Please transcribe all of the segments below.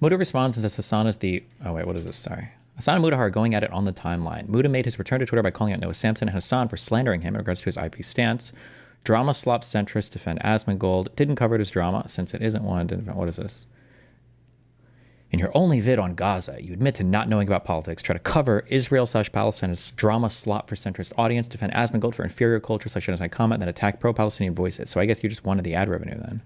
Muda responds and says Hasan is the... Oh, wait, what is this? Sorry. Hasan and Muda are going at it on the timeline. Muda made his return to Twitter by calling out Noah Samson and Hasan for slandering him in regards to his IP stance. Drama slop centrist defend Asmongold. Didn't cover it as drama since it isn't one. What is this? In your only vid on Gaza, you admit to not knowing about politics, try to cover Israel/Palestine as drama slop for centrist audience, defend Asmongold for inferior culture/genocide comment, and then attack pro-Palestinian voices. So I guess you just wanted the ad revenue then.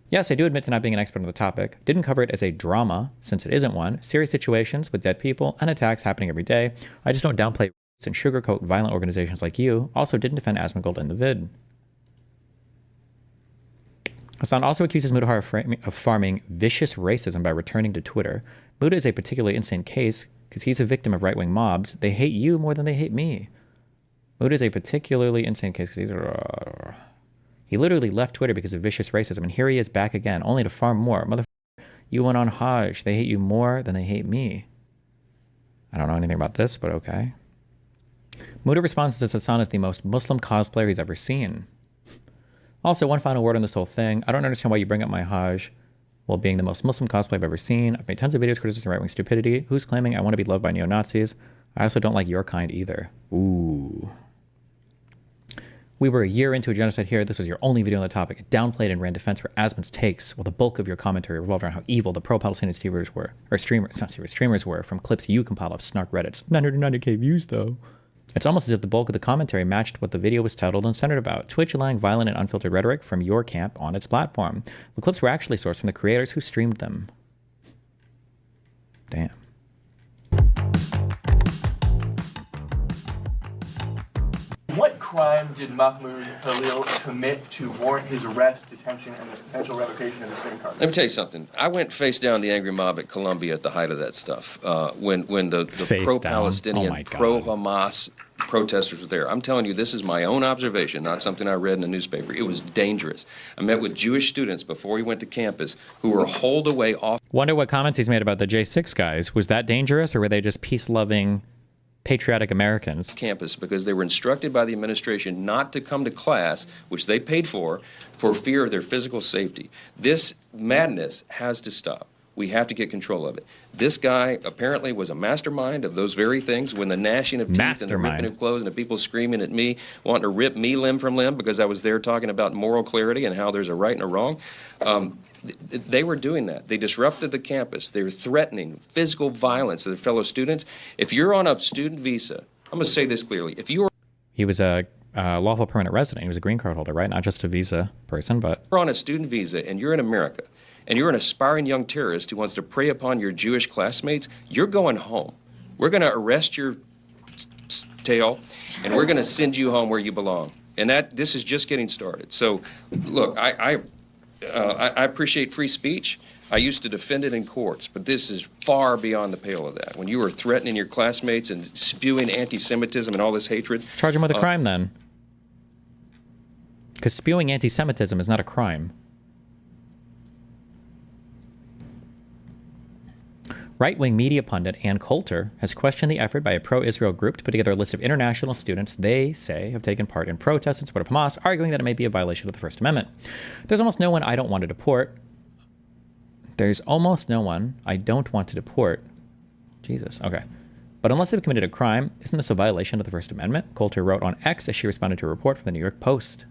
Yes, I do admit to not being an expert on the topic. Didn't cover it as a drama, since it isn't one. Serious situations with dead people and attacks happening every day. I just don't downplay and sugarcoat violent organizations like you. Also didn't defend Asmongold in the vid. Hasan also accuses Muda of farming vicious racism by returning to Twitter. Muda is a particularly insane case because he's a victim of right-wing mobs. They hate you more than they hate me. Muda is a particularly insane case because he literally left Twitter because of vicious racism, and here he is back again, only to farm more. Motherfucker, you went on Hajj. They hate you more than they hate me. I don't know anything about this, but okay. Muda responds that Hasan is the most Muslim cosplayer he's ever seen. Also, one final word on this whole thing. I don't understand why you bring up my Hajj while being the most Muslim cosplay I've ever seen. I've made tons of videos criticizing right-wing stupidity. Who's claiming I want to be loved by neo-Nazis? I also don't like your kind either. Ooh. We were a year into a genocide here. This was your only video on the topic. It downplayed and ran defense for Asmon's takes, while the bulk of your commentary revolved around how evil the pro-Palestinian streamers were, streamers were, from clips you compiled of snark Reddits. 990k views, though. It's almost as if the bulk of the commentary matched what the video was titled and centered about. Twitch allowing violent and unfiltered rhetoric from your camp on its platform. The clips were actually sourced from the creators who streamed them. Damn. What crime did Mahmoud Khalil commit to warrant his arrest, detention, and the potential revocation of his green card? Let me tell you something. I went face down the angry mob at Columbia at the height of that stuff. When the pro-Palestinian, pro-Hamas protesters were there. I'm telling you, this is my own observation, not something I read in the newspaper. It was dangerous. I met with Jewish students before we went to campus who were holed away off. Wonder what comments he's made about the J6 guys. Was that dangerous, or were they just peace-loving, patriotic Americans? Campus because they were instructed by the administration not to come to class, which they paid for fear of their physical safety. This madness has to stop. We have to get control of it. This guy apparently was a mastermind of those very things when the gnashing of teeth and the ripping of clothes and the people screaming at me, wanting to rip me limb from limb because I was there talking about moral clarity and how there's a right and a wrong. They were doing that. They disrupted the campus. They were threatening physical violence to their fellow students. If you're on a student visa, I'm going to say this clearly. If you are... He was a lawful permanent resident. He was a green card holder, right? Not just a visa person, but... If you're on a student visa and you're in America, and you're an aspiring young terrorist who wants to prey upon your Jewish classmates, you're going home. We're going to arrest your tail, and we're going to send you home where you belong. And this is just getting started. So, look, I appreciate free speech. I used to defend it in courts, but this is far beyond the pale of that. When you are threatening your classmates and spewing anti-Semitism and all this hatred... Charge him with a crime, then. Because spewing anti-Semitism is not a crime. Right-wing media pundit Ann Coulter has questioned the effort by a pro-Israel group to put together a list of international students they say have taken part in protests in support of Hamas, arguing that it may be a violation of the First Amendment. There's almost no one I don't want to deport. There's almost no one I don't want to deport. Jesus, okay. But unless they've committed a crime, isn't this a violation of the First Amendment? Coulter wrote on X as she responded to a report from the New York Post.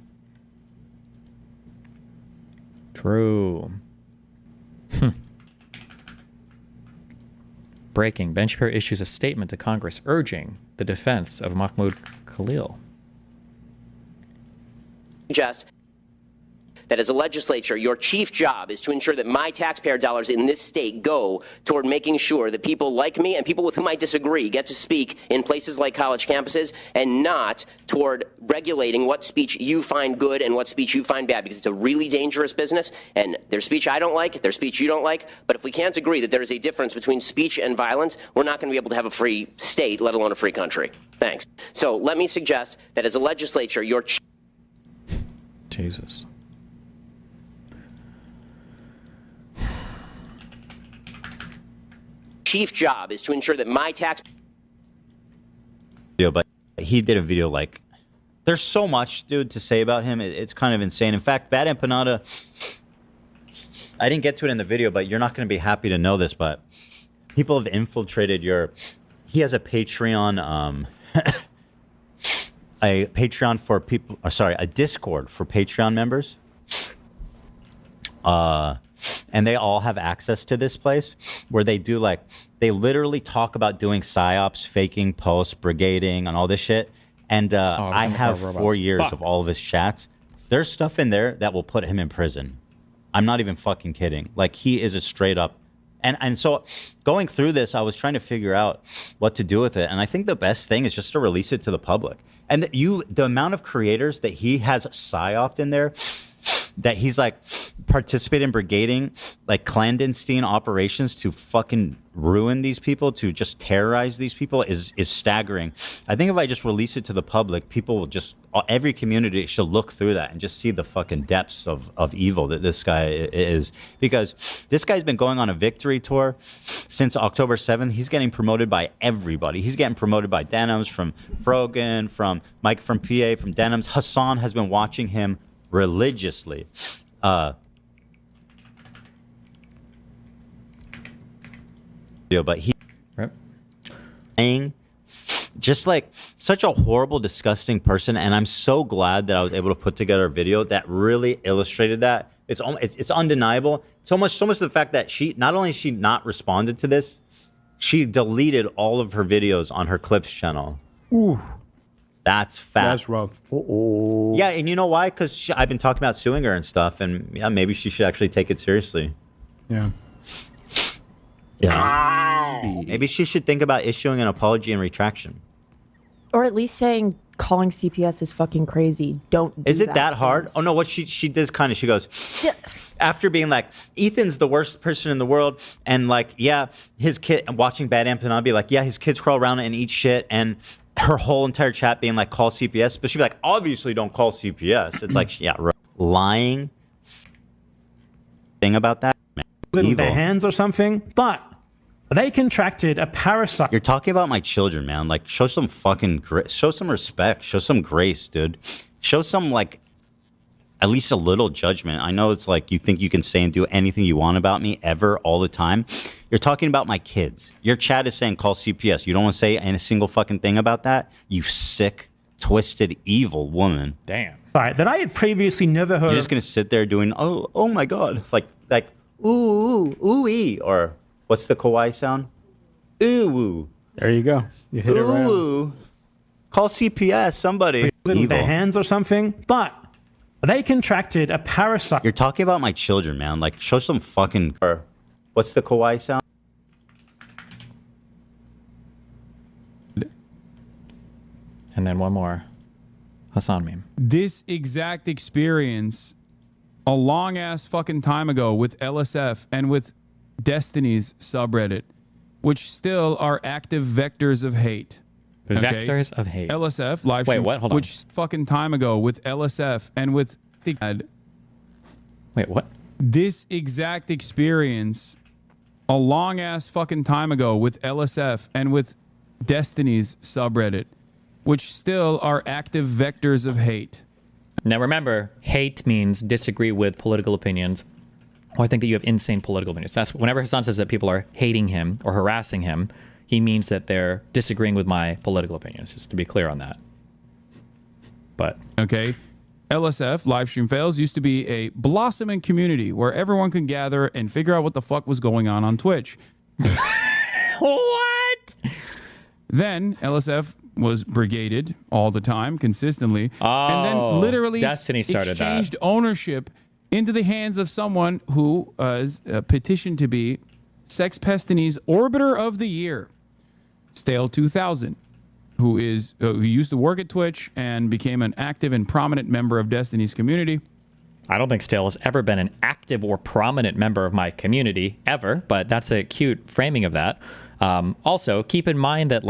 True. Breaking. Ben Shapiro issues a statement to Congress urging the defense of Mahmoud Khalil. Just that as a legislature, your chief job is to ensure that my taxpayer dollars in this state go toward making sure that people like me and people with whom I disagree get to speak in places like college campuses, and not toward regulating what speech you find good and what speech you find bad, because it's a really dangerous business, and there's speech I don't like, there's speech you don't like, but if we can't agree that there is a difference between speech and violence, we're not going to be able to have a free state, let alone a free country. Thanks. So let me suggest that as a legislature, your Jesus. chief job is to ensure that my tax... But he did a video like... There's so much, dude, to say about him. It's kind of insane. In fact, Bad Empanada I didn't get to it in the video, but you're not going to be happy to know this, but people have infiltrated your... He has a Patreon, a Patreon for people... Or sorry, a Discord for Patreon members. And they all have access to this place where they do like... They literally talk about doing psyops, faking posts, brigading, and all this shit. And I have 4 years of all of his chats. There's stuff in there that will put him in prison. I'm not even fucking kidding. Like, he is a straight up... And so going through this, I was trying to figure out what to do with it. And I think the best thing is just to release it to the public. And the amount of creators that he has psyoped in there, that he's like participating in brigading, like clandestine operations to fucking ruin these people, to just terrorize these people is staggering. I think if I just release it to the public, people will just, every community should look through that and just see the fucking depths of evil that this guy is. Because this guy's been going on a victory tour since October 7th. He's getting promoted by everybody. He's getting promoted by Denims, from Frogan, from Mike from PA, from Denims. Hasan has been watching him religiously. But he saying just like such a horrible, disgusting person, and I'm so glad that I was able to put together a video that really illustrated that. It's undeniable. So much to the fact that she not only she not responded to this, she deleted all of her videos on her Clips channel. Ooh. That's fat. That's rough. Yeah, and you know why? Because I've been talking about suing her and stuff, and yeah, maybe she should actually take it seriously. Yeah. Yeah. Maybe she should think about issuing an apology and retraction. Or at least saying calling CPS is fucking crazy. Don't do Is it that hard? Oh no, what she does kind of, she goes, after being like, Ethan's the worst person in the world, and like, yeah, his kid, watching Bad Amp, and I'll be like, yeah, his kids crawl around and eat shit, and her whole entire chat being like, call CPS, but she'd be like, obviously don't call CPS. It's like, yeah, lying thing about that. In their hands or something, but they contracted a parasite. You're talking about my children, man. Like, show some fucking show some respect, show some grace, dude. Show some, like, at least a little judgment. I know it's like you think you can say and do anything you want about me ever, all the time. You're talking about my kids. Your chat is saying call CPS. You don't want to say any single fucking thing about that? You sick, twisted, evil woman. Damn. Right, that I had previously never heard. You're just gonna sit there doing, oh my god, like ooh-ee, or what's the kawaii sound? Ooh. There you go. You hit it right on. Call CPS, somebody. In their hands or something, but they contracted a parasite. You're talking about my children, man. Like, show some fucking... Or what's the kawaii sound? And then one more. Hasan meme. This exact experience a long ass fucking time ago with LSF and with Destiny's subreddit, which still are active vectors of hate. Vectors of hate. LSF live Wait, stream, what? Hold on. which fucking time ago with LSF and with Wait, what? This exact experience a long ass fucking time ago with LSF and with Destiny's subreddit, which still are active vectors of hate. Now remember, hate means disagree with political opinions, or I think that you have insane political opinions. That's whenever Hasan says that people are hating him or harassing him, he means that they're disagreeing with my political opinions, just to be clear on that. But okay, LSF, live stream fails, used to be a blossoming community where everyone could gather and figure out what the fuck was going on Twitch. what? Then LSF was brigaded all the time, consistently, and then literally Destiny started exchanged that. ownership into the hands of someone who is petitioned to be Sex Pestiny's Orbiter of the Year, Stale 2000, who used to work at Twitch and became an active and prominent member of Destiny's community. I don't think Stale has ever been an active or prominent member of my community ever, but that's a cute framing of that. Also, keep in mind that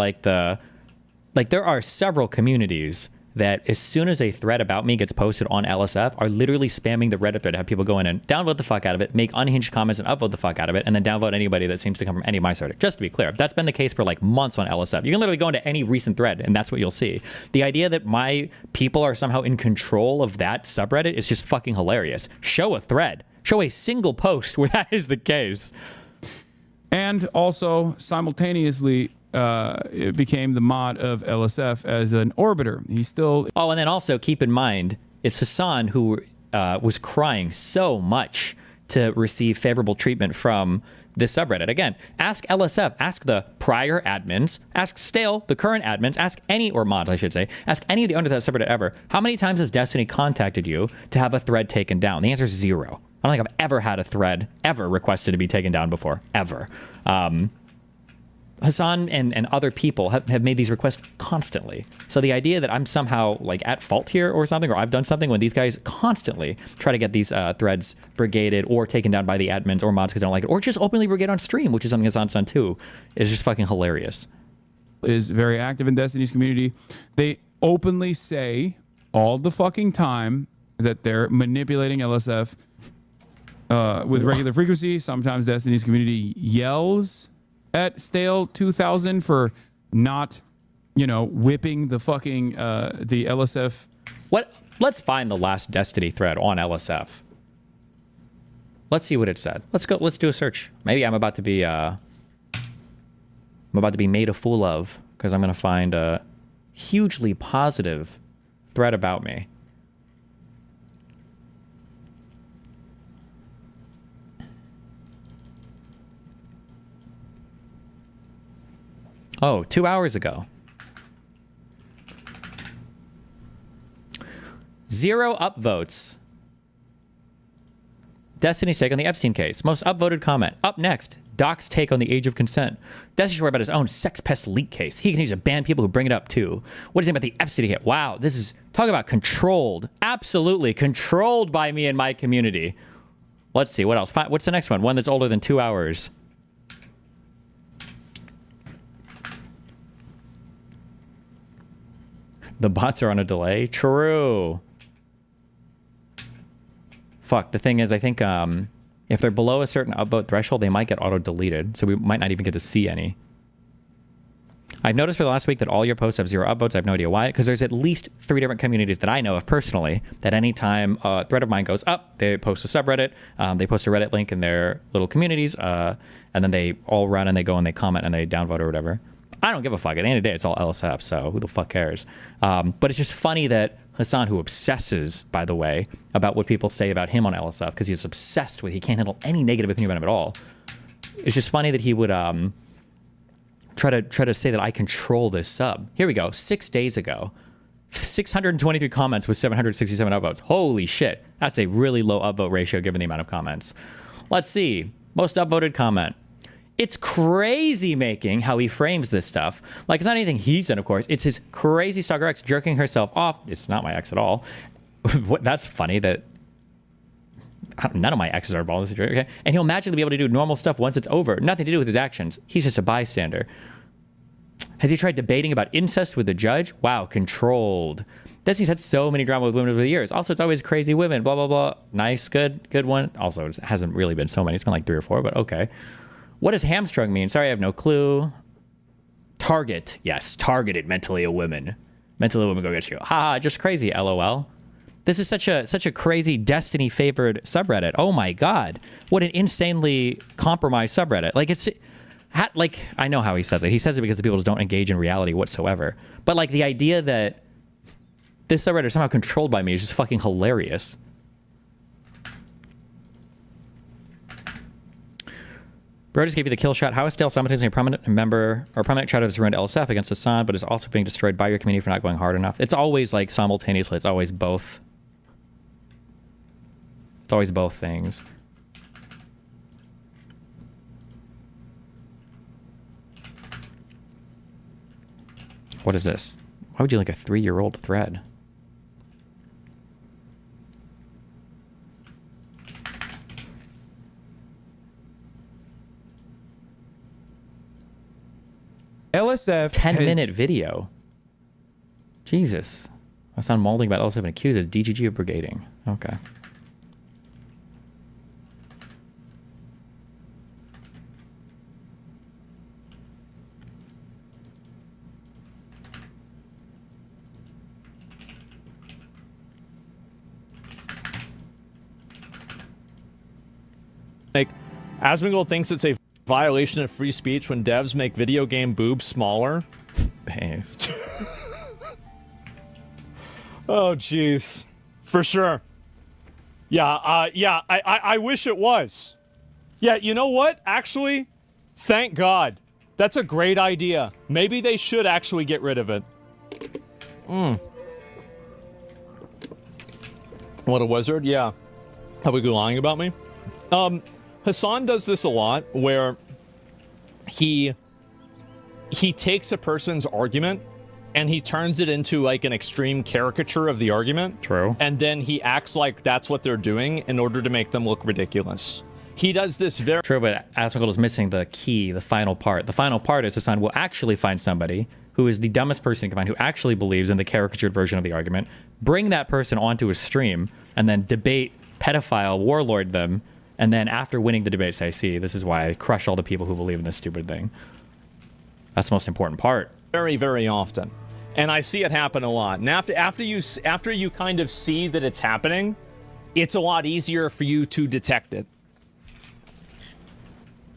there are several communities that as soon as a thread about me gets posted on LSF are literally spamming the Reddit thread to have people go in and downvote the fuck out of it, make unhinged comments and upvote the fuck out of it, and then downvote anybody that seems to come from any of my subreddit. Just to be clear, that's been the case for like months on LSF. You can literally go into any recent thread and that's what you'll see. The idea that my people are somehow in control of that subreddit is just fucking hilarious. Show a thread. Show a single post where that is the case. And also, simultaneously, it became the mod of LSF as an orbiter. He's still... Oh, and then also keep in mind, it's Hasan who was crying so much to receive favorable treatment from this subreddit. Again, ask LSF, ask the prior admins, ask Stale, the current admins, ask any, or mods, I should say, ask any of the owners of that subreddit ever, how many times has Destiny contacted you to have a thread taken down? The answer is 0. I don't think I've ever had a thread ever requested to be taken down before, ever. Hasan and other people have made these requests constantly. So the idea that I'm somehow like at fault here or something, or I've done something when these guys constantly try to get these threads brigaded or taken down by the admins or mods because they don't like it, or just openly brigade on stream, which is something Hasan's done too, is just fucking hilarious. Is very active in Destiny's community. They openly say all the fucking time that they're manipulating LSF with regular frequency. Sometimes Destiny's community yells at Stale 2000 for not, whipping the fucking the LSF. Let's find the last Destiny thread on LSF. Let's see what it said. Let's do a search. Maybe I'm about to be made a fool of because I'm going to find a hugely positive thread about me. Oh, 2 hours ago. 0 upvotes. Destiny's take on the Epstein case. Most upvoted comment. Up next, Doc's take on the age of consent. Destiny's worried about his own sex pest leak case. He continues to ban people who bring it up too. What do you think about the Epstein case? Wow, this is, talk about controlled. Absolutely controlled by me and my community. Let's see, what else? What's the next one? One that's older than 2 hours. The bots are on a delay. True. Fuck, the thing is, I think if they're below a certain upvote threshold, they might get auto-deleted, so we might not even get to see any. I've noticed for the last week that all your posts have 0 upvotes. I have no idea why, because there's at least 3 different communities that I know of personally that anytime a thread of mine goes up, they post a subreddit, they post a Reddit link in their little communities, and then they all run and they go and they comment and they downvote or whatever. I don't give a fuck. At the end of the day, it's all LSF, so who the fuck cares? But it's just funny that Hasan, who obsesses, by the way, about what people say about him on LSF, because he's obsessed with, he can't handle any negative opinion about him at all. It's just funny that he would try to say that I control this sub. Here we go. 6 days ago, 623 comments with 767 upvotes. Holy shit. That's a really low upvote ratio given the amount of comments. Let's see. Most upvoted comment. It's crazy making how he frames this stuff. Like, it's not anything he's done, of course. It's his crazy stalker ex jerking herself off. It's not my ex at all. That's funny that none of my exes are involved in this situation. Okay? And he'll magically be able to do normal stuff once it's over. Nothing to do with his actions. He's just a bystander. Has he tried debating about incest with the judge? Wow, controlled. Destiny's had so many drama with women over the years. Also, it's always crazy women, blah, blah, blah. Nice, good one. Also, it hasn't really been so many. It's been like 3 or 4, but okay. What does hamstrung mean? Sorry, I have no clue. Target. Yes, targeted mentally a woman. Mentally a woman go get you. Haha, just crazy, LOL. This is such a crazy Destiny favored subreddit. Oh my god. What an insanely compromised subreddit. Like, it's like, I know how he says it. He says it because the people just don't engage in reality whatsoever. But like, the idea that this subreddit is somehow controlled by me is just fucking hilarious. Bro just gave you the kill shot. How is Stale simultaneously a prominent member or prominent chatter that's around LSF against Hasan, but is also being destroyed by your community for not going hard enough? It's always like simultaneously. It's always both. It's always both things. What is this? Why would you like a 3-year-old thread? LSF 10-minute video. Jesus. Hasan molding about LSF and accuses DGG of brigading. Okay. Asmongold thinks it's a violation of free speech when devs make video game boobs smaller. Based. Oh, jeez. For sure. Yeah, I wish it was. Yeah, you know what? Actually, thank God. That's a great idea. Maybe they should actually get rid of it. What a wizard, yeah. Are we lying about me? Hasan does this a lot, where he takes a person's argument and he turns it into like an extreme caricature of the argument. True. And then he acts like that's what they're doing in order to make them look ridiculous. He does this very... True, but Asmongold is missing the key, the final part. The final part is Hasan will actually find somebody who is the dumbest person he can find, who actually believes in the caricatured version of the argument, bring that person onto his stream, and then debate, pedophile, warlord them, and then after winning the debate say, see, this is why I crush all the people who believe in this stupid thing. That's the most important part. Very, very often. And I see it happen a lot. And after you kind of see that it's happening, it's a lot easier for you to detect it.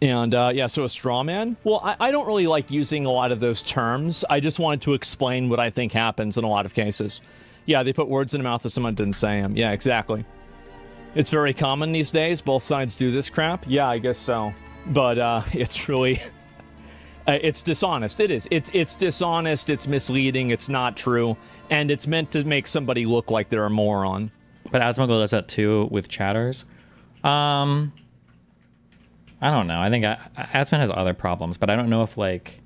And, yeah, so a straw man? Well, I don't really like using a lot of those terms. I just wanted to explain what I think happens in a lot of cases. Yeah, they put words in the mouth of someone didn't say them. Yeah, exactly. It's very common these days. Both sides do this crap. Yeah, I guess so. But, it's really... it's dishonest. It is. It's dishonest. It's misleading. It's not true. And it's meant to make somebody look like they're a moron. But Asmongold does that too with chatters. I don't know. I think Asman has other problems, but I don't know if, like...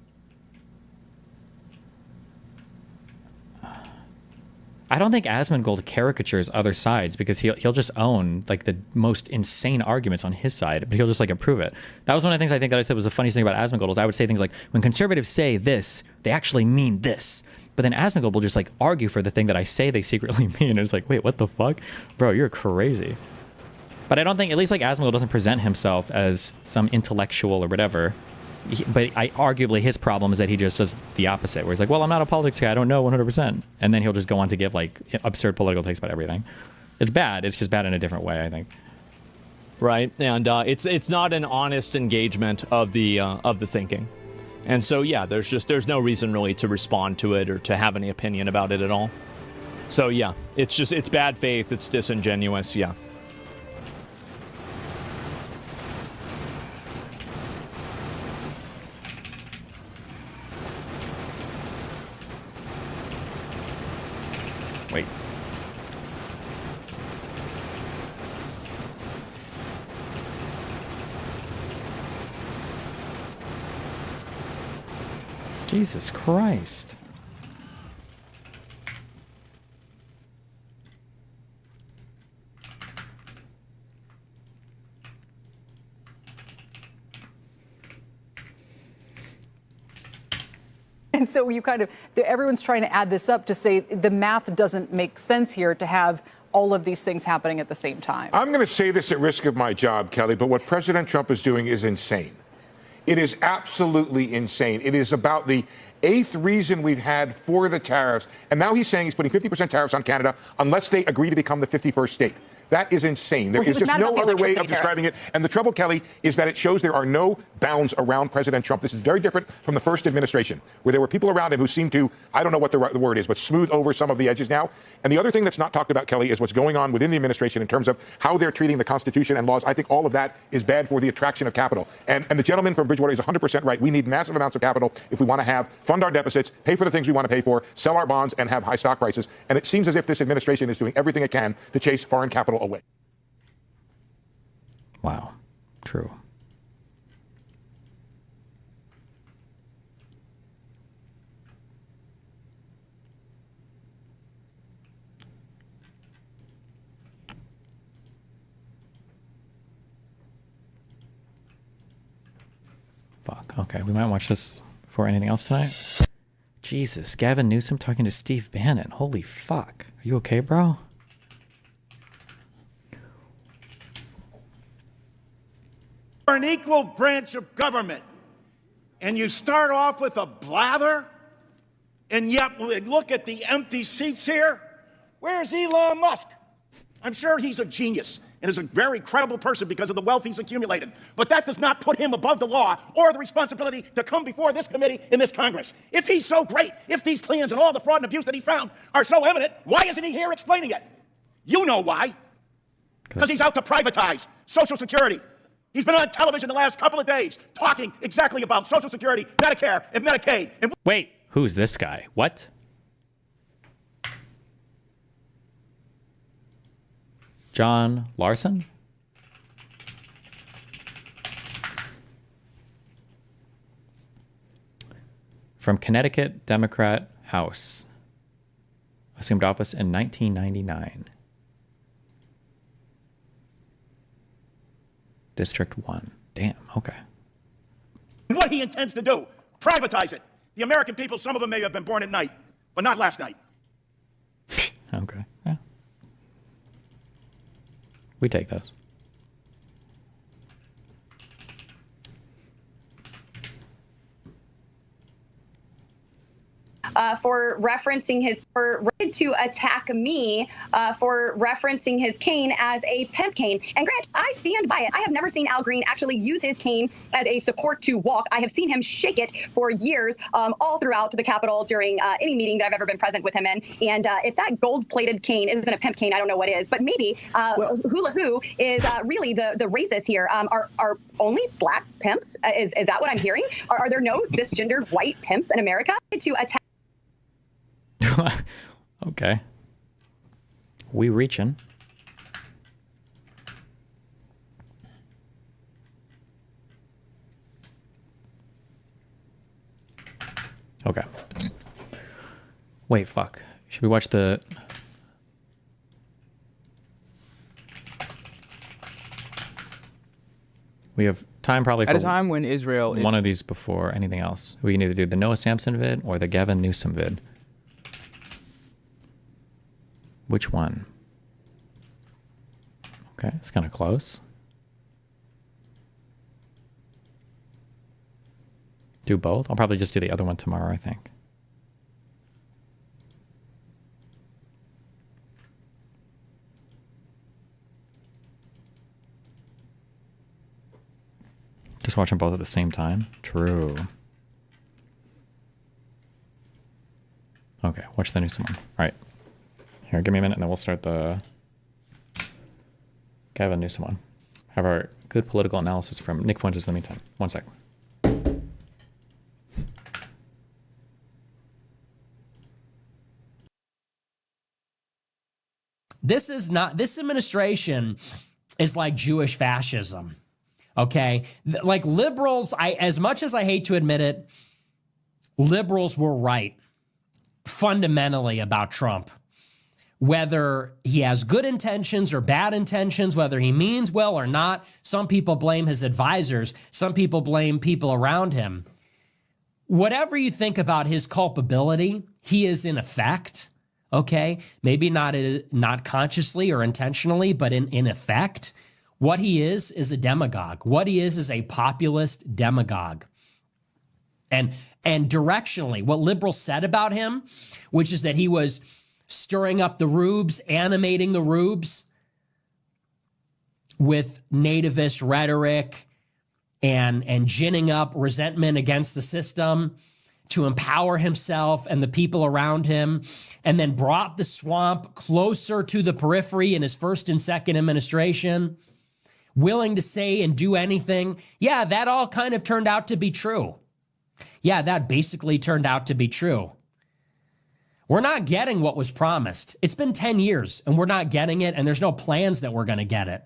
I don't think Asmongold caricatures other sides because he'll just own, like, the most insane arguments on his side, but he'll just, like, approve it. That was one of the things I think that I said was the funniest thing about Asmongold is I would say things like, when conservatives say this, they actually mean this. But then Asmongold will just, like, argue for the thing that I say they secretly mean. And it's like, wait, what the fuck? Bro, you're crazy. But I don't think, at least like Asmongold doesn't present himself as some intellectual or whatever. But arguably his problem is that he just does the opposite, where he's like, well, I'm not a politics guy, I don't know 100%. And then he'll just go on to give like absurd political takes about everything. It's bad. It's just bad in a different way, I think. Right, and it's not an honest engagement of the thinking. And so yeah, there's no reason really to respond to it or to have any opinion about it at all. So yeah, it's bad faith, it's disingenuous, yeah. Wait. Jesus Christ. And so you kind of, everyone's trying to add this up to say the math doesn't make sense here to have all of these things happening at the same time. I'm going to say this at risk of my job, Kelly, but what President Trump is doing is insane. It is absolutely insane. It is about the 8th reason we've had for the tariffs. And now he's saying he's putting 50% tariffs on Canada unless they agree to become the 51st state. That is insane. There is just no other way of describing it. And the trouble, Kelly, is that it shows there are no bounds around President Trump. This is very different from the first administration, where there were people around him who seemed to, I don't know what the word is, but smooth over some of the edges now. And the other thing that's not talked about, Kelly, is what's going on within the administration in terms of how they're treating the Constitution and laws. I think all of that is bad for the attraction of capital. And the gentleman from Bridgewater is 100% right. We need massive amounts of capital if we want to fund our deficits, pay for the things we want to pay for, sell our bonds, and have high stock prices. And it seems as if this administration is doing everything it can to chase foreign capital away. Wow. True. Fuck. Okay, we might watch this before anything else tonight. Jesus, Gavin Newsom talking to Steve Bannon. Holy fuck. Are you okay, bro? You're an equal branch of government, and you start off with a blather, and yet look at the empty seats here. Where's Elon Musk? I'm sure he's a genius, and is a very credible person because of the wealth he's accumulated. But that does not put him above the law or the responsibility to come before this committee in this Congress. If he's so great, if these plans and all the fraud and abuse that he found are so eminent, why isn't he here explaining it? You know why. Because he's out to privatize Social Security. He's been on television the last couple of days talking exactly about Social Security, Medicare, and Medicaid. And wait, who's this guy? What? John Larson? From Connecticut Democrat House. Assumed office in 1999. District 1. Damn, okay. what he intends to do, privatize it. The American people, some of them may have been born at night, but not last night. Okay, yeah. We take those. For to attack me for referencing his cane as a pimp cane. And Grant, I stand by it. I have never seen Al Green actually use his cane as a support to walk. I have seen him shake it for years, all throughout the Capitol during any meeting that I've ever been present with him in. And if that gold-plated cane isn't a pimp cane, I don't know what is. But maybe hula hoo is really the racist here. Are only blacks pimps? Is that what I'm hearing? Are there no cisgendered white pimps in America? To attack. Okay. We reaching. Okay. Wait, fuck. Should we watch the... We have time probably for at a time when Israel... one of these before anything else. We can either do the Noah Samson vid or the Gavin Newsom vid. Which one? Okay, it's kind of close. Do both? I'll probably just do the other one tomorrow, I think. Just watch them both at the same time? True. Okay, watch the Newsom one. All right. Here, give me a minute and then we'll start the Gavin Newsom one. Have our good political analysis from Nick Fuentes in the meantime. 1 sec. This administration is like Jewish fascism. Okay? Like liberals, as much as I hate to admit it, liberals were right fundamentally about Trump. Whether he has good intentions or bad intentions, whether he means well or not, some people blame his advisors, some people blame people around him. Whatever you think about his culpability, he is in effect, okay? Maybe not consciously or intentionally, but in effect, what he is a demagogue. What he is a populist demagogue. And directionally, what liberals said about him, which is that he was stirring up the rubes, animating the rubes with nativist rhetoric and ginning up resentment against the system to empower himself and the people around him, and then brought the swamp closer to the periphery in his first and second administration, willing to say and do anything. Yeah, that all kind of turned out to be true. Yeah, that basically turned out to be true. We're not getting what was promised. It's been 10 years and we're not getting it, and there's no plans that we're going to get it.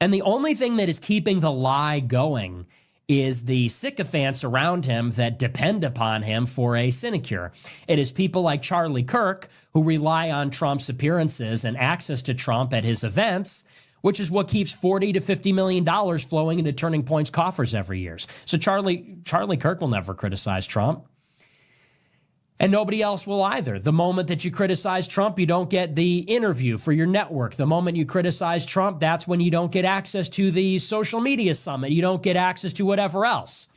And the only thing that is keeping the lie going is the sycophants around him that depend upon him for a sinecure. It is people like Charlie Kirk who rely on Trump's appearances and access to Trump at his events, which is what keeps $40 to $50 million flowing into Turning Point's coffers every year. So Charlie Kirk will never criticize Trump. And nobody else will either. The moment that you criticize Trump, you don't get the interview for your network. The moment you criticize Trump, that's when you don't get access to the social media summit. You don't get access to whatever else.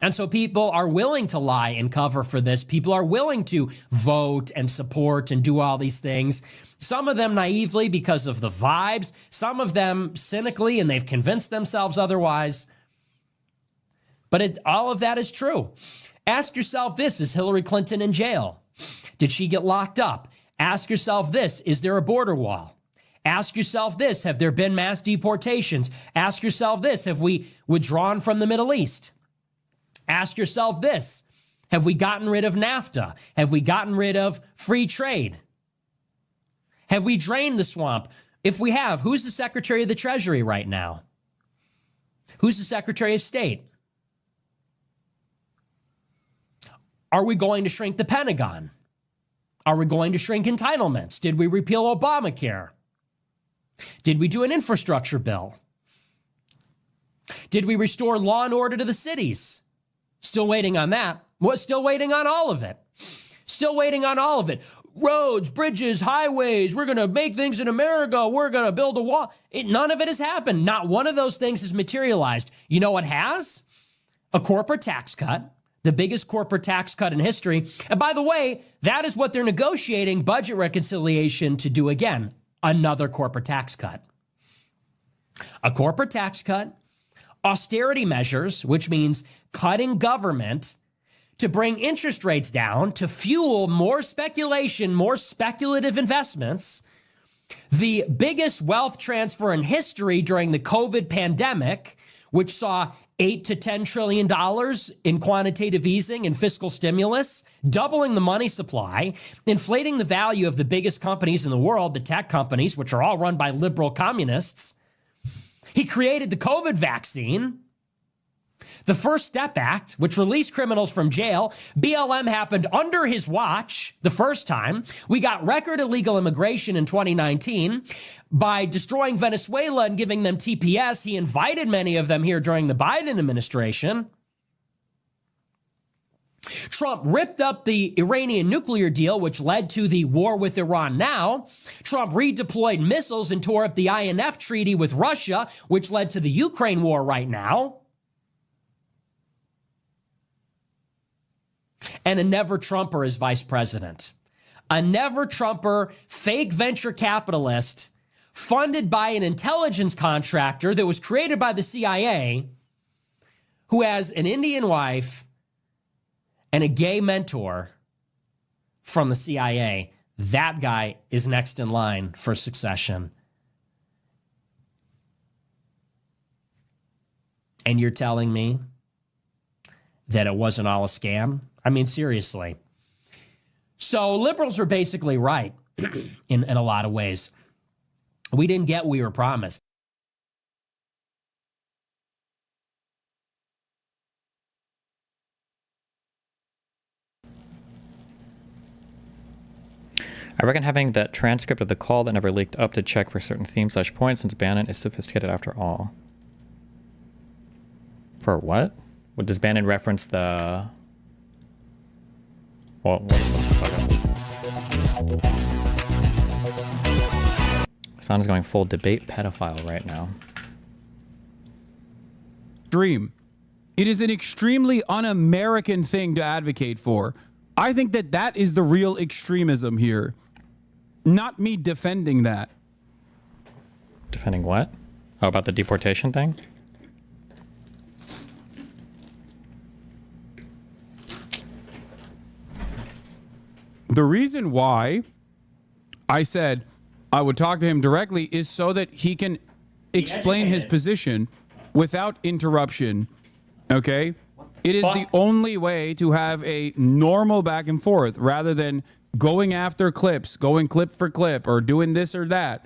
And so people are willing to lie and cover for this. People are willing to vote and support and do all these things. Some of them naively because of the vibes, some of them cynically, and they've convinced themselves otherwise. But all of that is true. Ask yourself this, is Hillary Clinton in jail? Did she get locked up? Ask yourself this, is there a border wall? Ask yourself this, have there been mass deportations? Ask yourself this, have we withdrawn from the Middle East? Ask yourself this, have we gotten rid of NAFTA? Have we gotten rid of free trade? Have we drained the swamp? If we have, who's the Secretary of the Treasury right now? Who's the Secretary of State? Are we going to shrink the Pentagon? Are we going to shrink entitlements? Did we repeal Obamacare? Did we do an infrastructure bill? Did we restore law and order to the cities? Still waiting on that. What? Still waiting on all of it. Still waiting on all of it. Roads, bridges, highways. We're going to make things in America. We're going to build a wall. None of it has happened. Not one of those things has materialized. You know what has? A corporate tax cut. The biggest corporate tax cut in history. And by the way, that is what they're negotiating budget reconciliation to do again. Another corporate tax cut. A corporate tax cut. Austerity measures, which means cutting government to bring interest rates down, to fuel more speculation, more speculative investments. The biggest wealth transfer in history during the COVID pandemic, which saw $8 to $10 trillion in quantitative easing and fiscal stimulus, doubling the money supply, inflating the value of the biggest companies in the world, the tech companies, which are all run by liberal communists. He created the COVID vaccine, the First Step Act, which released criminals from jail. BLM happened under his watch the first time. We got record illegal immigration in 2019. By destroying Venezuela and giving them TPS, he invited many of them here during the Biden administration. Trump ripped up the Iranian nuclear deal, which led to the war with Iran now. Trump redeployed missiles and tore up the INF treaty with Russia, which led to the Ukraine war right now. And a never-Trumper as vice president. A never-Trumper, fake venture capitalist funded by an intelligence contractor that was created by the CIA, who has an Indian wife and a gay mentor from the CIA. That guy is next in line for succession. And you're telling me that it wasn't all a scam? I mean, seriously. So liberals are basically right in a lot of ways. We didn't get what we were promised. I reckon having that transcript of the call that never leaked up to check for certain themes/points since Bannon is sophisticated after all. For what? What does Bannon reference the... Well, what is this? Hasan is going full debate pedophile right now. Dream. It is an extremely un-American thing to advocate for. I think that that is the real extremism here. Not me defending that. Defending what? Oh, about the deportation thing? The reason why I said I would talk to him directly is so that he can explain his position without interruption. Okay? It is the only way to have a normal back and forth rather than going after clips, going clip for clip, or doing this or that.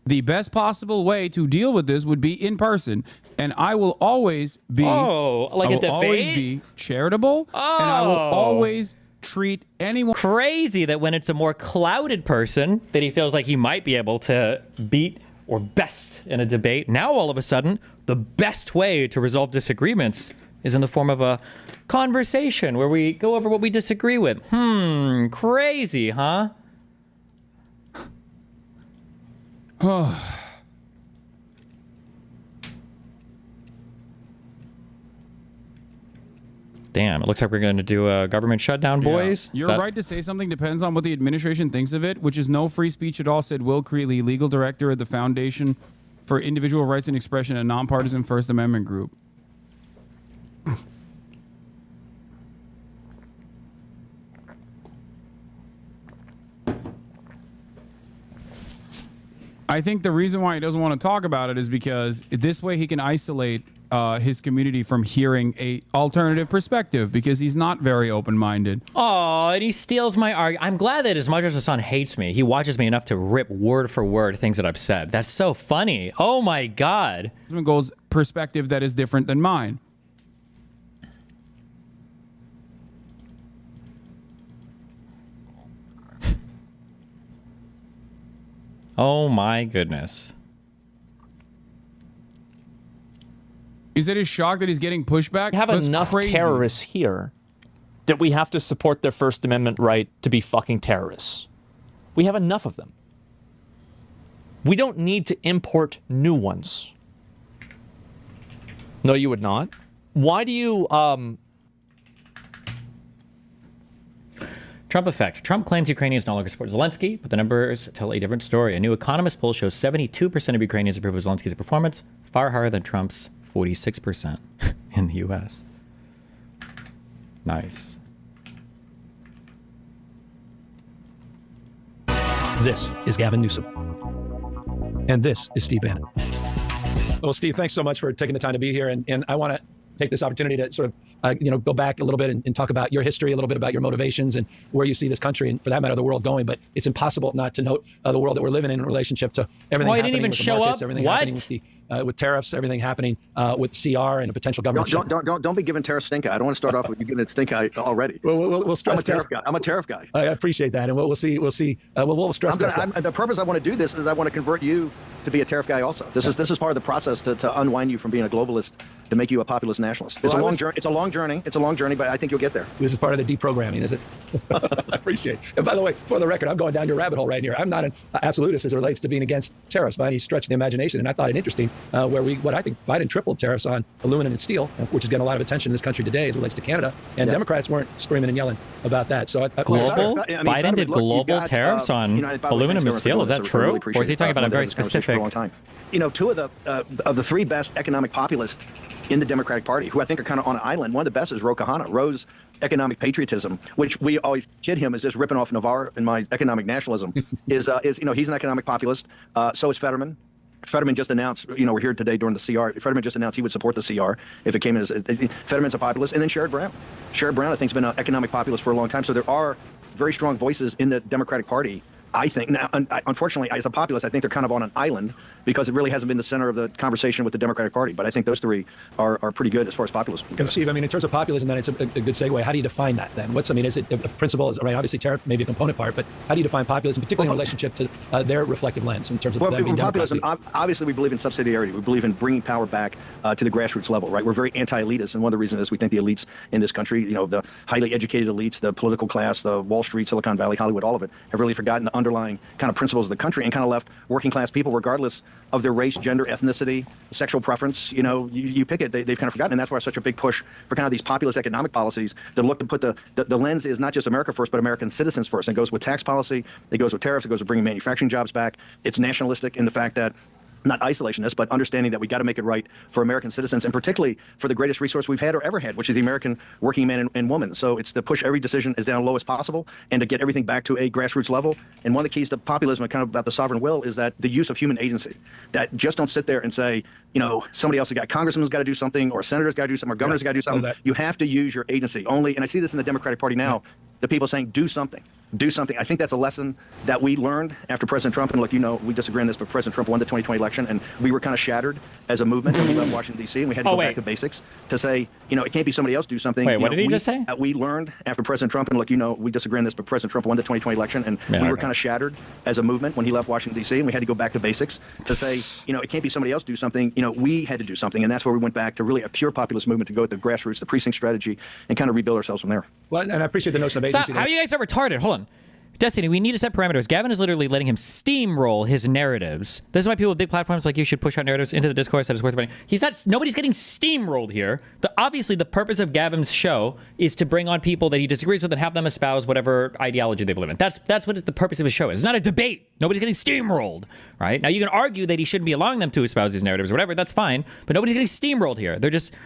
The best possible way to deal with this would be in person. And I will always be... Oh, like a debate? always be charitable. Oh. And I will always treat anyone... Crazy that when it's a more clouded person that he feels like he might be able to beat or best in a debate, now all of a sudden, the best way to resolve disagreements is in the form of a conversation where we go over what we disagree with. Crazy, huh? Damn, it looks like we're going to do a government shutdown, boys. Your right to say something depends on what the administration thinks of it, which is no free speech at all, said Will Creeley, legal director of the Foundation for Individual Rights and Expression, a nonpartisan First Amendment group. I think the reason why he doesn't want to talk about it is because this way he can isolate his community from hearing a alternative perspective, because he's not very open-minded. Oh, and he steals my argument. I'm glad that as much as Hasan hates me, he watches me enough to rip word for word things that I've said. That's so funny. Oh my God. Asmongold's perspective that is different than mine. Oh my goodness. Is that his shock that he's getting pushback? We have That's enough crazy. terrorists here that we have to support their First Amendment right to be fucking terrorists. We have enough of them. We don't need to import new ones. No, you would not. Why do you, Trump effect. Trump claims Ukrainians no longer support Zelensky, but the numbers tell a different story. A new Economist poll shows 72% of Ukrainians approve of Zelensky's performance, far higher than Trump's 46% in the U.S. Nice. This is Gavin Newsom. And this is Steve Bannon. Well, Steve, thanks so much for taking the time to be here. And I want to take this opportunity to sort of, go back a little bit and talk about your history, a little bit about your motivations and where you see this country and, for that matter, the world going. But it's impossible not to note the world that we're living in relationship to everything happening didn't even with the show markets, up? everything What? happening with the with tariffs, everything happening with CR and a potential government. Don't be giving tariffs stink eye. I don't want to start off with you giving it stink eye already. We'll stress test. I'm a tariff guy. I appreciate that, and we'll see. We'll stress test that. The purpose I want to do this is I want to convert you to be a tariff guy also. This is part of the process to unwind you from being a globalist to make you a populist nationalist. It's a long journey. It's a long journey. It's a long journey, but I think you'll get there. This is part of the deprogramming, is it? I appreciate it. And by the way, for the record, I'm going down your rabbit hole right here. I'm not an absolutist as it relates to being against tariffs by any stretch of the imagination. And I thought it interesting what I think Biden tripled tariffs on aluminum and steel, which is getting a lot of attention in this country today as it relates to Canada. And Democrats weren't screaming and yelling about that. So Biden did global tariffs on aluminum and steel. Is that true? Or is he talking about a very specific? Two of the three best economic populists in the Democratic Party, who I think are kind of on an island. One of the best is Ro Khanna. Ro's economic patriotism, which we always kid him as just ripping off Navarre and my economic nationalism, is he's an economic populist. So is Fetterman. Fetterman just announced, we're here today during the CR. Fetterman just announced he would support the CR if it came in as Fetterman's a populist. And then Sherrod Brown. Sherrod Brown, I think, has been an economic populist for a long time. So there are very strong voices in the Democratic Party. I think now, unfortunately, as a populist, I think they're kind of on an island because it really hasn't been the center of the conversation with the Democratic Party. But I think those three are pretty good as far as populism. And Steve, in terms of populism, then it's a good segue. How do you define that then? Is it a principle? Right, obviously, tariff may be a component part, but how do you define populism, particularly in relationship to their reflective lens in terms of them being populism? Obviously, we believe in subsidiarity. We believe in bringing power back to the grassroots level. Right, we're very anti-elitist, and one of the reasons is we think the elites in this country, the highly educated elites, the political class, the Wall Street, Silicon Valley, Hollywood, all of it, have really forgotten the underlying kind of principles of the country and kind of left working class people, regardless of their race, gender, ethnicity, sexual preference, you pick it, they've kind of forgotten. And that's why such a big push for kind of these populist economic policies that look to put the lens is not just America first, but American citizens first. And it goes with tax policy, it goes with tariffs, it goes with bringing manufacturing jobs back. It's nationalistic in the fact that not isolationist, but understanding that we got to make it right for American citizens, and particularly for the greatest resource we've had or ever had, which is the American working man and woman. So it's to push every decision as down low as possible and to get everything back to a grassroots level. And one of the keys to populism and kind of about the sovereign will is that the use of human agency, that just don't sit there and say, somebody else has got, congressman's got to do something, or senator's got to do something, or governor's got to do something. You have to use your agency only. And I see this in the Democratic Party now, the people saying, do something. Do something. I think that's a lesson that we learned after President Trump. And look, we disagree on this, but President Trump won the 2020 election, and we were kind of shattered as a movement when we left Washington, D.C., and we had to go back to basics to say, it can't be somebody else do something. Wait, what did he just say? We learned after President Trump, and look, we disagree on this, but President Trump won the 2020 election, and we were kind of shattered as a movement when he left Washington, D.C., and we had to go back to basics to say, it can't be somebody else do something. We had to do something, and that's where we went back to really a pure populist movement to go at the grassroots, the precinct strategy, and kind of rebuild ourselves from there. Well, and I appreciate the notion of agency. How you guys are retarded? Hold on. Destiny, we need to set parameters. Gavin is literally letting him steamroll his narratives. This is why people with big platforms like you should push out narratives into the discourse that is worth fighting. Nobody's getting steamrolled here. Obviously, the purpose of Gavin's show is to bring on people that he disagrees with and have them espouse whatever ideology they believe in. That's what the purpose of his show is. It's not a debate. Nobody's getting steamrolled, right? Now, you can argue that he shouldn't be allowing them to espouse these narratives or whatever. That's fine. But nobody's getting steamrolled here.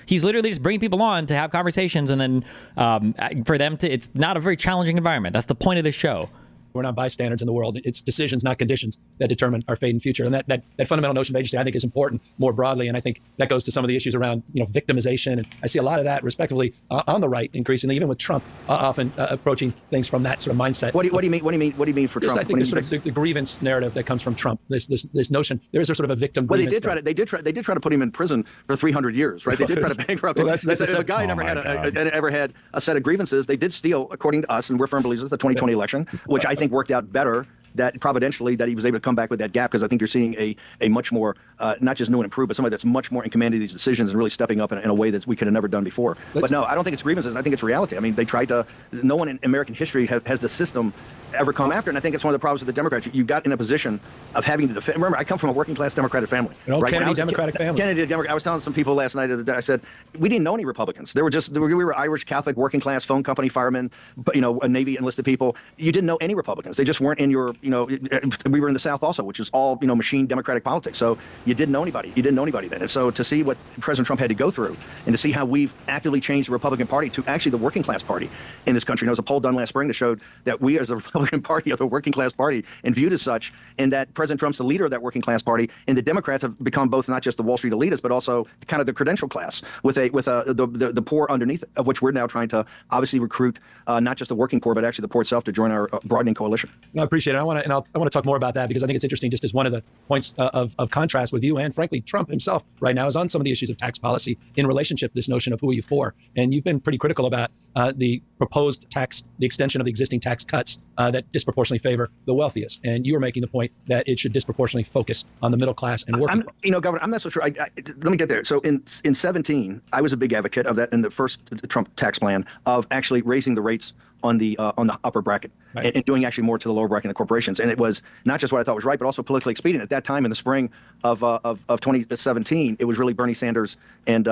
He's literally just bringing people on to have conversations and then for them to, it's not a very challenging environment. That's the point of this show. We're not bystanders in the world. It's decisions, not conditions, that determine our fate and future. And that fundamental notion of agency, I think, is important more broadly. And I think that goes to some of the issues around, victimization. And I see a lot of that, respectively, on the right, increasingly, even with Trump, often approaching things from that sort of mindset. What do you mean? What do you mean for Trump? I think the grievance narrative that comes from Trump. This notion there is a sort of a victim. Well, they did try to put him in prison for 300 years, right? They did try to bankrupt him. That's a guy never had a set of grievances. They did steal, according to us, and we're firm believers, the 2020 election, which I think worked out better. That providentially that he was able to come back with that gap, because I think you're seeing a much more not just new and improved, but somebody that's much more in command of these decisions and really stepping up in a way that we could have never done before. But no, I don't think it's grievances. I think it's reality. I mean, they tried to. No one in American history has the system ever come after, and I think it's one of the problems with the Democrats. You got in a position of having to defend. Remember, I come from a working class Democratic family. Kennedy Democratic family. Kennedy Democrat. I was telling some people last night. I said we didn't know any Republicans. We were Irish Catholic working class phone company firemen, Navy enlisted people. You didn't know any Republicans. They just weren't in your we were in the South also, which is all machine Democratic politics. So you didn't know anybody. You didn't know anybody then. And so to see what President Trump had to go through, and to see how we've actively changed the Republican Party to actually the working class party in this country. There was a poll done last spring that showed that we, as the Republican Party, are the working class party and viewed as such, and that President Trump's the leader of that working class party, and the Democrats have become both not just the Wall Street elitists, but also kind of the credential class with the poor underneath, of which we're now trying to obviously recruit not just the working poor, but actually the poor itself to join our broadening coalition. I appreciate it. I want to talk more about that, because I think it's interesting, just as one of the points of contrast with you and, frankly, Trump himself right now is on some of the issues of tax policy in relationship to this notion of who are you for. And you've been pretty critical about the proposed the extension of the existing tax cuts that disproportionately favor the wealthiest. And you were making the point that it should disproportionately focus on the middle class and working. Governor, I'm not so sure. Let me get there. So in 2017, I was a big advocate of that in the first Trump tax plan of actually raising the rates on the upper bracket, right, and doing actually more to the lower bracket in the corporations. And it was not just what I thought was right, but also politically expedient. At that time, in the spring of 2017, it was really Bernie Sanders and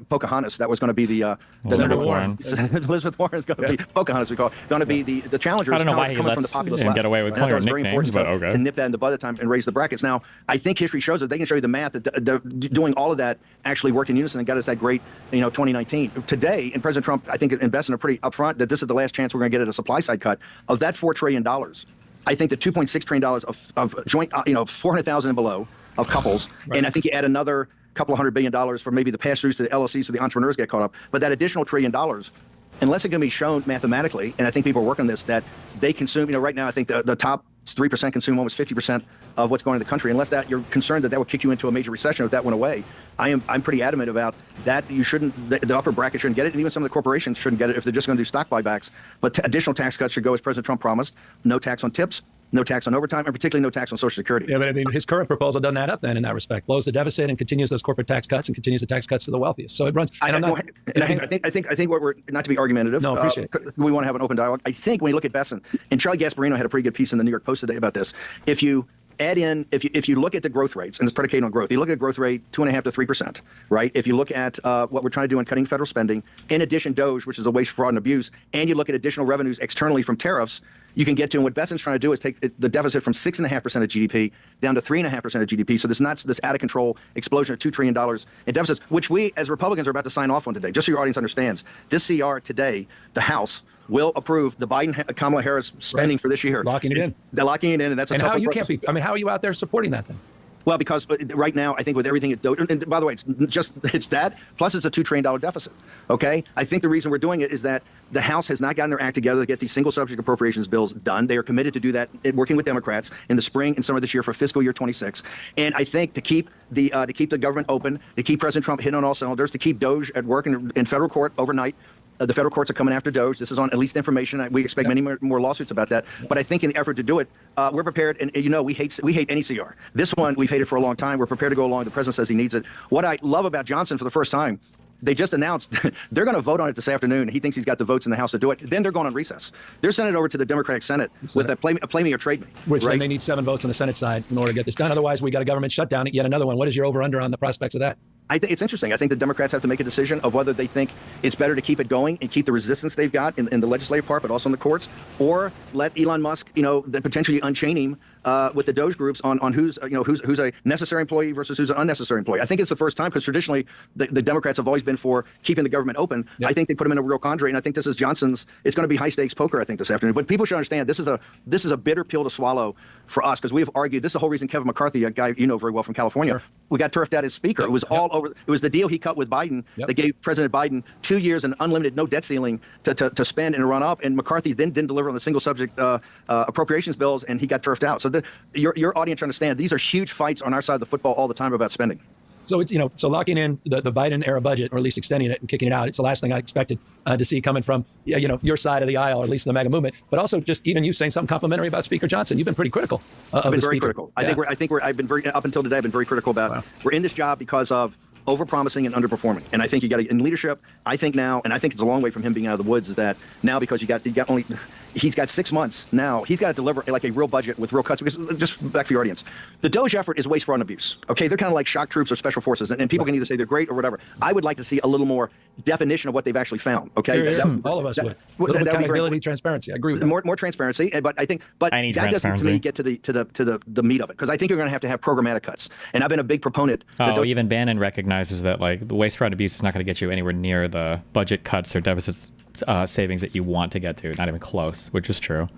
Pocahontas. That was going to be Elizabeth Warren. Elizabeth Warren is going to be Pocahontas. We call it going to be the challengers. I don't know why he coming from lets the populist him left. get away with calling her nicknames, but okay. To nip that in the bud at the time and raise the brackets. Now, I think history shows that they can show you the math that doing all of that actually worked in unison and got us that great, 2019. Today, and President Trump, I think, invested in pretty upfront that this is the last chance we're going to get at a supply side cut of that $4 trillion. I think the $2.6 trillion of joint, 400,000 and below of couples, right, and I think you add another couple of $100 billion for maybe the pass-throughs to the LLCs so the entrepreneurs get caught up. But that additional $1 trillion, unless it can be shown mathematically, and I think people are working on this, that they consume, right now I think the top 3% consume almost 50% of what's going in the country. Unless that you're concerned that would kick you into a major recession if that went away. I'm pretty adamant about that. You shouldn't, the upper bracket shouldn't get it, and even some of the corporations shouldn't get it if they're just going to do stock buybacks. But additional tax cuts should go as President Trump promised. No tax on tips, no tax on overtime, and particularly no tax on Social Security. Yeah, but I mean, his current proposal doesn't add up then in that respect. Blows the deficit and continues those corporate tax cuts and continues the tax cuts to the wealthiest. So it runs. I think what we're, not to be argumentative. No, appreciate it. We want to have an open dialogue. I think when you look at Besson, and Charlie Gasparino had a pretty good piece in the New York Post today about this. If you add in, if you look at the growth rates, and it's predicated on growth, you look at growth rate 2.5% to 3%, right? If you look at what we're trying to do on cutting federal spending, in addition DOGE, which is the waste, fraud, and abuse, and you look at additional revenues externally from tariffs, you can get to, and what Besson's trying to do is take the deficit from 6.5% of GDP down to 3.5% of GDP. So there's not this out of control explosion of $2 trillion in deficits, which we as Republicans are about to sign off on today. Just so your audience understands, this CR today, the House will approve the Biden-Kamala Harris spending for this year. Locking it in. They're locking it in, and that's a tough how you can't be. I mean, how are you out there supporting that then? Well, because right now, I think with everything at DOGE, and by the way, it's that, plus it's a $2 trillion deficit, okay? I think the reason we're doing it is that the House has not gotten their act together to get these single subject appropriations bills done. They are committed to do that, working with Democrats in the spring and summer this year for fiscal year 26. And I think to keep the government open, to keep President Trump hitting on all cylinders, to keep DOGE at work in federal court overnight. The federal courts are coming after DOGE. This is on at least information. We expect many more lawsuits about that. But I think in the effort to do it, we're prepared. And we hate any CR. This one we've hated for a long time. We're prepared to go along. The president says he needs it. What I love about Johnson for the first time they just announced they're going to vote on it this afternoon. He thinks he's got the votes in the House to do it. Then they're going on recess. They're sending it over to the Democratic Senate with a play me or trade me. Which right? then they need 7 votes on the Senate side in order to get this done. Otherwise, we got a government shutdown. Yet another one. What is your over-under on the prospects of that? I think it's interesting. I think the Democrats have to make a decision of whether they think it's better to keep it going and keep the resistance they've got in the legislative part, but also in the courts, or let Elon Musk, potentially unchain him with the DOGE groups on who's a necessary employee versus who's an unnecessary employee. I think it's the first time because traditionally the Democrats have always been for keeping the government open. Yep. I think they put him in a real quandary, and I think this is Johnson's. It's going to be high stakes poker, I think, this afternoon. But people should understand this is a bitter pill to swallow for us because we have argued. This is the whole reason Kevin McCarthy, a guy you know very well from California, sure. we got turfed out as speaker. It was all over. It was the deal he cut with Biden that gave President Biden 2 years and unlimited no debt ceiling to spend in a run up, and McCarthy then didn't deliver on the single subject appropriations bills, and he got turfed out. So your audience understand these are huge fights on our side of the football all the time about spending. So so locking in the Biden era budget, or at least extending it and kicking it out, it's the last thing I expected to see coming from your side of the aisle, or at least in the MAGA movement. But also just even you saying something complimentary about Speaker Johnson. You've been pretty critical. I've been very Speaker. critical. I think I've been very up until today. I've been very critical about. We're in this job because of overpromising and underperforming. And I think you got in leadership. I think now, and I think it's a long way from him being out of the woods, is that now because he's got 6 months now, he's got to deliver like a real budget with real cuts. Because just back for your audience, the DOGE effort is waste, fraud, and abuse. Okay, they're kind of like shock troops or special forces, and people can either say they're great or whatever. I would like to see a little more definition of what they've actually found. Okay, all of us would. A little accountability, transparency. I agree with that. More transparency, but I think, but that doesn't to me get to the meat of it, because I think you're going to have programmatic cuts, and I've been a big proponent. Even Bannon recognizes that like the waste, fraud, abuse is not going to get you anywhere near the budget cuts or deficits savings that you want to get to. Not even close, which is true.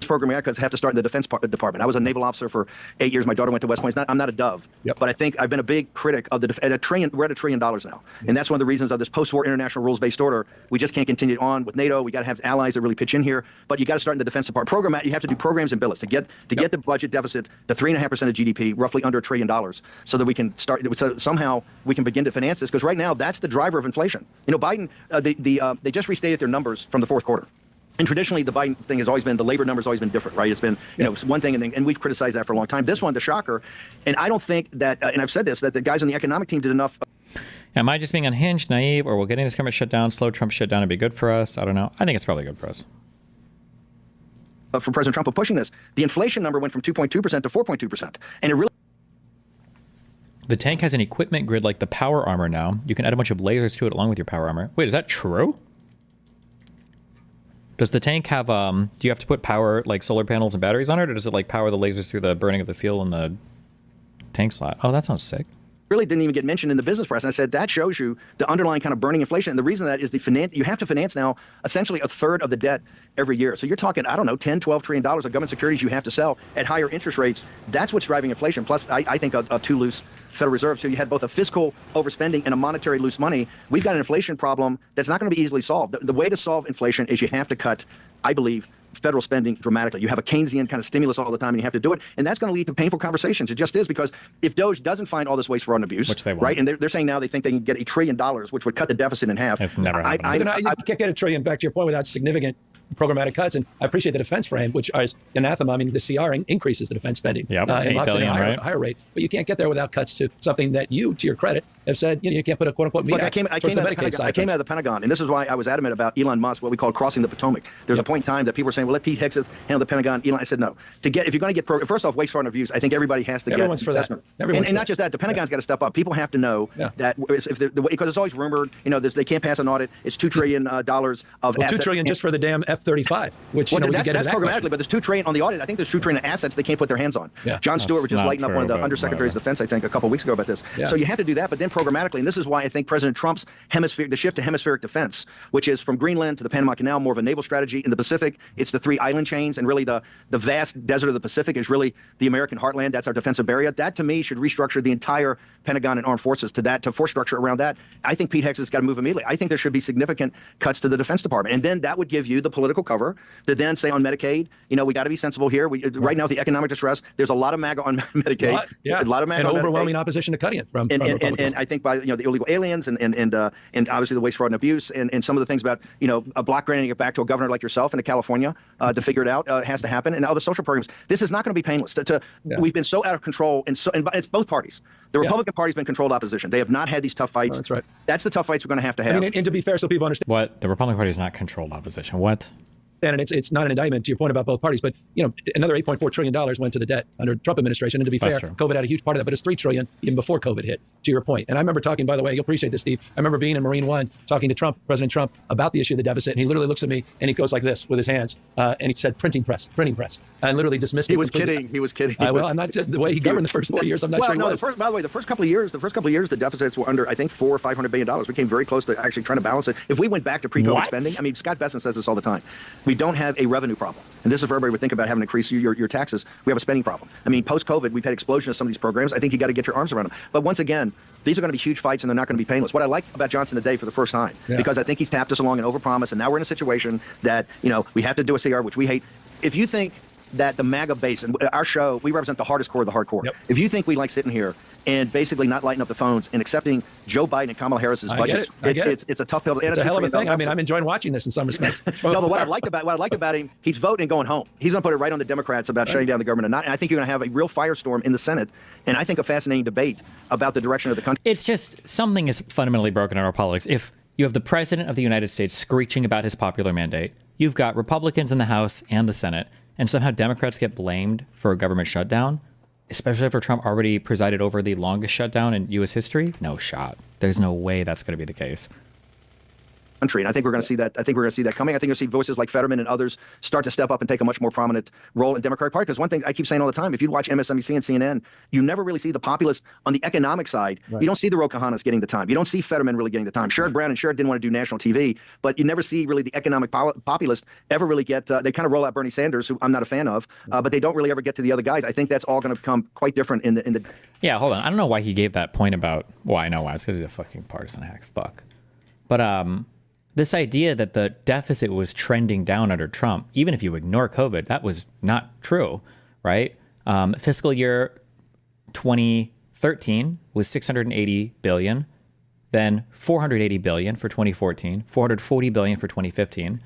Programmatic cuts have to start in the Defense Department. I was a naval officer for 8 years. My daughter went to West Point. I'm not a dove, but I think I've been a big critic of we're at $1 trillion now. And that's one of the reasons of this post-war international rules-based order. We just can't continue on with NATO. We got to have allies that really pitch in here. But you got to start in the Defense Department. You have to do programs and billets to get the budget deficit to 3.5% of GDP, roughly under $1 trillion, so that we can start. So somehow we can begin to finance this, because right now that's the driver of inflation. Biden, they just restated their numbers from the fourth quarter. And traditionally, the Biden thing has always been, the labor numbers always been different, right? It's been, one thing, and we've criticized that for a long time. This one, the shocker, and I don't think that, and I've said this, that the guys on the economic team did enough. Am I just being unhinged, naive, or will getting this government shut down, slow Trump shut down, and be good for us? I don't know. I think it's probably good for us. For President Trump of pushing this, the inflation number went from 2.2% to 4.2%, and it really. The tank has an equipment grid like the power armor now. You can add a bunch of lasers to it along with your power armor. Wait, is that true? Does the tank have, do you have to put power, like solar panels and batteries on it, or does it like power the lasers through the burning of the fuel in the tank slot? Oh, that sounds sick. Really didn't even get mentioned in the business press. And I said, that shows you the underlying kind of burning inflation. And the reason that is you have to finance now essentially a third of the debt every year. So you're talking, I don't know, $10, $12 trillion of government securities you have to sell at higher interest rates. That's what's driving inflation. Plus, I think a too loose Federal Reserve. So you had both a fiscal overspending and a monetary loose money. We've got an inflation problem that's not going to be easily solved. The way to solve inflation is you have to cut, I believe, federal spending dramatically. You have a Keynesian kind of stimulus all the time, and you have to do it. And that's going to lead to painful conversations. It just is, because if DOGE doesn't find all this waste, fraud, and abuse, which they won't. Right? And they're saying now they think they can get $1 trillion, which would cut the deficit in half. It's never happened. You can't get $1 trillion, back to your point, without significant programmatic cuts. And I appreciate the defense frame, which is anathema. I mean, the CR increases the defense spending and locks it at a higher rate. But you can't get there without cuts to something that you, to your credit, have said you can't put a quote-unquote meat. I came out of the Pentagon, and this is why I was adamant about Elon Musk, what we call crossing the Potomac. There's a point in time that people were saying, well, let Pete Hicks handle the Pentagon. Elon, I said no. If you're going to get first off, waste, fraud, and abuse, I think everybody has to Everyone's get for that. And not just that, the Pentagon's got to step up. People have to know that because it's always rumored, they can't pass an audit. It's $2 trillion of assets. $2 trillion just for the damn F-35, which that's programmatically, but there's $2 trillion on the audit. I think there's $2 trillion in assets they can't put their hands on. John Stewart was just lighting up one of the undersecretaries of defense, I think, a couple of weeks ago about this. So you have to do that, but then programmatically, and this is why I think President Trump's the shift to hemispheric defense, which is from Greenland to the Panama Canal, more of a naval strategy. In the Pacific, it's the 3 island chains, and really the vast desert of the Pacific is really the American heartland. That's our defensive area. That, to me, should restructure the entire Pentagon and armed forces to force structure around that. I think Pete Hicks has got to move immediately. I think there should be significant cuts to the Defense Department, and then that would give you the political cover to then say on Medicaid, we got to be sensible here. Right now, the economic distress, there's a lot of MAGA on Medicaid. A lot of MAGA and on overwhelming opposition to cutting it from Republicans. And I think by the illegal aliens and obviously the waste, fraud, and abuse, and some of the things about a block granting it back to a governor like yourself in California to figure it out has to happen, and other social programs. This is not going to be painless. We've been so out of control, and it's both parties. The Republican Party's been controlled opposition. They have not had these tough fights. That's right. That's the tough fights we're going to have. I mean, and to be fair, so people understand. What? The Republican Party is not controlled opposition. What? And it's not an indictment to your point about both parties, but another $8.4 trillion went to the debt under Trump administration. And to be fair, COVID had a huge part of that, but it's $3 trillion even before COVID hit. To your point, and I remember talking. By the way, you'll appreciate this, Steve. I remember being in Marine One talking to President Trump, about the issue of the deficit, and he literally looks at me and he goes like this with his hands, and he said, "Printing press," and literally dismissed it. He was kidding. He was kidding. Well, I'm not the way he governed the first 4 years. I'm not sure. No, by the way, the first couple of years, the deficits were under, I think, $400 or $500 billion. We came very close to actually trying to balance it. If we went back to pre-COVID spending, I mean, Scott Bessent says this all the time. We don't have a revenue problem. And this is for everybody would think about having to increase your taxes. We have a spending problem. I mean, post-COVID, we've had explosion of some of these programs. I think you got to get your arms around them. But once again, these are going to be huge fights, and they're not going to be painless. What I like about Johnson today for the first time, because I think he's tapped us along and overpromised, and now we're in a situation that, we have to do a CR, which we hate. If you think that the MAGA base, and our show, we represent the hardest core of the hardcore. Yep. If you think we like sitting here and basically not lighting up the phones and accepting Joe Biden and Kamala Harris's budget, it's a tough pill. It's a hell of a thing. I mean, I'm enjoying watching this in some respects. No, but what I liked about him, he's voting and going home. He's going to put it right on the Democrats about shutting down the government, and I think you're going to have a real firestorm in the Senate, and I think a fascinating debate about the direction of the country. It's just something is fundamentally broken in our politics. If you have the president of the United States screeching about his popular mandate, you've got Republicans in the House and the Senate, and somehow Democrats get blamed for a government shutdown, especially after Trump already presided over the longest shutdown in U.S. history. No shot. There's no way that's going to be the case. Country, and I think we're going to see that. I think we're going to see that coming. I think you'll see voices like Fetterman and others start to step up and take a much more prominent role in Democratic Party. Because one thing I keep saying all the time, if you watch MSNBC and CNN, you never really see the populists on the economic side. Right. You don't see the Ro Khannas getting the time. You don't see Fetterman really getting the time. Sherrod Brown and Sherrod didn't want to do national TV, but you never see really the economic populists ever really get. They kind of roll out Bernie Sanders, who I'm not a fan of, but they don't really ever get to the other guys. I think that's all going to become quite different in the. Yeah, hold on. I don't know why he gave that point about. Well, I know why. It's because he's a fucking partisan hack. Fuck. But this idea that the deficit was trending down under Trump, even if you ignore COVID, that was not true, right? Fiscal year 2013 was $680 billion, then $480 billion for 2014, $440 billion for 2015,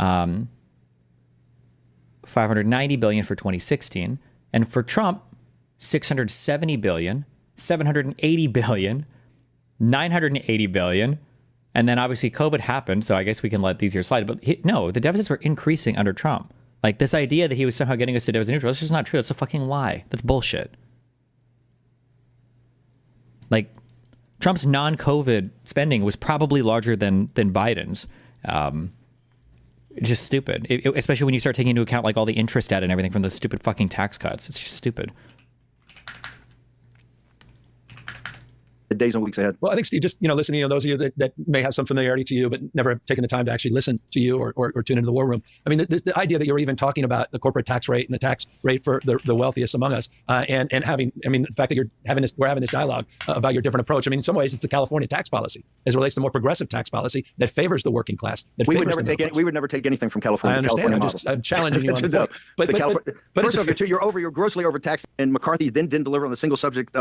$590 billion for 2016, and for Trump, $670 billion, $780 billion, $980 billion. And then obviously COVID happened, so I guess we can let these years slide. But no, the deficits were increasing under Trump. Like this idea that he was somehow getting us to deficit neutral, that's just not true. That's a fucking lie. That's bullshit. Like Trump's non-COVID spending was probably larger than Biden's. It's just stupid, especially when you start taking into account like all the interest debt and everything from the stupid fucking tax cuts. It's just stupid. The days and weeks ahead. Well, I think, Steve, just, listening to those of you that may have some familiarity to you, but never have taken the time to actually listen to you or tune into the war room. I mean, the idea that you're even talking about the corporate tax rate and the tax rate for the wealthiest among us, and having, the fact that we're having this dialogue about your different approach. I mean, in some ways, it's the California tax policy as it relates to more progressive tax policy that favors the working class. We would never take anything from California. I understand. I'm challenging you on the point. But first off, you're grossly overtaxed, and McCarthy then didn't deliver on the single subject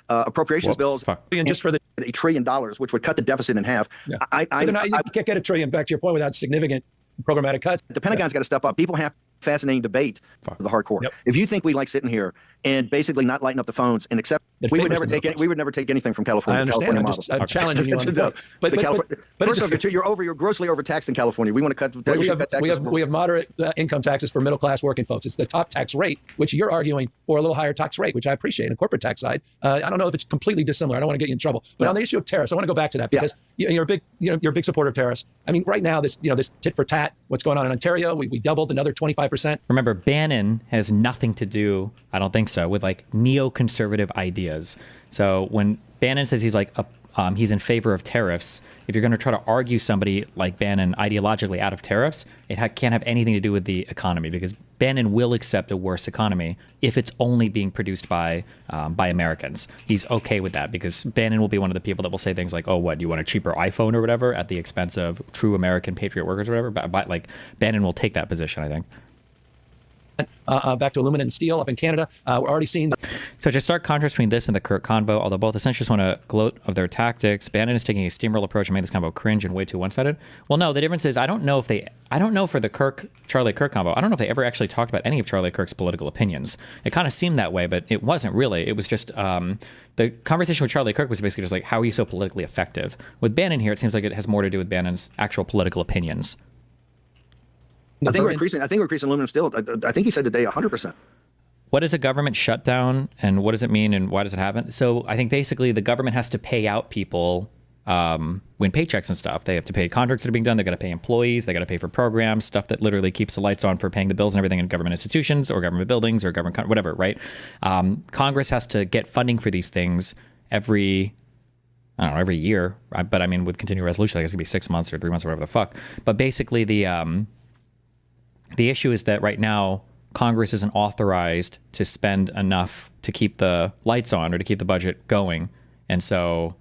appropriations bills. And just for the $1 trillion, which would cut the deficit in half. Yeah. You can't get $1 trillion, back to your point, without significant programmatic cuts. The Pentagon's got to step up. People have fascinating debate for the hardcore. Yep. If you think we like sitting here and basically not lighting up the phones and accept, we would never take anything from California. I understand. I'm challenging you on the point. But first off, you're grossly overtaxed in California. We want to cut. We have moderate income taxes for middle class working folks. It's the top tax rate, which you're arguing for a little higher tax rate, which I appreciate. On the corporate tax side, I don't know if it's completely dissimilar. I don't want to get you in trouble. But on the issue of tariffs, I want to go back to that because you're a big supporter of tariffs. I mean, right now, this tit for tat, what's going on in Ontario, we doubled another 25%. Remember, Bannon has nothing to do, I don't think so, with like neoconservative ideas. So when Bannon says he's like he's in favor of tariffs, if you're going to try to argue somebody like Bannon ideologically out of tariffs, it can't have anything to do with the economy, because Bannon will accept a worse economy if it's only being produced by Americans. He's okay with that because Bannon will be one of the people that will say things like, "Oh, what, you want a cheaper iPhone or whatever at the expense of true American patriot workers or whatever." But like Bannon will take that position, I think. back to aluminum and steel up in Canada. We're already seeing. So to start contrast between this and the Kirk convo, although both essentially just want to gloat of their tactics, Bannon is taking a steamroll approach and making this convo cringe and way too one-sided. Well, no, the difference is I don't know for the Charlie Kirk convo, I don't know if they ever actually talked about any of Charlie Kirk's political opinions. It kind of seemed that way, but it wasn't really. It was just the conversation with Charlie Kirk was basically just like, how are you so politically effective? With Bannon here, it seems like it has more to do with Bannon's actual political opinions. I think we're increasing aluminum steel. I think he said today 100%. What is a government shutdown and what does it mean and why does it happen? So I think basically the government has to pay out people when paychecks and stuff. They have to pay contracts that are being done. They got to pay employees. They got to pay for programs, stuff that literally keeps the lights on for paying the bills and everything in government institutions or government buildings or government, whatever, right? Congress has to get funding for these things every year. But I mean, with continued resolution, I guess it could be 6 months or 3 months or whatever the fuck. But basically the issue is that right now, Congress isn't authorized to spend enough to keep the lights on or to keep the budget going. And so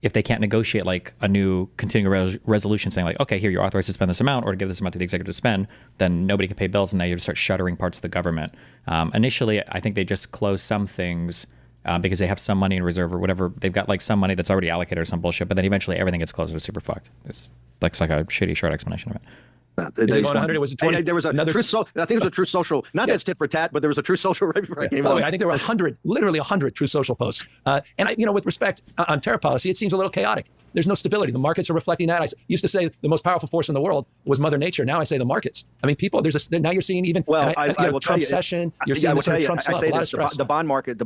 if they can't negotiate like a new continuing resolution saying like, okay, here, you're authorized to spend this amount or to give this amount to the executive to spend, then nobody can pay bills and now you have to start shuttering parts of the government. Initially, I think they just closed some things because they have some money in reserve or whatever. They've got like some money that's already allocated or some bullshit, but then eventually everything gets closed. It was super fucked. It's like a shitty short explanation of it. Is it going 100? It was 20. There was another. I think it was a Truth Social. Not that's tit for tat, but there was a Truth Social right before I came on. I think there were 100, literally 100 Truth Social posts. With respect on tariff policy, it seems a little chaotic. There's no stability. The markets are reflecting that. I used to say the most powerful force in the world was Mother Nature. Now I say the markets. I mean, people. Now you're seeing even. Well, I will tell Trump you. Session. You're seeing this Trump I say this. The bond market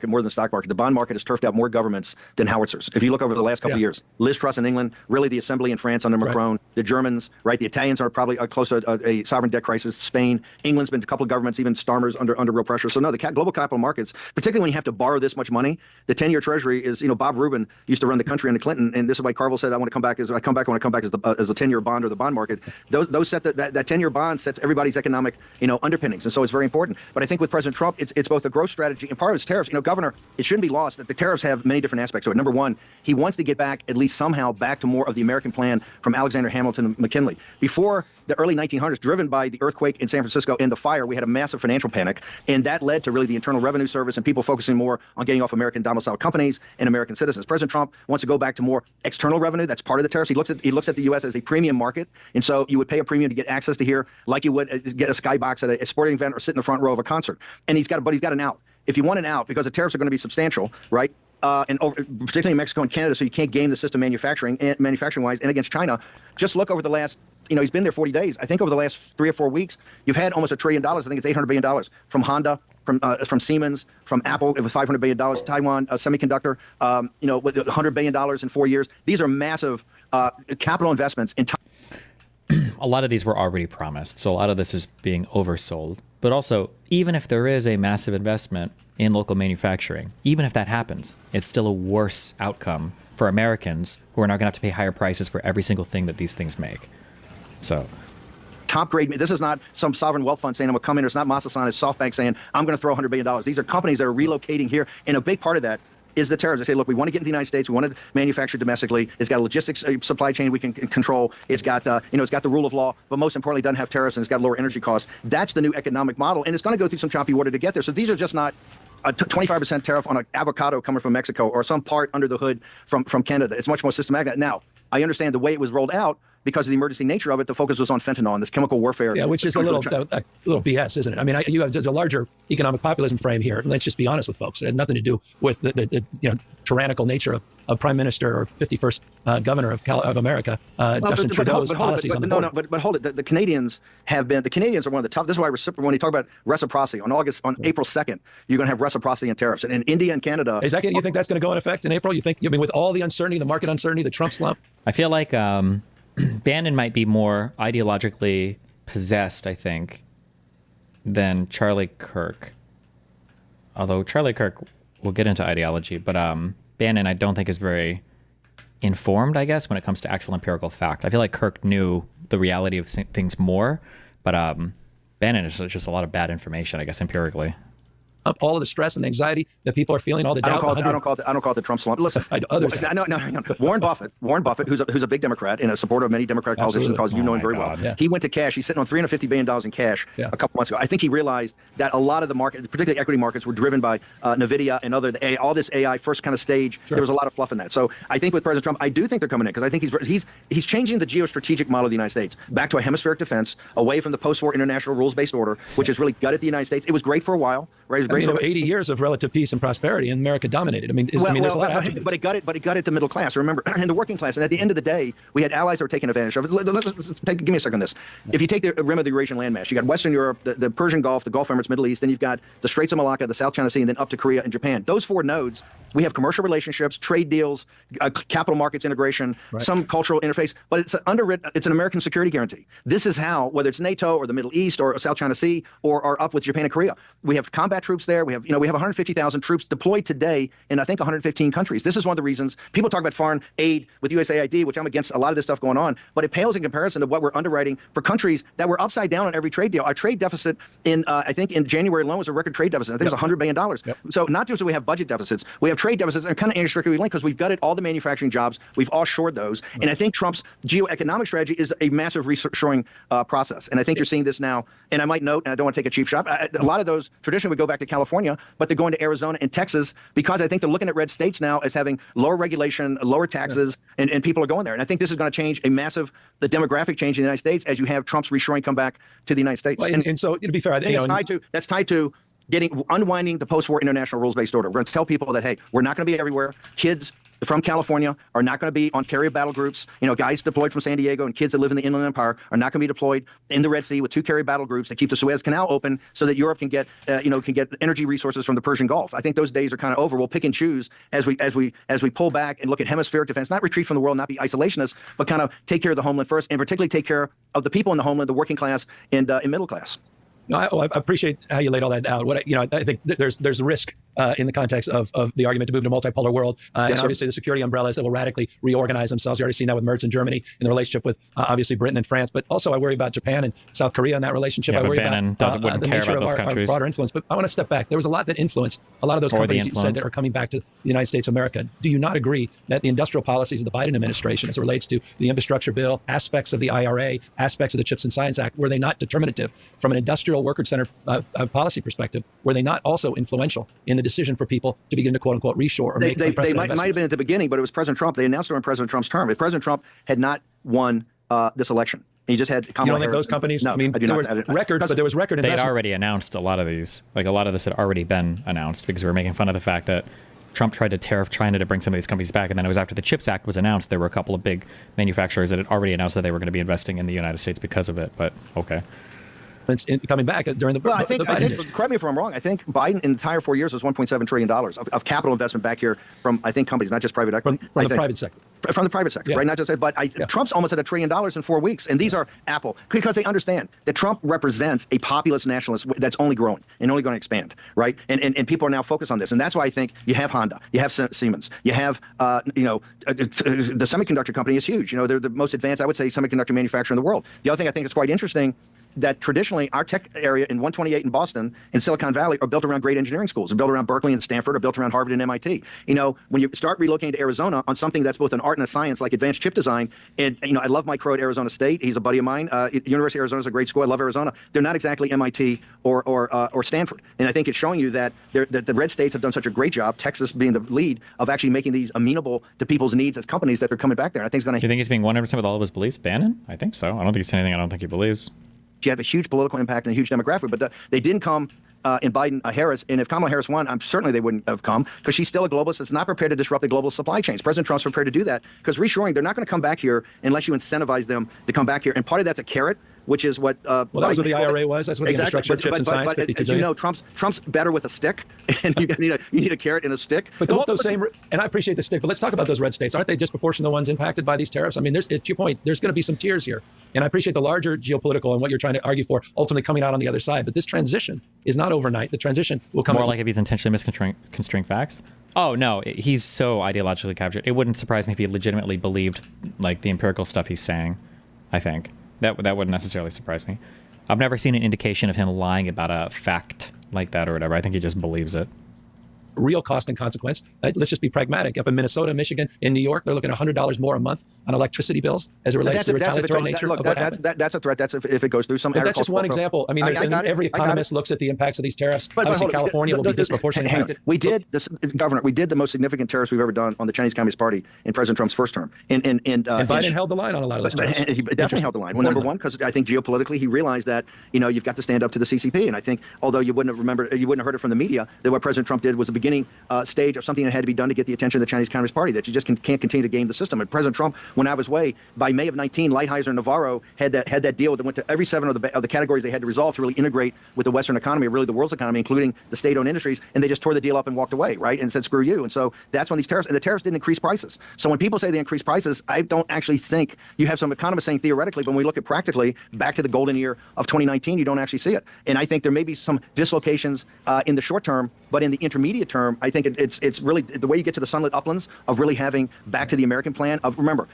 more than the stock market. The bond market has turfed out more governments than howitzers. If you look over the last couple of years, Liz Truss in England, really the Assembly in France under Macron, the Germans, right? The Italians are probably close to a sovereign debt crisis. Spain, England's been a couple of governments, even Starmer's under real pressure. So no, the global capital markets, particularly when you have to borrow this much money, the 10-year Treasury is, Bob Rubin used to run the country under Clinton, and this is why Carville said, I want to come back as the 10-year bond or the bond market. Those set that 10-year bond sets everybody's economic, underpinnings, and so it's very important. But I think with President Trump, it's both a growth strategy and part of it's tariffs. Governor, it shouldn't be lost that the tariffs have many different aspects to it. Number one, he wants to get back at least somehow back to more of the American plan from Alexander Hamilton and McKinley. Before the early 1900s, driven by the earthquake in San Francisco and the fire, we had a massive financial panic, and that led to really the Internal Revenue Service and people focusing more on getting off American domiciled companies and American citizens. President Trump wants to go back to more external revenue. That's part of the tariffs. He looks at the U.S. as a premium market, and so you would pay a premium to get access to here, like you would get a skybox at a sporting event or sit in the front row of a concert. And he's got an out. If you want an out, because the tariffs are going to be substantial, right? Particularly in Mexico and Canada, so you can't game the system manufacturing-wise, and against China. Just look over the last, he's been there 40 days. I think over the last 3 or 4 weeks, you've had almost $1 trillion. I think it's $800 billion from Honda, from Siemens, from Apple. It was $500 billion. Taiwan Semiconductor, with $100 billion in 4 years. These are massive capital investments in time. A lot of these were already promised, so a lot of this is being oversold. But also, even if there is a massive investment in local manufacturing, even if that happens, it's still a worse outcome for Americans who are now going to have to pay higher prices for every single thing that these things make. So, top grade. This is not some sovereign wealth fund saying I'm going to come in. It's not Hasan, it's SoftBank saying I'm going to throw $100 billion. These are companies that are relocating here, and a big part of that is the tariffs. They say, look, we want to get into the United States. We want to manufacture domestically. It's got a logistics supply chain we can control. It's got, it's got the rule of law, but most importantly, it doesn't have tariffs, and it's got lower energy costs. That's the new economic model, and it's going to go through some choppy water to get there. So these are just not a 25% tariff on an avocado coming from Mexico or some part under the hood from Canada. It's much more systematic. Now, I understand the way it was rolled out. Because of the emergency nature of it, the focus was on fentanyl and this chemical warfare. Yeah, which is a little BS, isn't it? I mean, there's a larger economic populism frame here. Let's just be honest with folks. It had nothing to do with the tyrannical nature of Prime Minister or 51st Governor of America, Justin Trudeau's policies on the border. But hold it. The Canadians are one of the top. This is why when you talk about reciprocity on April 2nd, you're going to have reciprocity and tariffs. And in India and Canada, you think that's going to go in effect in April? You think? I mean, with all the uncertainty, the market uncertainty, the Trump slump. I feel like Bannon might be more ideologically possessed, I think, than Charlie Kirk. Although Charlie Kirk, we'll get into ideology, but Bannon I don't think is very informed, I guess, when it comes to actual empirical fact. I feel like Kirk knew the reality of things more, but Bannon is just a lot of bad information, I guess, empirically. up all of the stress and anxiety that people are feeling, all the doubt. I don't call it the Trump slump. Listen, others. No. Warren Buffett, who's a big Democrat and a supporter of many Democratic politicians, because you know him very well. Yeah. He went to cash. He's sitting on $350 billion in cash a couple months ago. I think he realized that a lot of the market, particularly equity markets, were driven by NVIDIA and all this AI first kind of stage. Sure. There was a lot of fluff in that. So I think with President Trump, I do think they're coming in because I think he's changing the geostrategic model of the United States back to a hemispheric defense, away from the post-war international rules-based order, which has really gutted the United States. It was great for a while, right? It was great for 80 years of relative peace and prosperity, and America dominated. There's a lot of attributes. But it gutted the middle class. Remember, and the working class. And at the end of the day, we had allies that were taking advantage of it. Give me a second on this. If you take the rim of the Eurasian landmass, you got Western Europe, the Persian Gulf, the Gulf Emirates, Middle East, then you've got the Straits of Malacca, the South China Sea, and then up to Korea and Japan. Those 4 nodes, we have commercial relationships, trade deals, capital markets integration, some cultural interface, but it's an American security guarantee. This is how, whether it's NATO or the Middle East or South China Sea or up with Japan and Korea, we have combat troops there. We have 150,000 troops deployed today in I think 115 countries. This is one of the reasons people talk about foreign aid with USAID, which I'm against a lot of this stuff going on, but it pales in comparison to what we're underwriting for countries that were upside down on every trade deal. Our trade deficit I think in January alone was a record trade deficit. I think it was $100 billion. Yep. So not just do we have budget deficits, we have trade deficits and kind of inextricably linked because we've gutted all the manufacturing jobs. We've offshored those. And I think Trump's geoeconomic strategy is a massive reshoring process. And I think you're seeing this now. And I might note, and I don't want to take a cheap shot, a lot of those traditionally would go back to California, but they're going to Arizona and Texas because I think they're looking at red states now as having lower regulation, lower taxes, and people are going there. And I think this is going to change the demographic change in the United States as you have Trump's reshoring come back to the United States. Well, and so, to be fair, that's tied to unwinding the post-war international rules-based order. We're going to tell people that, hey, we're not going to be everywhere. Kids from California are not going to be on carrier battle groups. Guys deployed from San Diego and kids that live in the Inland Empire are not going to be deployed in the Red Sea with 2 carrier battle groups that keep the Suez Canal open so that Europe can get energy resources from the Persian Gulf. I think those days are kind of over. We'll pick and choose as we pull back and look at hemispheric defense, not retreat from the world, not be isolationist, but kind of take care of the homeland first, and particularly take care of the people in the homeland, the working class and middle class. No, I appreciate how you laid all that out. I think there's a risk in the context of the argument to move to a multipolar world. And obviously the security umbrellas that will radically reorganize themselves. You already seen that with Merz in Germany in the relationship with obviously Britain and France. But also I worry about Japan and South Korea in that relationship. I worry Bannon about the nature of our broader influence. But I want to step back. There was a lot that influenced a lot of those companies you said that are coming back to the United States of America. Do you not agree that the industrial policies of the Biden administration as it relates to the infrastructure bill, aspects of the IRA, aspects of the CHIPS and Science Act, were they not determinative from an industrial worker-centered policy perspective? Were they not also influential in the decision for people to begin to quote unquote reshore or make they might have been at the beginning, but it was President Trump. They announced it during President Trump's term. If President Trump had not won this election, he just had Kamala You don't think Harris. those companies? No, I mean, I do there not. was record, but there was record investment. They'd already announced a lot of these. Like a lot of this had already been announced because we were making fun of the fact that Trump tried to tariff China to bring some of these companies back. And then it was after the CHIPS Act was announced, there were a couple of big manufacturers that had already announced that they were going to be investing in the United States because of it. But okay. It's coming back during the I think, correct me if I'm wrong, I think Biden in the entire 4 years was $1.7 trillion of capital investment back here from, I think, companies, not just private equity. From the private sector. From the private sector, right? Not just, but Trump's almost at $1 trillion in 4 weeks. And these are Apple, because they understand that Trump represents a populist nationalist that's only growing and only going to expand, right? And people are now focused on this. And that's why I think you have Honda, you have Siemens, you have, the semiconductor company is huge. They're the most advanced, I would say, semiconductor manufacturer in the world. The other thing I think is quite interesting, that traditionally our tech area in 128 in Boston and Silicon Valley are built around great engineering schools. They're built around Berkeley and Stanford, are built around Harvard and MIT. When you start relocating to Arizona on something that's both an art and a science like advanced chip design, and I love Mike Crow at Arizona State. He's a buddy of mine. University of Arizona is a great school. I love Arizona. They're not exactly MIT or Stanford. And I think it's showing you that the red states have done such a great job, Texas being the lead, of actually making these amenable to people's needs as companies that are coming back there. And I think it's going to. Do you think he's being 100% with all of his beliefs? Bannon? I think so. I don't think he's anything I don't think he believes. You have a huge political impact and a huge demographic, but they didn't come in Biden-Harris. And if Kamala Harris won, certainly they wouldn't have come because she's still a globalist that's not prepared to disrupt the global supply chains. President Trump's prepared to do that because reshoring, they're not going to come back here unless you incentivize them to come back here. And part of that's a carrot, which is what that was what the IRA was. That's what the infrastructure, chips and science, 52 as billion. you know, Trump's better with a stick, and you need a carrot and a stick. But don't those same, and I appreciate the stick, but let's talk about those red states. Aren't they disproportionate the ones impacted by these tariffs? I mean, to your point, there's going to be some tears here. And I appreciate the larger geopolitical and what you're trying to argue for ultimately coming out on the other side. But this transition is not overnight. The transition will come more like if he's intentionally misconstruing facts. Oh, no, he's so ideologically captured. It wouldn't surprise me if he legitimately believed like the empirical stuff he's saying, I think. That wouldn't necessarily surprise me. I've never seen an indication of him lying about a fact like that or whatever. I think he just believes it. Real cost and consequence. Let's just be pragmatic. Up in Minnesota, Michigan, in New York, they're looking at $100 more a month on electricity bills as it relates to the retaliatory nature of what happened. That's a threat. That's if it goes through some. That's just one example. I mean, every economist looks at the impacts of these tariffs. Obviously, California will be disproportionately impacted. We did this, Governor. We did the most significant tariffs we've ever done on the Chinese Communist Party in President Trump's first term. And Biden held the line on a lot of those tariffs. He definitely held the line. Well, number one, because I think geopolitically he realized that you've got to stand up to the CCP. And I think although you wouldn't have heard it from the media, that what President Trump did was the beginning stage of something that had to be done to get the attention of the Chinese Communist Party, that you just can't continue to game the system. And President Trump went out of his way. By May of 19, Lighthizer and Navarro had that deal that went to every 7 of the categories they had to resolve to really integrate with the Western economy, really the world's economy, including the state-owned industries, and they just tore the deal up and walked away, right, and said, screw you. And so that's when these tariffs, and the tariffs didn't increase prices. So when people say they increase prices, I don't actually think, you have some economists saying theoretically, but when we look at practically, back to the golden year of 2019, you don't actually see it. And I think there may be some dislocations in the short term, but in the intermediate term, I think it's really the way you get to the sunlit uplands of really having back to the American plan of, remember,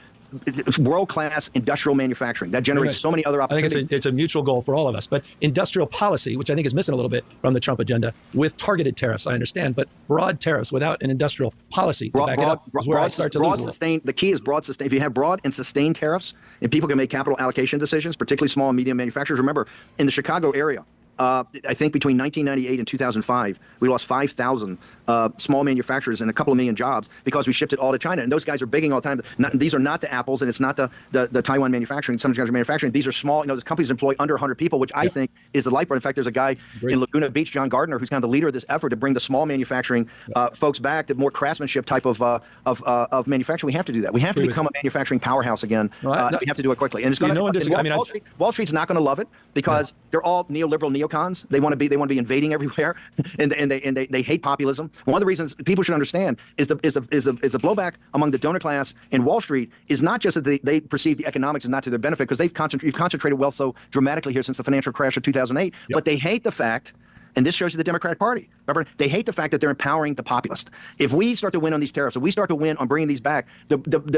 world-class industrial manufacturing that generates so many other opportunities. I think it's a mutual goal for all of us. But industrial policy, which I think is missing a little bit from the Trump agenda, with targeted tariffs, I understand, but broad tariffs without an industrial policy to back it up is where I start to lose. The key is broad sustain. If you have broad and sustained tariffs, and people can make capital allocation decisions, particularly small and medium manufacturers. Remember, in the Chicago area, I think between 1998 and 2005, we lost 5,000 small manufacturers and a couple of million jobs because we shipped it all to China. And those guys are bigging all the time. These are not the Apples, and it's not the Taiwan manufacturing, semiconductor manufacturing. These are small. Those companies employ under 100 people, which I think is the lifeblood. In fact, there's a guy in Laguna Beach, John Gardner, who's kind of the leader of this effort to bring the small manufacturing folks back to more craftsmanship type of manufacturing. We have to do that. We have to become a manufacturing powerhouse again. We have to do it quickly. And it's going to. Wall Street's not going to love it because they're all neoliberal neocons. They want to be invading everywhere, and they hate populism. One of the reasons people should understand is the blowback among the donor class in Wall Street is not just that they perceive the economics is not to their benefit because you've concentrated wealth so dramatically here since the financial crash of 2008, but they hate the fact. And this shows you the Democratic Party. Remember, they hate the fact that they're empowering the populist. If we start to win on these tariffs, if we start to win on bringing these back,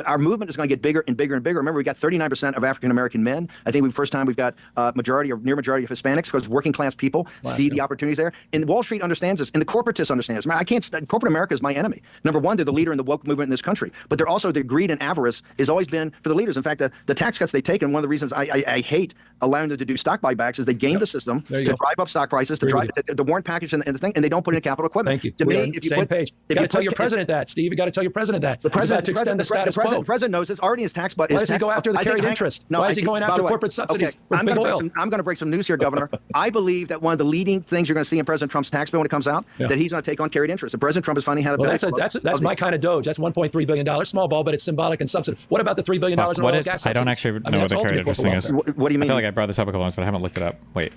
our movement is going to get bigger and bigger and bigger. Remember, we got 39% of African-American men. I think first time we've got majority or near majority of Hispanics because working class people see the opportunities there. And Wall Street understands this, and the corporatists understand this. Corporate America is my enemy. Number one, they're the leader in the woke movement in this country, but they're also the greed and avarice has always been for the leaders. In fact, the tax cuts they take, and one of the reasons I hate allowing them to do stock buybacks is they game the system to drive up stock prices, to drive the warrant package and the thing, and they don't put in capital equipment. Thank you. To me, if you same page. You got to tell your president that, Steve. You got to tell your president that. The president knows it's already his tax budget. Why does he go after the carried interest? Why is he going after corporate subsidies? I'm going to break some news here, Governor. I believe that one of the leading things you're going to see in President Trump's tax bill when it comes out, that he's going to take on carried interest. And President Trump is finding how to. That's my kind of DOGE. That's $1.3 billion, small ball, but it's symbolic and substantive. What about the $3 billion in oil and gas? I don't actually know what the carried interest thing is. What do you mean? I feel like I brought this up a couple times, but I haven't looked it up. Wait,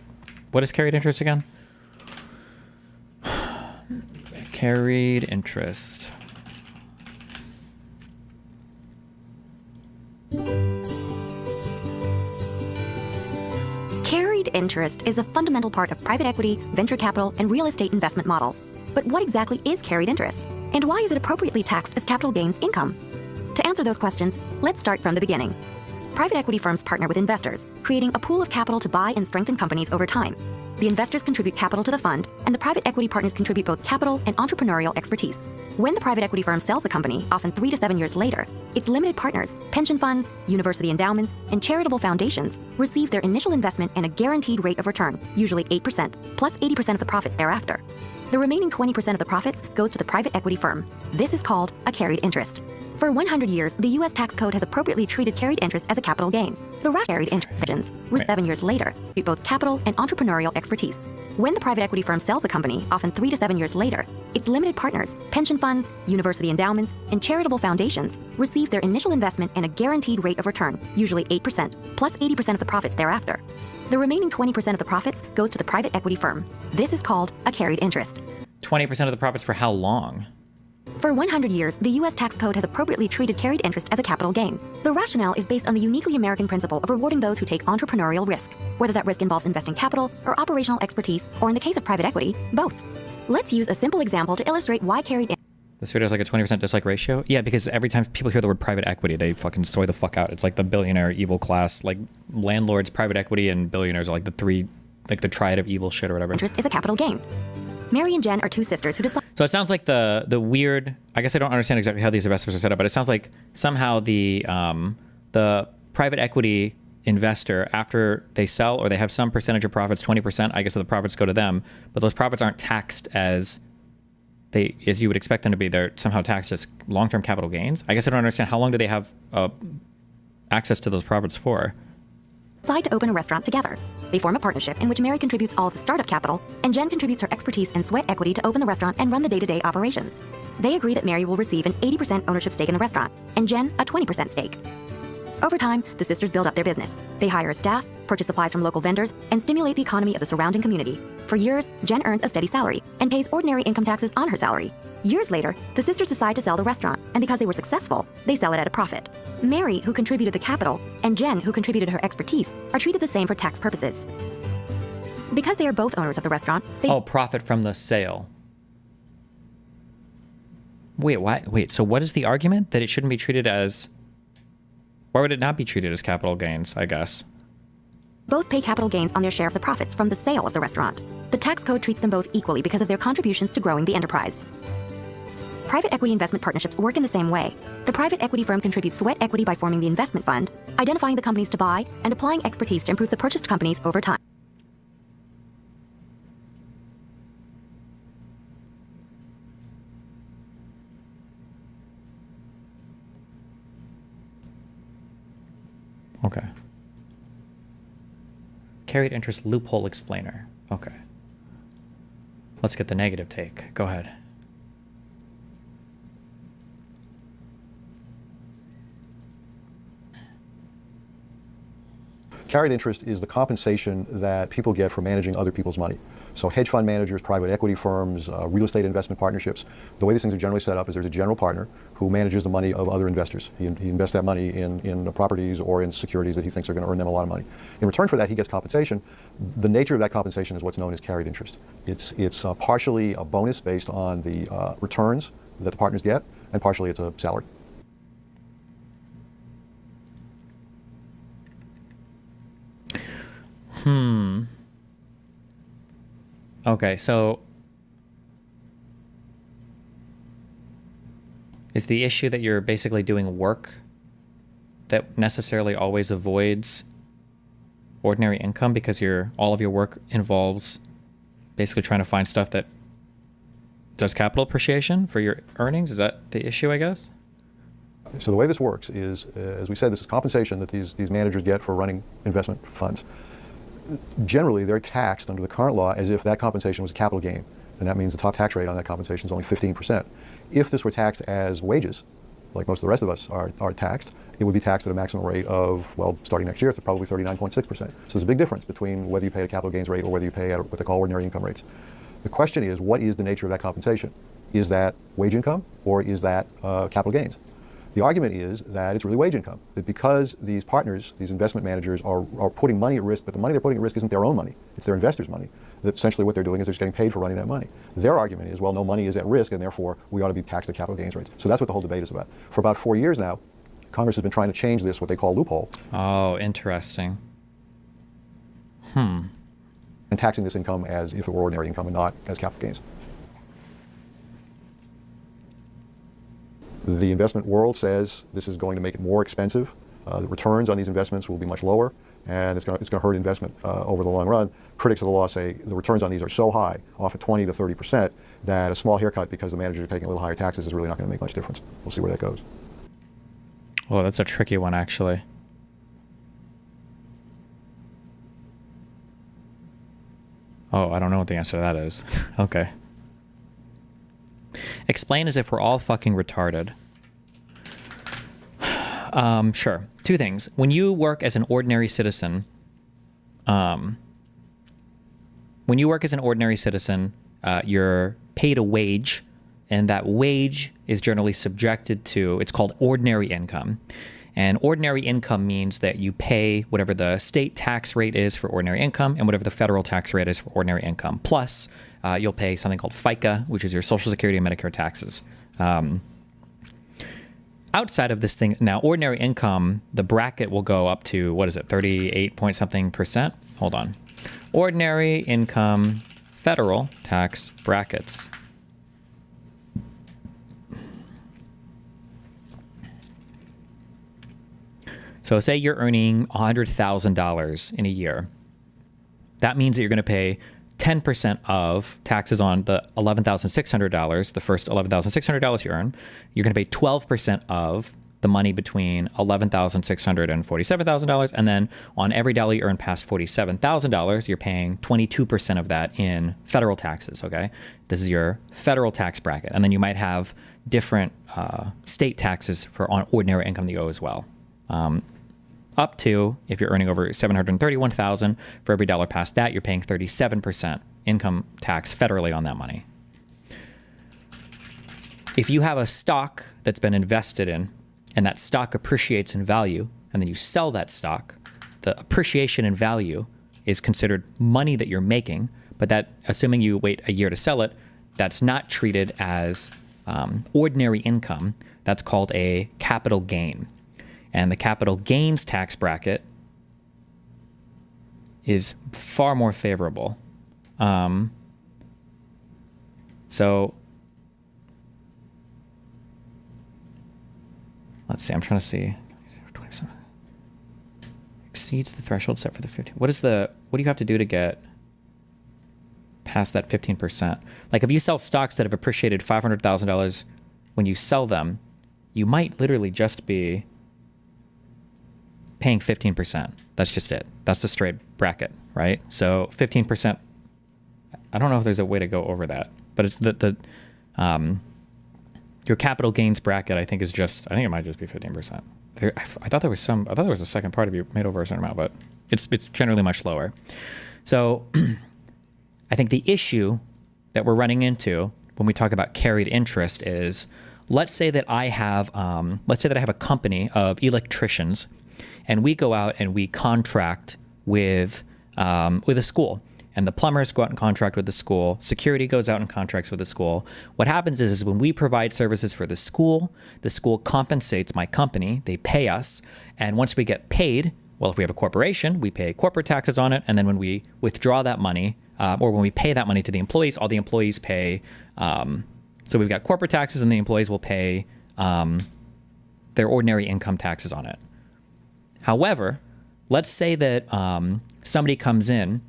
what is carried interest again? Carried interest. Carried interest is a fundamental part of private equity, venture capital, and real estate investment models. But what exactly is carried interest? And why is it appropriately taxed as capital gains income? To answer those questions, let's start from the beginning. Private equity firms partner with investors, creating a pool of capital to buy and strengthen companies over time. The investors contribute capital to the fund, and the private equity partners contribute both capital and entrepreneurial expertise. When the private equity firm sells a company, often 3 to 7 years later, its limited partners, pension funds, university endowments, and charitable foundations receive their initial investment and a guaranteed rate of return, usually 8%, plus 80% of the profits thereafter. The remaining 20% of the profits goes to the private equity firm. This is called a carried interest. For 100 years, the U.S. tax code has appropriately treated carried interest as a capital gain. The carried interest provisions, 7 years later, treat both capital and entrepreneurial expertise. When the private equity firm sells a company, often 3 to 7 years later, its limited partners, pension funds, university endowments, and charitable foundations receive their initial investment and a guaranteed rate of return, usually 8%, plus 80% of the profits thereafter. The remaining 20% of the profits goes to the private equity firm. This is called a carried interest. 20% of the profits for how long? For 100 years, the U.S. tax code has appropriately treated carried interest as a capital gain. The rationale is based on the uniquely American principle of rewarding those who take entrepreneurial risk, whether that risk involves investing capital or operational expertise, or in the case of private equity, both. Let's use a simple example to illustrate why carried interest. This video has like a 20% dislike ratio? Yeah, because every time people hear the word private equity, they fucking soy the fuck out. It's like the billionaire evil class. Like landlords, private equity, and billionaires are like the 3 like the triad of evil shit or whatever. Interest is a capital gain. Mary and Jen are two sisters who decide. So it sounds like the weird. I guess I don't understand exactly how these investors are set up, but it sounds like somehow the private equity investor, after they sell or they have some percentage of profits, 20%, I guess the profits go to them, but those profits aren't taxed as you would expect them to be. They're somehow taxed as long-term capital gains. I guess I don't understand, how long do they have access to those profits for? Decide to open a restaurant together. They form a partnership in which Mary contributes all of the startup capital and Jen contributes her expertise and sweat equity to open the restaurant and run the day-to-day operations. They agree that Mary will receive an 80% ownership stake in the restaurant and Jen a 20% stake. Over time, the sisters build up their business. They hire a staff, purchase supplies from local vendors, and stimulate the economy of the surrounding community. For years, Jen earns a steady salary and pays ordinary income taxes on her salary. Years later, the sisters decide to sell the restaurant, and because they were successful, they sell it at a profit. Mary, who contributed the capital, and Jen, who contributed her expertise, are treated the same for tax purposes. Because they are both owners of the restaurant, they profit from the sale. Wait, why? Wait, so what is the argument? That it shouldn't be treated as... Why would it not be treated as capital gains, I guess? both pay capital gains on their share of the profits from the sale of the restaurant. The tax code treats them both equally because of their contributions to growing the enterprise. Private equity investment partnerships work in the same way. The private equity firm contributes sweat equity by forming the investment fund, identifying the companies to buy, and applying expertise to improve the purchased companies over time. Okay. Carried interest loophole explainer. Okay. Let's get the negative take. Go ahead. Carried interest is the compensation that people get for managing other people's money. So hedge fund managers, private equity firms, real estate investment partnerships, the way these things are generally set up is there's a general partner who manages the money of other investors. He invests that money in properties or in securities that he thinks are going to earn them a lot of money. In return for that, he gets compensation. The nature of that compensation is what's known as carried interest. It's partially a bonus based on the returns that the partners get, and partially it's a salary. Okay, so is the issue that you're basically doing work that necessarily always avoids ordinary income because all of your work involves basically trying to find stuff that does capital appreciation for your earnings? Is that the issue, I guess? So the way this works is, as we said, this is compensation that these managers get for running investment funds. Generally, they're taxed under the current law as if that compensation was a capital gain, and that means the top tax rate on that compensation is only 15%. If this were taxed as wages, like most of the rest of us are taxed, it would be taxed at a maximum rate of, well, starting next year, it's probably 39.6%. So there's a big difference between whether you pay a capital gains rate or whether you pay at what they call ordinary income rates. The question is, what is the nature of that compensation? Is that wage income or is that capital gains? The argument is that it's really wage income, that because these partners, these investment managers are putting money at risk, but the money they're putting at risk isn't their own money, it's their investors' money. That essentially what they're doing is they're just getting paid for running that money. Their argument is, well, no money is at risk, and therefore we ought to be taxed at capital gains rates. So that's what the whole debate is about. For about 4 years now, Congress has been trying to change this, what they call loophole. Oh, interesting. And taxing this income as if it were ordinary income and not as capital gains. The investment world says this is going to make it more expensive. The returns on these investments will be much lower, and it's going to hurt investment over the long run. Critics of the law say the returns on these are so high, off at 20 to 30%, that a small haircut because the managers are taking a little higher taxes is really not going to make much difference. We'll see where that goes. Oh, that's a tricky one, actually. Oh, I don't know what the answer to that is. Okay. Explain as if we're all fucking retarded. Sure. Two things. When you work as an ordinary citizen, you're paid a wage, and that wage is generally subjected to, it's called ordinary income. And ordinary income means that you pay whatever the state tax rate is for ordinary income and whatever the federal tax rate is for ordinary income. Plus, you'll pay something called FICA, which is your Social Security and Medicare taxes. Outside of this thing, now ordinary income, the bracket will go up to, 38 point something percent? Hold on. ordinary income federal tax brackets. So say you're earning $100,000 in a year. That means that you're going to pay 10% of taxes on the $11,600, the first $11,600 you earn. You're going to pay 12% of the money between $11,600 and $47,000. And then on every dollar you earn past $47,000, you're paying 22% of that in federal taxes, okay? This is your federal tax bracket. And then you might have different state taxes for on ordinary income that you owe as well. Up to, if you're earning over $731,000, for every dollar past that, you're paying 37% income tax federally on that money. If you have a stock that's been invested in, and that stock appreciates in value, and then you sell that stock, the appreciation in value is considered money that you're making, but that, assuming you wait a year to sell it, that's not treated as ordinary income. That's called a capital gain. And the capital gains tax bracket is far more favorable. So let's see, I'm trying to see. 20% exceeds the threshold set for the 15. What do you have to do to get past that 15%? Like if you sell stocks that have appreciated $500,000 when you sell them, you might literally just be paying 15%. That's just it. That's the straight bracket, right? So 15%, I don't know if there's a way to go over that, but it's your capital gains bracket, I think is just, I think it might just be 15%. I thought there was a second part if you made over a certain amount, but it's generally much lower. So I think the issue that we're running into when we talk about carried interest is, let's say that I have a company of electricians, and we go out and we contract with a school, and the plumbers go out and contract with the school. Security goes out and contracts with the school. What happens is when we provide services for the school compensates my company. They pay us, and once we get paid, well, if we have a corporation, we pay corporate taxes on it, and then when we withdraw that money, or when we pay that money to the employees, all the employees pay. So we've got corporate taxes, and the employees will pay their ordinary income taxes on it. However, let's say that somebody comes in,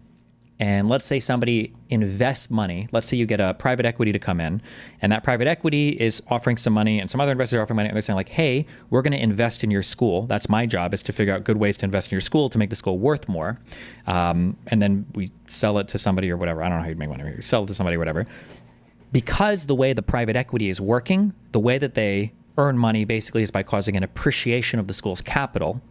and let's say somebody invests money. Let's say you get a private equity to come in, and that private equity is offering some money, and some other investors are offering money, and they're saying like, hey, we're going to invest in your school. That's my job, is to figure out good ways to invest in your school to make the school worth more. And then we sell it to somebody or whatever. I don't know how you make money. You sell it to somebody or whatever. Because the way the private equity is working, the way that they earn money basically is by causing an appreciation of the school's capital.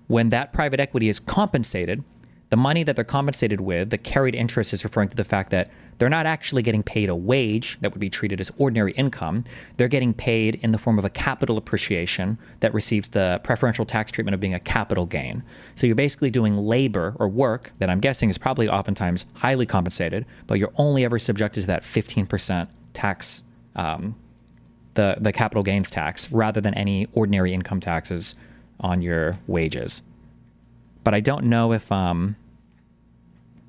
When that private equity is compensated, the money that they're compensated with, the carried interest, is referring to the fact that they're not actually getting paid a wage that would be treated as ordinary income. They're getting paid in the form of a capital appreciation that receives the preferential tax treatment of being a capital gain. So you're basically doing labor or work that I'm guessing is probably oftentimes highly compensated, but you're only ever subjected to that 15% tax, the capital gains tax, rather than any ordinary income taxes on your wages. But I don't know if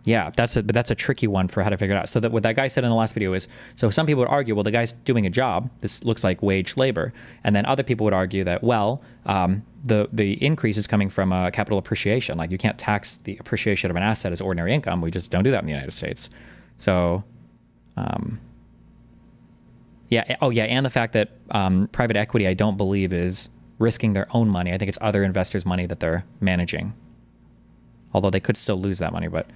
that's a tricky one for how to figure it out. So that what that guy said in the last video is, so some people would argue, well, the guy's doing a job, this looks like wage labor, and then other people would argue that, well, the increase is coming from capital appreciation. Like, you can't tax the appreciation of an asset as ordinary income. We just don't do that in the United States. So and the fact that private equity, I don't believe, is risking their own money. I think it's other investors' money that they're managing. Although they could still lose that money, but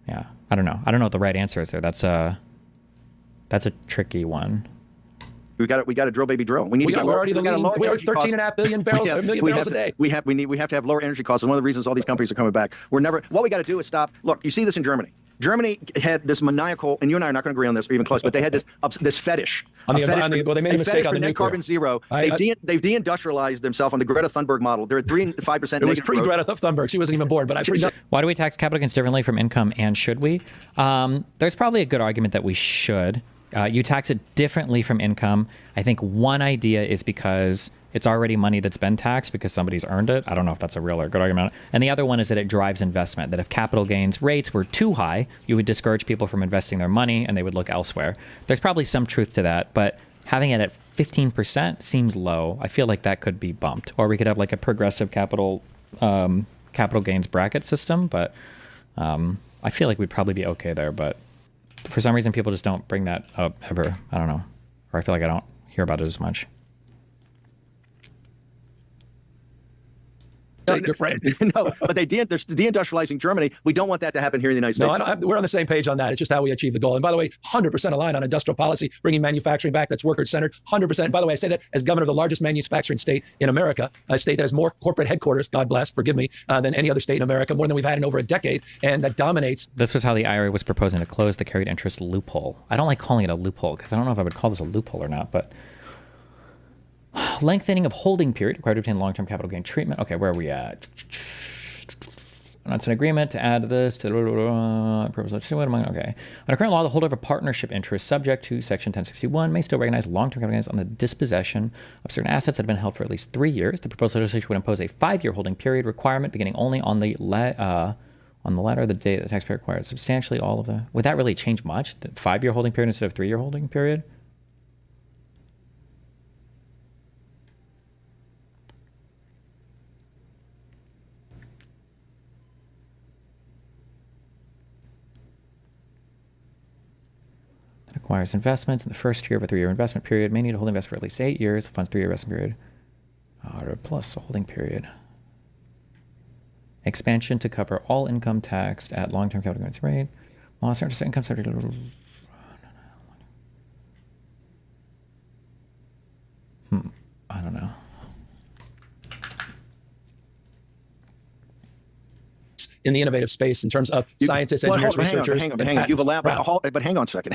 yeah, I don't know. I don't know what the right answer is there. That's a tricky one. We got to drill, baby, drill. We need to get lower. We are 13.5 billion barrels, million barrels a day. We have to have lower energy costs. And one of the reasons all these companies are coming back. What we got to do is stop. Look, you see this in Germany. Germany had this maniacal, and you and I are not going to agree on this or even close, but they had this fetish. They made a mistake on the nuclear. Carbon zero. They've deindustrialized themselves on the Greta Thunberg model. They're at 3 and 5%. It was pre-Greta Thunberg. She wasn't even born, but I appreciate. Why do we tax capital gains differently from income, and should we? There's probably a good argument that we should. You tax it differently from income. I think one idea is because it's already money that's been taxed because somebody's earned it. I don't know if that's a real or good argument. And the other one is that it drives investment, that if capital gains rates were too high, you would discourage people from investing their money and they would look elsewhere. There's probably some truth to that, but having it at 15% seems low. I feel like that could be bumped. Or we could have like a progressive capital gains bracket system, but I feel like we'd probably be okay there. But for some reason, people just don't bring that up ever. I don't know. Or I feel like I don't hear about it as much. Your friend. No, but they're deindustrializing Germany. We don't want that to happen here in the United States. No, we're on the same page on that. It's just how we achieve the goal. And by the way, 100% aligned on industrial policy, bringing manufacturing back that's worker-centered. 100%. By the way, I say that as governor of the largest manufacturing state in America, a state that has more corporate headquarters, God bless, forgive me, than any other state in America, more than we've had in over a decade, and that dominates. This was how the IRA was proposing to close the carried interest loophole. I don't like calling it a loophole because I don't know if I would call this a loophole or not, but lengthening of holding period required to obtain long-term capital gain treatment. Okay, where are we at? That's an agreement to add this to okay. Under current law, the holder of a partnership interest subject to Section 1061 may still recognize long-term capital gains on the dispossession of certain assets that have been held for at least 3 years. The proposed legislation would impose a 5-year holding period requirement beginning only on the latter of the date the taxpayer acquired substantially all of the. Would that really change much? The 5-year holding period instead of 3-year holding period? Requires investments in the first year of a 3-year investment period. May need to hold investment for at least 8 years. The fund's 3-year investment period. Plus a holding period. Expansion to cover all income taxed at long-term capital gains rate. Loss or income subject. I don't know. In the innovative space in terms of scientists, engineers, researchers. Hang on. You've allowed, but hang on a second.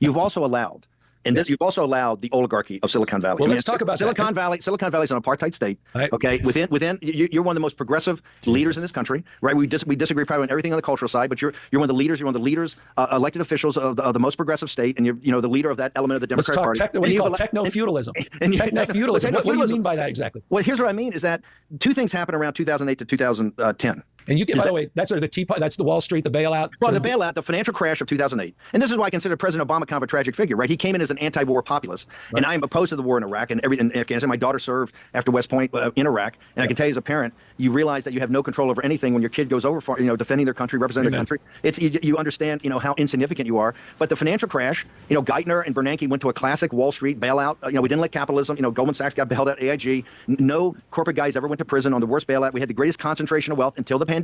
You've also allowed, you've also allowed the oligarchy of Silicon Valley. Well, let's talk about Silicon Valley. Silicon Valley is an apartheid state. Right. Okay, within you're one of the most progressive leaders in this country, right? We disagree probably on everything on the cultural side, but you're one of the leaders. You're one of the leaders, elected officials of the most progressive state, and you're the leader of that element of the Democratic Party. What do you call techno-feudalism? Techno-feudalism. What do you mean by that exactly? Well, here's what I mean: is that two things happened around 2008 to 2010. And you get, by the way, that's sort of that's the Wall Street, the bailout. Well, the bailout, the financial crash of 2008. And this is why I consider President Obama kind of a tragic figure, right? He came in as an anti-war populist. Right. And I am opposed to the war in Iraq and in Afghanistan. My daughter served after West Point in Iraq. And I can tell you as a parent, you realize that you have no control over anything when your kid goes over for, defending their country, representing their country. It's you understand, how insignificant you are. But the financial crash, Geithner and Bernanke went to a classic Wall Street bailout. We didn't let capitalism. Goldman Sachs got bailed out, AIG. No corporate guys ever went to prison on the worst bailout. We had the greatest concentration of wealth until the pandemic.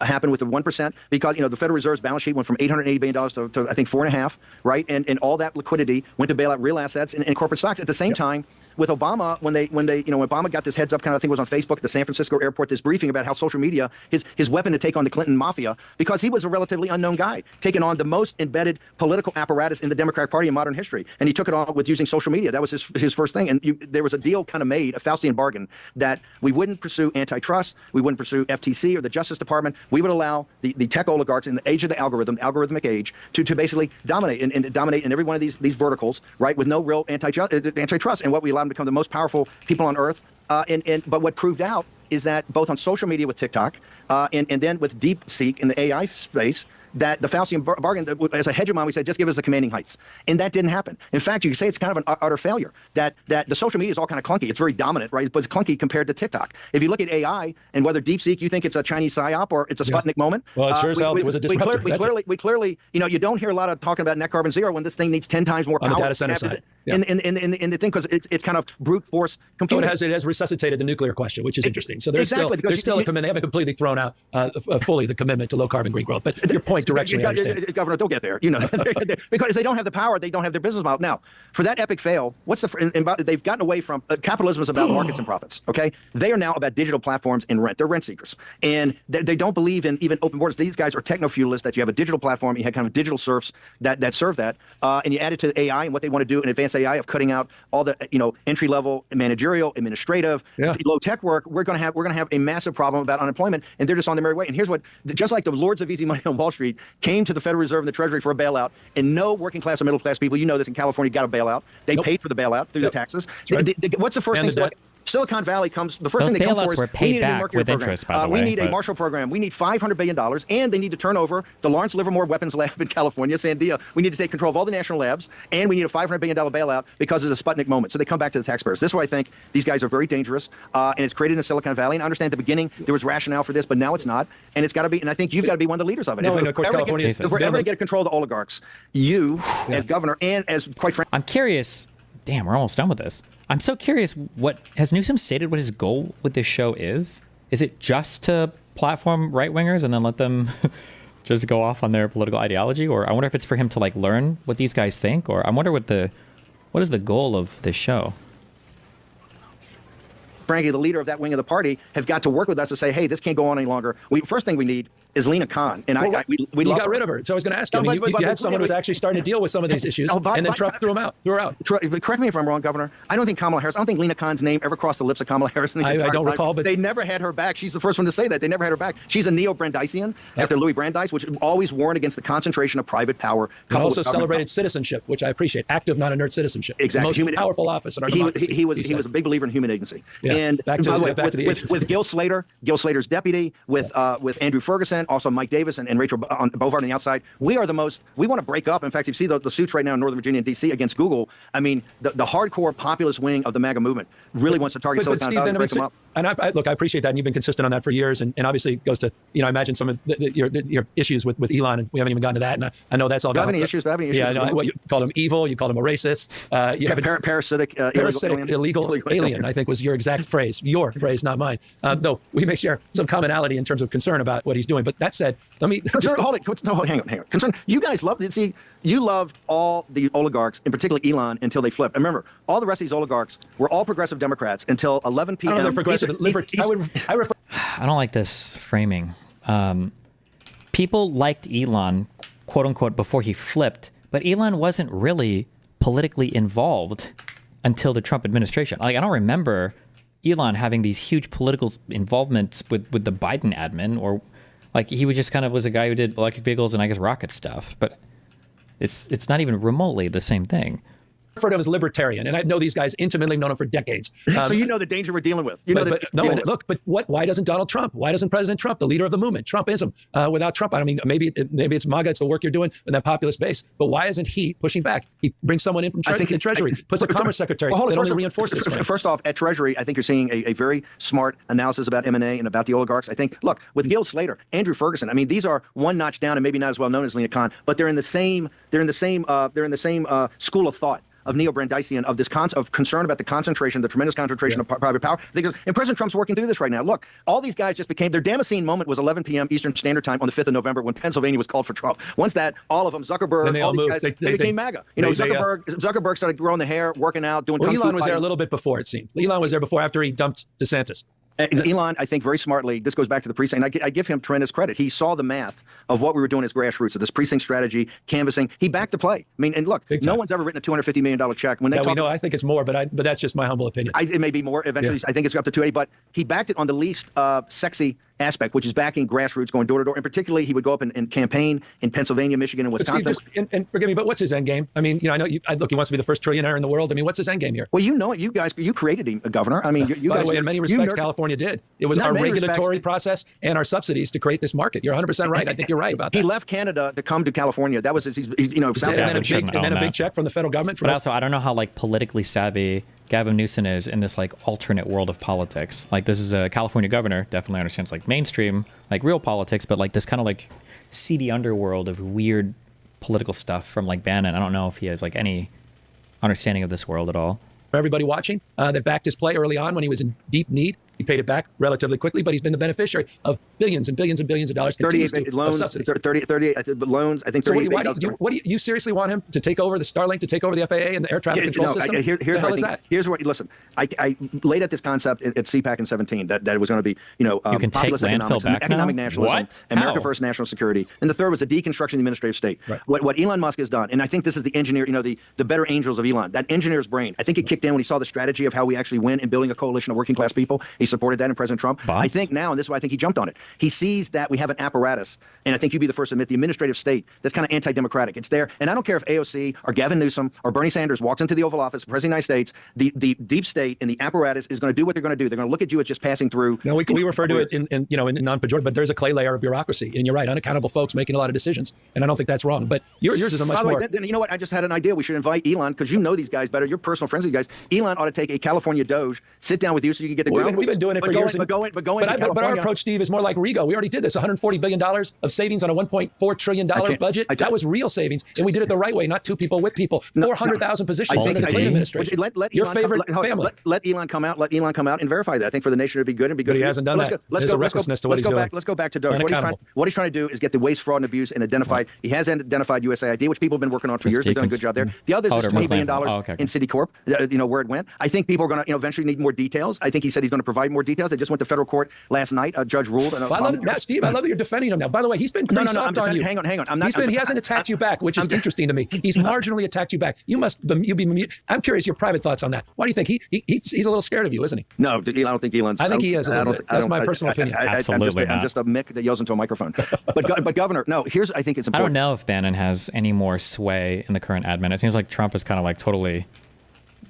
Happened with the 1% because the Federal Reserve's balance sheet went from $880 billion to I think $4.5, right? And all that liquidity went to bail out real assets and corporate stocks. At the same time, with Obama, when Obama got this heads up, kind of, I think it was on Facebook at the San Francisco airport, this briefing about how social media, his weapon to take on the Clinton mafia, because he was a relatively unknown guy, taking on the most embedded political apparatus in the Democratic Party in modern history. And he took it on with using social media. That was his first thing. And there was a deal kind of made, a Faustian bargain, that we wouldn't pursue antitrust, we wouldn't pursue FTC or the Justice Department. We would allow the tech oligarchs in the age of the algorithmic age, to basically dominate and dominate in every one of these verticals, right, with no real antitrust. And what we allowed them to become the most powerful people on earth. But what proved out is that both on social media with TikTok and then with DeepSeek in the AI space, that the Faustian bargain, as a hegemon, we said, just give us the commanding heights. And that didn't happen. In fact, you could say it's kind of an utter failure, that the social media is all kind of clunky. It's very dominant, right? But it's clunky compared to TikTok. If you look at AI and whether DeepSeek, you think it's a Chinese psyop or it's a Sputnik moment. Well, it sure as hell was a disruptor. We clearly, you don't hear a lot of talking about net carbon zero when this thing needs 10 times more power. On the data center side. And the thing, because it's kind of brute force computing. So it has resuscitated the nuclear question, which is interesting. So there's still a commitment. They haven't completely thrown out fully the commitment to low carbon green growth. But your point directionally, I understand. Governor, don't get there. Because they don't have the power, they don't have their business model. Now, for that epic fail, they've gotten away from capitalism is about markets and profits. Okay, they are now about digital platforms and rent. They're rent seekers, and they don't believe in even open borders. These guys are techno-feudalists. That you have a digital platform, you have kind of digital serfs that serve that, and you add it to AI and what they want to do in advanced AI of cutting out all the entry level managerial, administrative, low tech work. We're gonna have a massive problem about unemployment, and they're just on their merry way. And here's what, just like the lords of easy money on Wall Street came to the Federal Reserve and the Treasury for a bailout, and no working class or middle class people, this in California, got a bailout. They paid for the bailout through the taxes. Right. What's the first thing? Silicon Valley comes, the first Those thing they come bailouts for is were we paid need a new back Mercury with program. interest, by the We way, need a but- Marshall program. We need $500 billion, and they need to turn over the Lawrence Livermore Weapons Lab in California, Sandia. We need to take control of all the national labs, and we need a $500 billion bailout because of the Sputnik moment. So they come back to the taxpayers. This is why I think these guys are very dangerous, and it's created in Silicon Valley. And I understand at the beginning there was rationale for this, but now it's not. And it's got to be, and I think you've got to be one of the leaders of it. No, if and of course, California is if we're ever going to get control of the oligarchs, you as governor and as, quite frankly, I'm curious. Damn, we're almost done with this. I'm so curious. What has Newsom stated? What his goal with this show is? Is it just to platform right wingers and then let them just go off on their political ideology, or I wonder if it's for him to like learn what these guys think, or I wonder what is the goal of this show? Frankie, the leader of that wing of the party, have got to work with us to say, hey, this can't go on any longer. First thing we need is Lena Khan. And we you love got her. rid of her. So I was going to ask you. No, I mean, but you had someone who was actually starting to deal with some of these issues, and then Trump threw her out. But correct me if I'm wrong, Governor. I don't think Kamala Harris, I don't think Lena Khan's name ever crossed the lips of Kamala Harris. I don't recall, but they never had her back. She's the first one to say that. They never had her back. She's a neo-Brandeisian after Louis Brandeis, which always warned against the concentration of private power. And also celebrated citizenship, which I appreciate. Active, not inert citizenship. Exactly. The most powerful office in our democracy. He was a big believer in human agency. Yeah. And Back to by the way, the agency. with Gil Slater's deputy, with Andrew Ferguson, also Mike Davis and Rachel Bovard on the outside, we want to break up. In fact, you see the suits right now in Northern Virginia and D.C. against Google. I mean, the hardcore populist wing of the MAGA movement really wants to target Silicon Valley and break them up. And look, I appreciate that, and you've been consistent on that for years. And obviously, it goes to, I imagine some of your issues with Elon, and we haven't even gotten to that. And I know that's all. Do you have any issues? Yeah, I know. What you called him evil, you called him a racist. You have a parasitic, illegal alien. I think was your exact phrase. Your phrase, not mine. Though we may share some commonality in terms of concern about what he's doing. But that said, let me hold it. No, hang on. Concern. You guys love it. See, you loved all the oligarchs, in particular Elon, until they flipped. And remember, all the rest of these oligarchs were all progressive Democrats until 11 p.m. I don't know, they're progressive. I don't like this framing. People liked Elon, quote unquote, before he flipped, but Elon wasn't really politically involved until the Trump administration. Like, I don't remember Elon having these huge political involvements with the Biden admin, or like he just kind of was a guy who did electric vehicles and I guess rocket stuff, but it's not even remotely the same thing. Referred to him as libertarian, and I know these guys intimately, known him for decades. So you know the danger we're dealing with. Why doesn't Donald Trump? Why doesn't President Trump, the leader of the movement, Trumpism? Without Trump, I mean, maybe it's MAGA, it's the work you're doing in that populist base. But why isn't he pushing back? He brings someone in from the Treasury, puts a Commerce Secretary. That only reinforces this. First off, at Treasury, I think you're seeing a very smart analysis about M&A and about the oligarchs. I think, look, with Gil Slater, Andrew Ferguson, I mean, these are one notch down and maybe not as well known as Lena Khan, but they're in the same school of thought of neo-Brandeisian, of this of concern about the concentration, the tremendous concentration of private power. And President Trump's working through this right now. Look, all these guys just became, their Damascene moment was 11 p.m. Eastern Standard Time on the 5th of November when Pennsylvania was called for Trump. Once that, all of them, Zuckerberg, all these guys, they became MAGA. Zuckerberg started growing the hair, working out, doing kung fu Elon was there a fighting. little bit before, it seemed. Elon was there before, after he dumped DeSantis. And Elon, I think very smartly, this goes back to the precinct. I give him tremendous credit. He saw the math of what we were doing as grassroots, of this precinct strategy, canvassing. He backed the play. I mean, and look, no one's ever written a $250 million check. When they talk, I think it's more, but that's just my humble opinion. It may be more eventually. Yeah. I think it's up to 280, but he backed it on the least sexy aspect, which is backing grassroots, going door to door. And particularly, he would go up and campaign in Pennsylvania, Michigan, and Wisconsin. Steve, and forgive me, but what's his end game? I mean, I know he wants to be the first trillionaire in the world. I mean, what's his end game here? Well, you know it. You guys, you created him, Governor. I mean, you By guys. the way, in many respects, California did. It was our regulatory process and our subsidies to create this market. You're 100% right. I think you're right about that. He left Canada to come to California. That was his, and then a big check from the federal government. But also, I don't know how politically savvy Gavin Newsom is in this alternate world of politics. This is a California governor, definitely understands mainstream, real politics, but this kind of seedy underworld of weird political stuff from Bannon. I don't know if he has any understanding of this world at all. For everybody watching, that backed his play early on when he was in deep need. He paid it back relatively quickly, but he's been the beneficiary of billions and billions and billions of dollars. 38 loans, 38 loans. I think 38. So you seriously want him to take over the Starlink, to take over the FAA and the air traffic control system? Here's what. Listen, I laid out this concept at CPAC in 17 that it was going to be, you can populist take economics, back economic now? nationalism, What? America first, national security, and the third was the deconstruction of the administrative state. Right. What Elon Musk has done, and I think this is the engineer, the better angels of Elon. That engineer's brain. I think it kicked in when he saw the strategy of how we actually win in building a coalition of working class people. He supported that in President Trump. Bots? I think now, and this is why I think he jumped on it, he sees that we have an apparatus, and I think you'd be the first to admit the administrative state that's kind of anti-democratic. It's there, and I don't care if AOC or Gavin Newsom or Bernie Sanders walks into the Oval Office, President of the United States, the deep state and the apparatus is going to do what they're going to do. They're going to look at you as just passing through. No, we refer to it in non-pejorative, but there's a clay layer of bureaucracy, and you're right, unaccountable folks making a lot of decisions, and I don't think that's wrong. But yours is a much By the more. way, then, you know what? I just had an idea. We should invite Elon, because you know these guys better. You're personal friends with these guys. Elon ought to take a California DOGE, sit down with you so you can get the ground. We've been doing it for years. But our approach, Steve, is more like Rigo. We already did this. $140 billion of savings on a $1.4 trillion budget. That was real savings, and we did it the right way, not two people with people. 400,000 positions in the Clinton administration. Your favorite family. Let Elon come out. Let Elon come out and verify that. I think for the nation it'd be good and be good. But he hasn't done that. There's a recklessness to what he's doing. Let's go back to DOGE. What he's trying to do is get the waste, fraud, and abuse and identified. He has identified USAID, which people have been working on for years. They've done a good job there. The others is $20 billion in Citicorp. Where it went. I think people are going to eventually need more details. I think he said he's going to provide more details. They just went to federal court last night. A judge ruled. I love that, Steve. I love that you're defending him now. By the way, he's been pretty soft on you. Hang on. He hasn't attacked you back, which is interesting to me. He's marginally attacked you back. I'm curious your private thoughts on that. Why do you think he's a little scared of you, isn't he? No, I don't think Elon's. I think he is a little bit. That's my personal opinion. Absolutely I'm just a Mick that yells into a microphone. But Governor, no. I think it's important. I don't know if Bannon has any more sway in the current admin. It seems like Trump is kind of like totally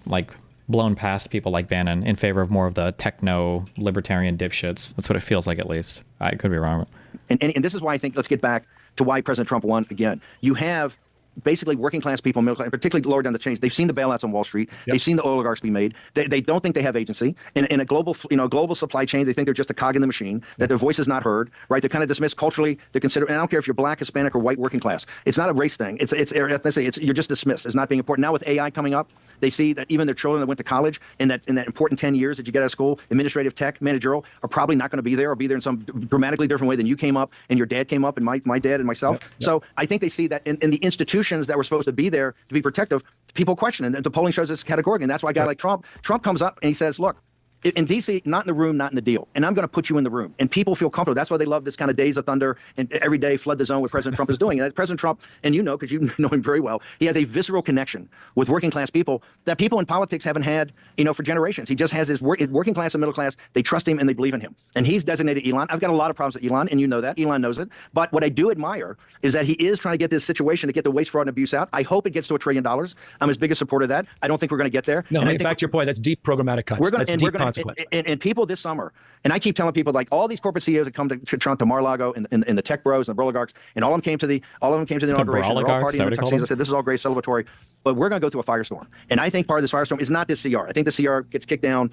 like blown past people like Bannon in favor of more of the techno libertarian dipshits. That's what it feels like, at least. I could be wrong. And this is why I think, let's get back to why President Trump won again. You have basically working class people, middle class, particularly lower down the chains. They've seen the bailouts on Wall Street. Yep. They've seen the oligarchs be made. They don't think they have agency. In a global supply chain, they think they're just a cog in the machine, that their voice is not heard, right? They're kind of dismissed culturally. They're considered, and I don't care if you're black, Hispanic, or white working class. It's not a race thing. It's ethnicity. You're just dismissed as not being important. Now with AI coming up, they see that even their children that went to college in that important 10 years that you get out of school, administrative, tech, managerial, are probably not going to be there or be there in some dramatically different way than you came up and your dad came up and my dad and myself. Yep. So I think they see that in the institutions that were supposed to be there to be protective, people question, and the polling shows this categorically. And that's why a guy like Trump comes up and he says, look, in D.C., not in the room, not in the deal. And I'm going to put you in the room. And people feel comfortable. That's why they love this kind of days of thunder and every day flood the zone what President Trump is doing. And President Trump, and you know, because you know him very well, he has a visceral connection with working class people that people in politics haven't had, for generations. He just has his working class and middle class. They trust him and they believe in him. And he's designated Elon. I've got a lot of problems with Elon, and you know that. Elon knows it. But what I do admire is that he is trying to get this situation to get the waste, fraud, and abuse out. I hope it gets to $1 trillion. I'm his biggest supporter of that. I don't think we're going to get there. No, back to your point, that's deep programmatic cuts. That's deep consequence. And people this summer, and I keep telling people, like, all these corporate CEOs that come to Trump, to Mar-a-Lago, and the tech bros and the oligarchs, and all of them came to the inauguration. They're all partying in the tuxedos. I said, this is all great, celebratory, but we're going to go through a firestorm. And I think part of this firestorm is not this CR. I think the CR gets kicked down.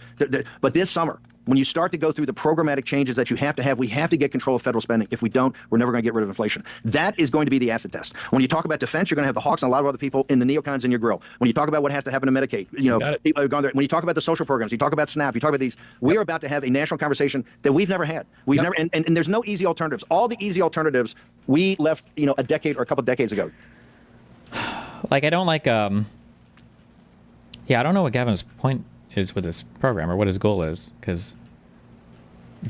But this summer, when you start to go through the programmatic changes that you have to have, we have to get control of federal spending. If we don't, we're never going to get rid of inflation. That is going to be the acid test. When you talk about defense, you're going to have the hawks and a lot of other people in the neocons in your grill. When you talk about what has to happen to Medicaid, people are going there. When you talk about the social programs, you talk about SNAP, you talk about these, we are about to have a national conversation that we've never had. We've never, and there's no easy alternatives. All the easy alternatives we left, a decade or a couple of decades ago. Like, I don't like, I don't know what Gavin's point is with this program or what his goal is, because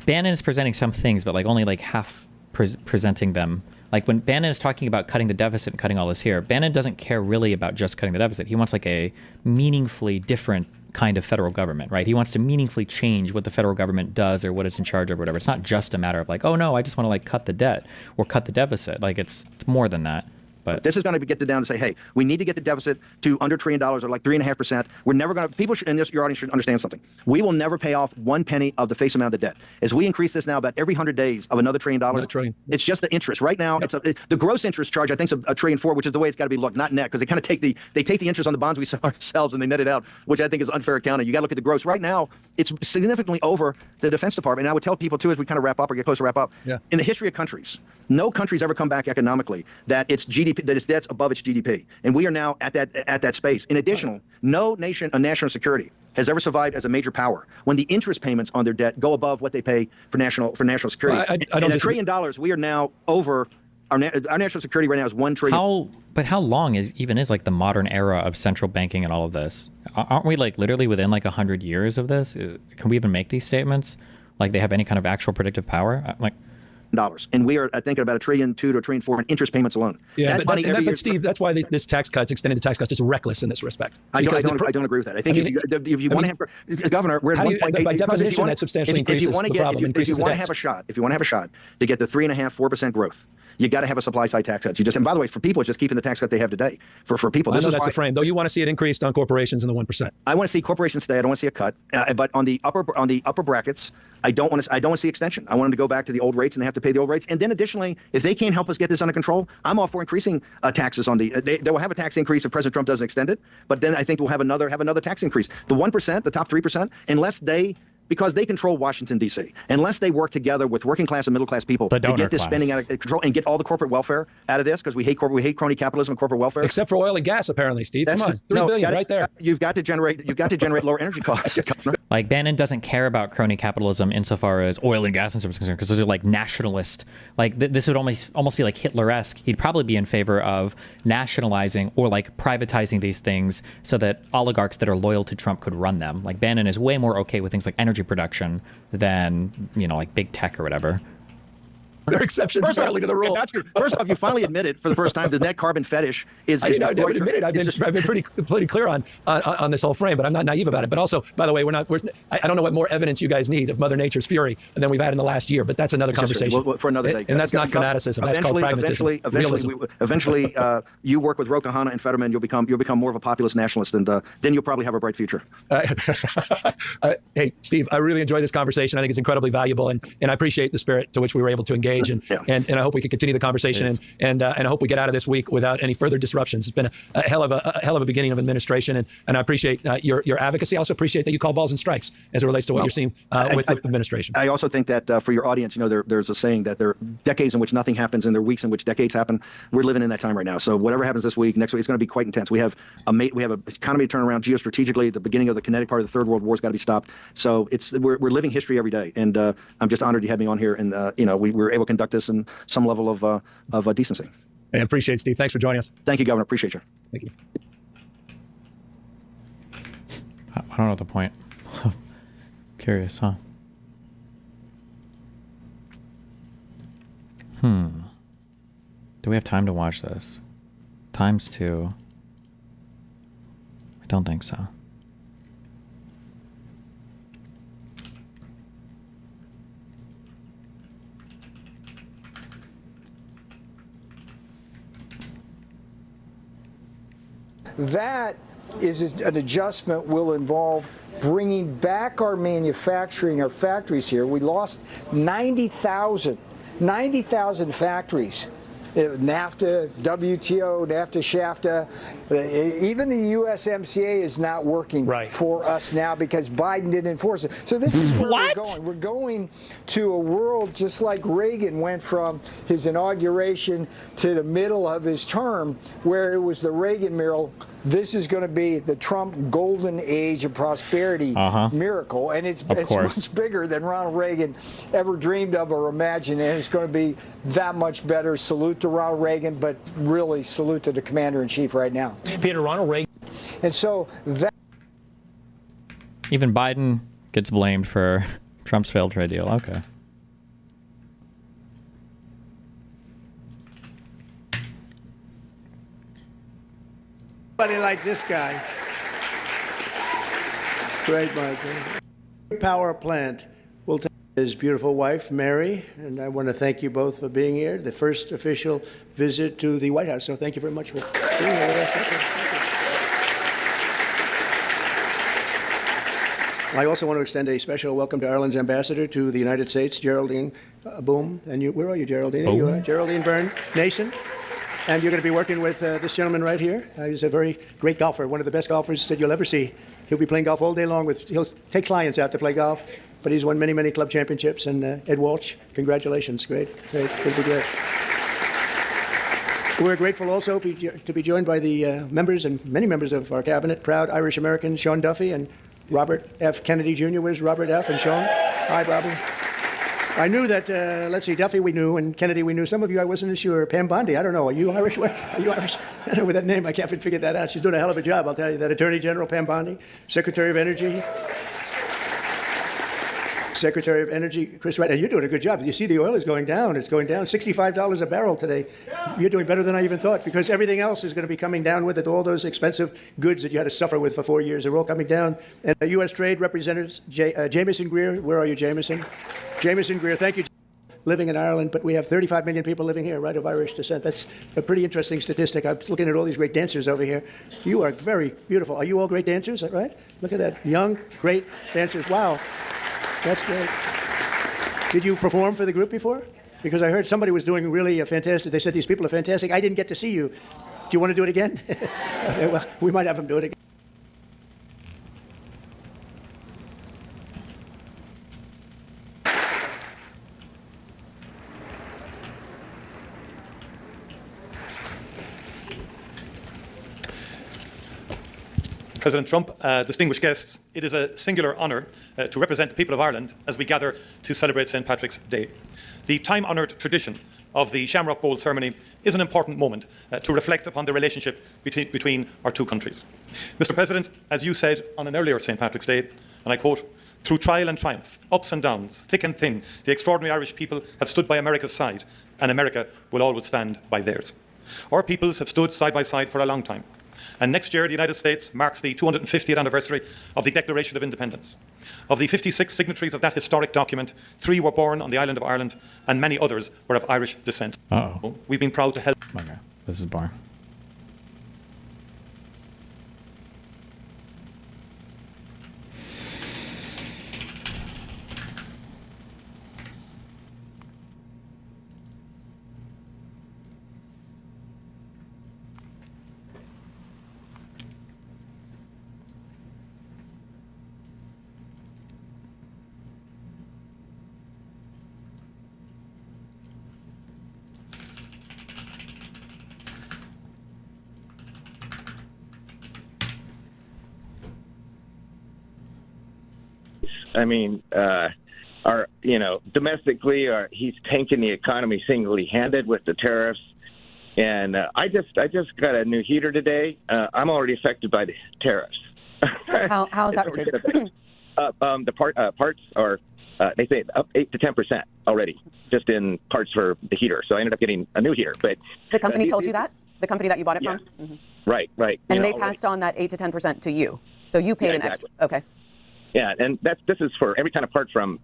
Bannon is presenting some things, but like only like half presenting them. Like when Bannon is talking about cutting the deficit and cutting all this here, Bannon doesn't care really about just cutting the deficit. He wants like a meaningfully different kind of federal government, right? He wants to meaningfully change what the federal government does or what it's in charge of or whatever. It's not just a matter of like, oh no, I just want to like cut the debt or cut the deficit. Like it's more than that. But this is going to get down to say, hey, we need to get the deficit to under $1 trillion or like 3.5%. We're never going to, people should, and your audience should understand something. We will never pay off 1 penny of the face amount of the debt. As we increase this now about every 100 days of another $1 trillion, it's just the interest. Right now, it's the gross interest charge, I think, is $1.4 trillion, which is the way it's got to be looked, not net, because they kind of take the interest on the bonds we sell ourselves and they net it out, which I think is unfair accounting. You got to look at the gross. Right now, it's significantly over the Defense Department. And I would tell people, too, as we kind of wrap up or get close to wrap up, in the history of countries, no country's ever come back economically that its GDP, that its debt's above its GDP, and we are now at that space. In addition, no nation on national security has ever survived as a major power when the interest payments on their debt go above what they pay for national security. I don't $1 trillion, we are now over our national security right now is $1 trillion. But how long is like the modern era of central banking and all of this? Aren't we like literally within like 100 years of this? Can we even make these statements? Like they have any kind of actual predictive power? and we are thinking about $1.2 trillion to $1.4 trillion in interest payments alone. Yeah, that money but Steve, that's why this tax cuts, extending the tax cuts, is reckless in this respect. I don't agree with that. I think if you want to have, Governor, we're at 1.8. By definition, that substantially increases the problem. If you want to have a shot, to get the 3.5-4% growth, you got to have a supply side tax cut. And by the way, for people, it's just keeping the tax cut they have today. For people, I know that's the frame. Though you want to see it increased on corporations in the 1%. I want to see corporations stay. I don't want to see a cut. But on the upper brackets, I don't want to see extension. I want them to go back to the old rates, and they have to pay the old rates. And then additionally, if they can't help us get this under control, I'm all for increasing taxes on the. They will have a tax increase if President Trump doesn't extend it. But then I think we'll have another tax increase. The 1%, the top 3%, unless because they control Washington, D.C., unless they work together with working class and middle class people to get this spending out of control and get all the corporate welfare out of this, because we hate crony capitalism and corporate welfare. Except for oil and gas, apparently, Steve. Come on, $3 billion right there. You've got to generate lower energy costs. Like, Bannon doesn't care about crony capitalism insofar as oil and gas and stuff is concerned, because those are like nationalist. Like, this would almost be like Hitler-esque. He'd probably be in favor of nationalizing or like privatizing these things so that oligarchs that are loyal to Trump could run them. Like, Bannon is way more okay with things like energy production than, like big tech or whatever. There are exceptions apparently to the rule. First off, you finally admitted for the first time the net carbon fetish is. I haven't admitted. I've been pretty clear on this whole frame, but I'm not naive about it. But also, by the way, I don't know what more evidence you guys need of Mother Nature's fury than we've had in the last year. But that's another conversation for another day. And that's not fanaticism. That's called pragmatism. Eventually, you work with Rouhani and Fetterman. You'll become more of a populist nationalist, and then you'll probably have a bright future. Hey, Steve, I really enjoyed this conversation. I think it's incredibly valuable, and I appreciate the spirit to which we were able to engage. And I hope we can continue the conversation, and I hope we get out of this week without any further disruptions. It's been a hell of a beginning of administration, and I appreciate your advocacy. I also appreciate that you call balls and strikes as it relates to what you're seeing with the administration. I also think that for your audience, there's a saying that there are decades in which nothing happens, and there are weeks in which decades happen. We're living in that time right now. So whatever happens this week, next week, it's going to be quite intense. We have an economy to turn around geostrategically. The beginning of the kinetic part of the Third World War has got to be stopped. So we're living history every day, and I'm just honored you had me on here, and we were able to conduct this in some level of decency. I appreciate it, Steve. Thanks for joining us. Thank you, Governor. Appreciate you. Thank you. I don't know the point. Curious, huh? Do we have time to watch this? ×2. I don't think so. That is an adjustment will involve bringing back our manufacturing, our factories here. We lost 90,000 factories. NAFTA, WTO, NAFTA, SHAFTA, even the USMCA is not working for us now because Biden didn't enforce it. So this is where we're going. We're going to a world just like Reagan went from his inauguration to the middle of his term, where it was the Reagan miracle. This is going to be the Trump golden age of prosperity miracle, and it's much bigger than Ronald Reagan ever dreamed of or imagined, and it's going to be that much better. Salute to Ronald Reagan, but really salute to the commander-in-chief right now. Peter, Ronald Reagan. And so that... Even Biden gets blamed for Trump's failed trade deal. Okay. Somebody like this guy. Great, Michael. Power plant will take his beautiful wife, Mary, and I want to thank you both for being here. The first official visit to the White House, so thank you very much for being here with us. Thank you. I also want to extend a special welcome to Ireland's ambassador to the United States, Geraldine Boom. And you, where are you, Geraldine? Boom. You are Geraldine Byrne Nason. And you're going to be working with this gentleman right here. He's a very great golfer, one of the best golfers that you'll ever see. He'll be playing golf all day long. He'll take clients out to play golf, but he's won many, many club championships. And Ed Walsh, congratulations. Great. Good to be great. We're grateful also to be joined by the members and many members of our cabinet, proud Irish American Sean Duffy and Robert F. Kennedy Jr. Where's Robert F. and Sean? Hi, Bobby. I knew that, let's see, Duffy we knew, and Kennedy we knew. Some of you I wasn't sure. Pam Bondi, I don't know. Are you Irish? Are you Irish? With that name, I can't figure that out. She's doing a hell of a job, I'll tell you. That Attorney General, Pam Bondi, Secretary of Energy. Secretary of Energy, Chris Wright, and you're doing a good job. You see the oil is going down. It's going down $65 a barrel today. You're doing better than I even thought, because everything else is going to be coming down with it. All those expensive goods that you had to suffer with for 4 years are all coming down. And U.S. Trade Representative Jameson Greer, where are you, Jameson? Jameson Greer, thank you. Living in Ireland, but we have 35 million people living here, right, of Irish descent. That's a pretty interesting statistic. I was looking at all these great dancers over here. You are very beautiful. Are you all great dancers, right? Look at that. Young, great dancers. Wow. That's great. Did you perform for the group before? Because I heard somebody was doing really fantastic. They said these people are fantastic. I didn't get to see you. Do you want to do it again? Well, we might have them do it again. President Trump, distinguished guests, it is a singular honour to represent the people of Ireland as we gather to celebrate St. Patrick's Day. The time-honoured tradition of the Shamrock Bowl ceremony is an important moment to reflect upon the relationship between our two countries. Mr. President, as you said on an earlier St. Patrick's Day, and I quote, "Through trial and triumph, ups and downs, thick and thin, the extraordinary Irish people have stood by America's side, and America will always stand by theirs." Our peoples have stood side by side for a long time. And next year, the United States marks the 250th anniversary of the Declaration of Independence. Of the 56 signatories of that historic document, 3 were born on the island of Ireland, and many others were of Irish descent. We've been proud to help. Okay, this is boring. I mean, domestically, he's tanking the economy single-handed with the tariffs. And I just got a new heater today. I'm already affected by the tariffs. How is that, Richard? The parts are, they say, up 8 to 10% already, just in parts for the heater. So I ended up getting a new heater. But the company told you that? The company that you bought it from? Mm-hmm. Right. And they passed on that 8 to 10% to you. So you paid an extra. Okay. Yeah, and this is for every kind of part from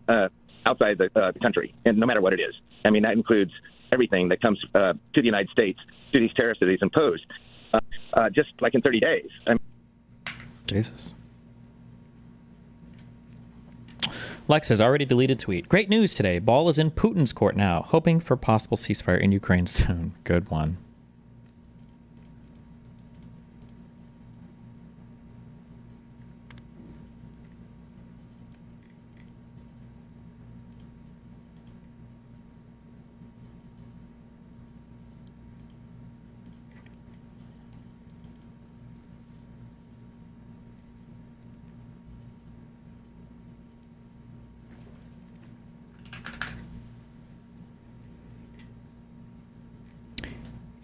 outside the country, and no matter what it is. I mean, that includes everything that comes to the United States, to these tariffs that he's imposed, just like in 30 days. Jesus. Lex has already deleted tweet. Great news today. Ball is in Putin's court now, hoping for possible ceasefire in Ukraine soon. Good one.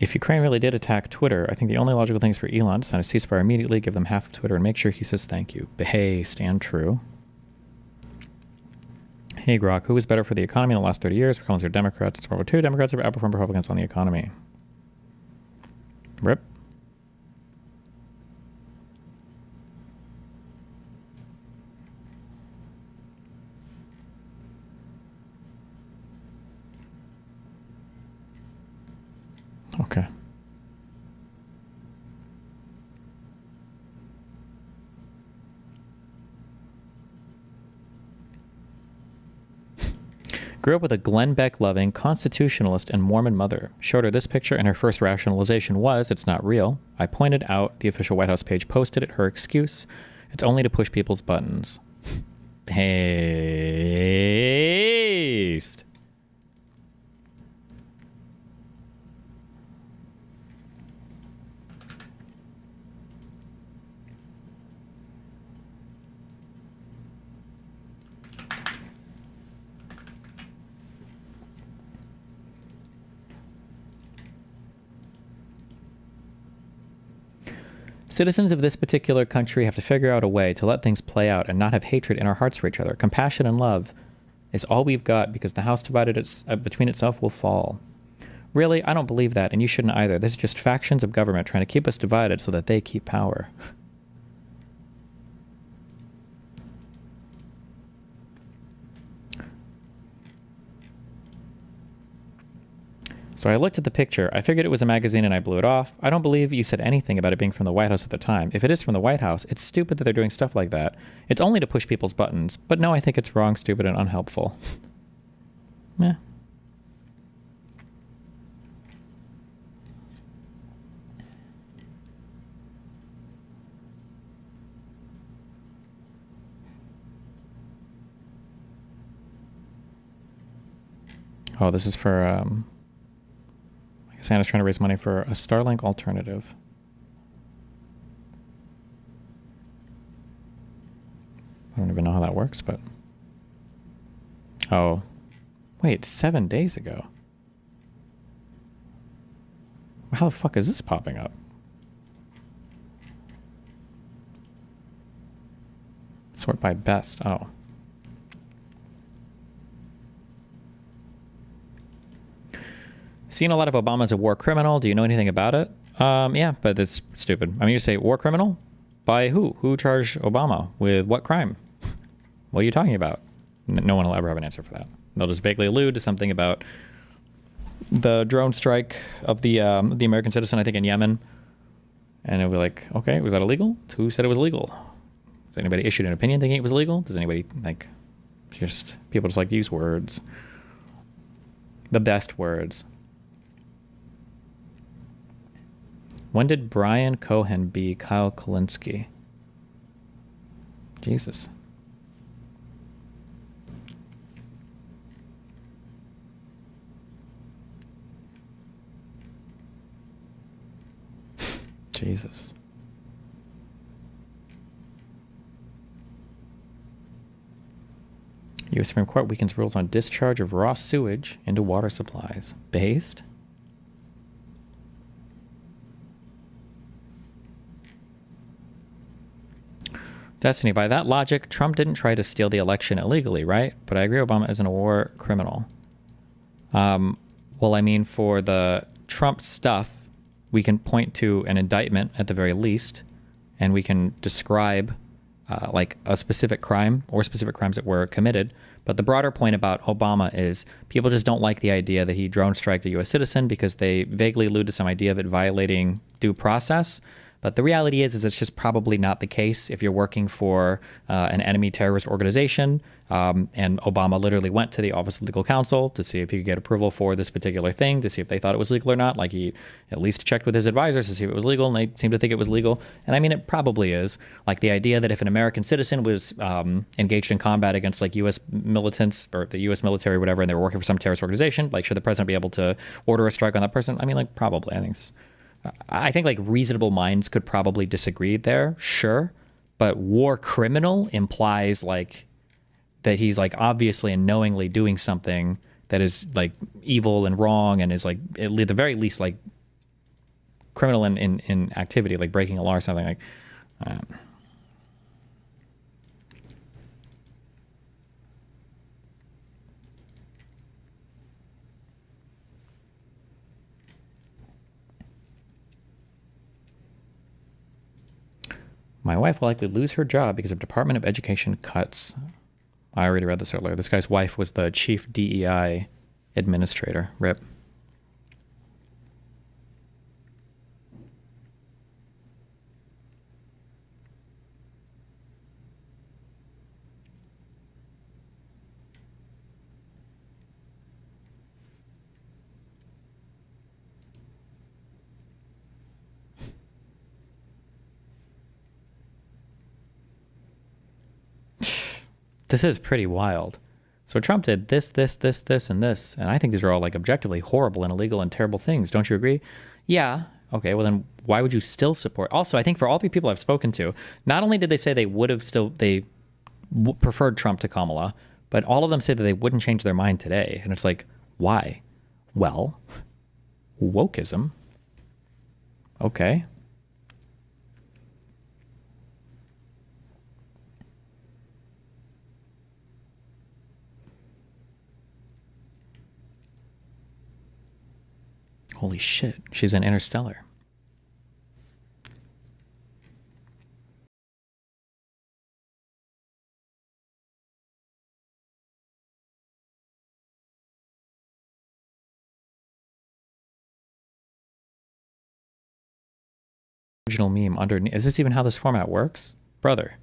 If Ukraine really did attack Twitter, I think the only logical thing is for Elon to sign a ceasefire immediately, give them half of Twitter, and make sure he says thank you. But hey, stand true. Hey, Grok, who was better for the economy in the last 30 years? Republicans or Democrats? It's World War II. Democrats have outperformed Republicans on the economy. Rip. Okay. Grew up with a Glenn Beck-loving constitutionalist and Mormon mother. Showed her this picture, and her first rationalization was, it's not real. I pointed out the official White House page posted it. Her excuse, it's only to push people's buttons. Paste. Citizens of this particular country have to figure out a way to let things play out and not have hatred in our hearts for each other. Compassion and love is all we've got because the house divided between itself will fall. Really, I don't believe that, and you shouldn't either. This is just factions of government trying to keep us divided so that they keep power. So I looked at the picture. I figured it was a magazine and I blew it off. I don't believe you said anything about it being from the White House at the time. If it is from the White House, it's stupid that they're doing stuff like that. It's only to push people's buttons. But no, I think it's wrong, stupid, and unhelpful. Meh. Oh, this is for, Santa's trying to raise money for a Starlink alternative. I don't even know how that works, but... Oh. Wait, 7 days ago. How the fuck is this popping up? Sort by best. Oh. Seen a lot of Obama as a war criminal. Do you know anything about it? Yeah, but it's stupid. I mean, you say war criminal? By who? Who charged Obama? With what crime? What are you talking about? No one will ever have an answer for that. They'll just vaguely allude to something about the drone strike of the American citizen, I think, in Yemen. And it'll be like, okay, was that illegal? Who said it was illegal? Has anybody issued an opinion thinking it was illegal? Does anybody, like, just, people just like to use words. The best words. When did Brian Cohen be Kyle Kulinski? Jesus. Jesus. U.S. Supreme Court weakens rules on discharge of raw sewage into water supplies. Based? Destiny, by that logic, Trump didn't try to steal the election illegally, right? But I agree Obama isn't a war criminal. Well, I mean, for the Trump stuff, we can point to an indictment at the very least, and we can describe like a specific crime or specific crimes that were committed. But the broader point about Obama is people just don't like the idea that he drone striked a U.S. citizen because they vaguely allude to some idea of it violating due process. But the reality is it's just probably not the case if you're working for an enemy terrorist organization. And Obama literally went to the Office of Legal Counsel to see if he could get approval for this particular thing, to see if they thought it was legal or not. Like, he at least checked with his advisors to see if it was legal, and they seemed to think it was legal. And I mean, it probably is. Like, the idea that if an American citizen was engaged in combat against, like, U.S. militants or the U.S. military or whatever, and they were working for some terrorist organization, like, should the president be able to order a strike on that person? I mean, like, probably. I think like reasonable minds could probably disagree there, sure, but war criminal implies like that he's like obviously and knowingly doing something that is like evil and wrong and is like at the very least like criminal in activity, like breaking a law or something like. My wife will likely lose her job because of Department of Education cuts. I already read this earlier. This guy's wife was the chief DEI administrator. RIP. This is pretty wild. So Trump did this, and this. And I think these are all like objectively horrible and illegal and terrible things. Don't you agree? Yeah. Okay, well then why would you still support? Also, I think for all three people I've spoken to, not only did they say they would have preferred Trump to Kamala, but all of them said that they wouldn't change their mind today. And it's like, why? Well, wokeism. Okay. Holy shit. She's in Interstellar. Original meme underneath. Is this even how this format works? Brother.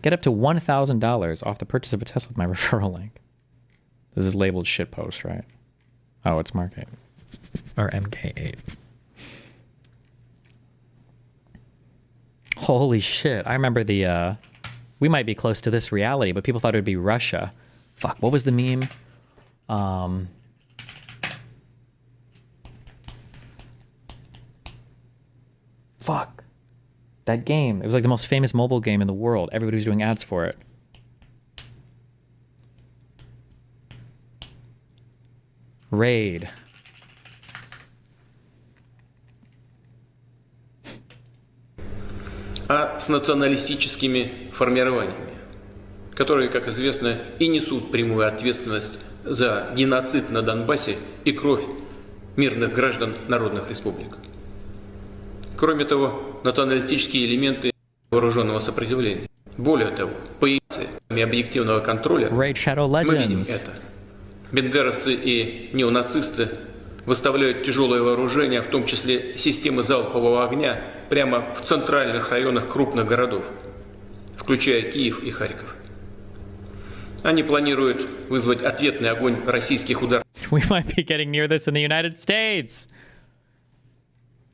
Get up to $1,000 off the purchase of a Tesla with my referral link. This is labeled shitpost, right? Oh, it's Mark 8. Or MK8. Holy shit. I remember the, we might be close to this reality, but people thought it would be Russia. Fuck, what was the meme? Fuck. That game. It was like the most famous mobile game in the world. Everybody was doing ads for it. Raid. А с националистическими формированиями, которые, как известно, и несут прямую ответственность за геноцид на Донбассе и кровь мирных граждан народных республик. Кроме того, националистические элементы вооруженного сопротивления. Более того, по инициативам объективного контроля мы видим это. Бендеровцы и неонацисты выставляют тяжелое вооружение, в том числе системы залпового огня, прямо в центральных районах крупных городов, включая Киев и Харьков. Они планируют вызвать ответный огонь российских ударов. We might be getting near this in the United States.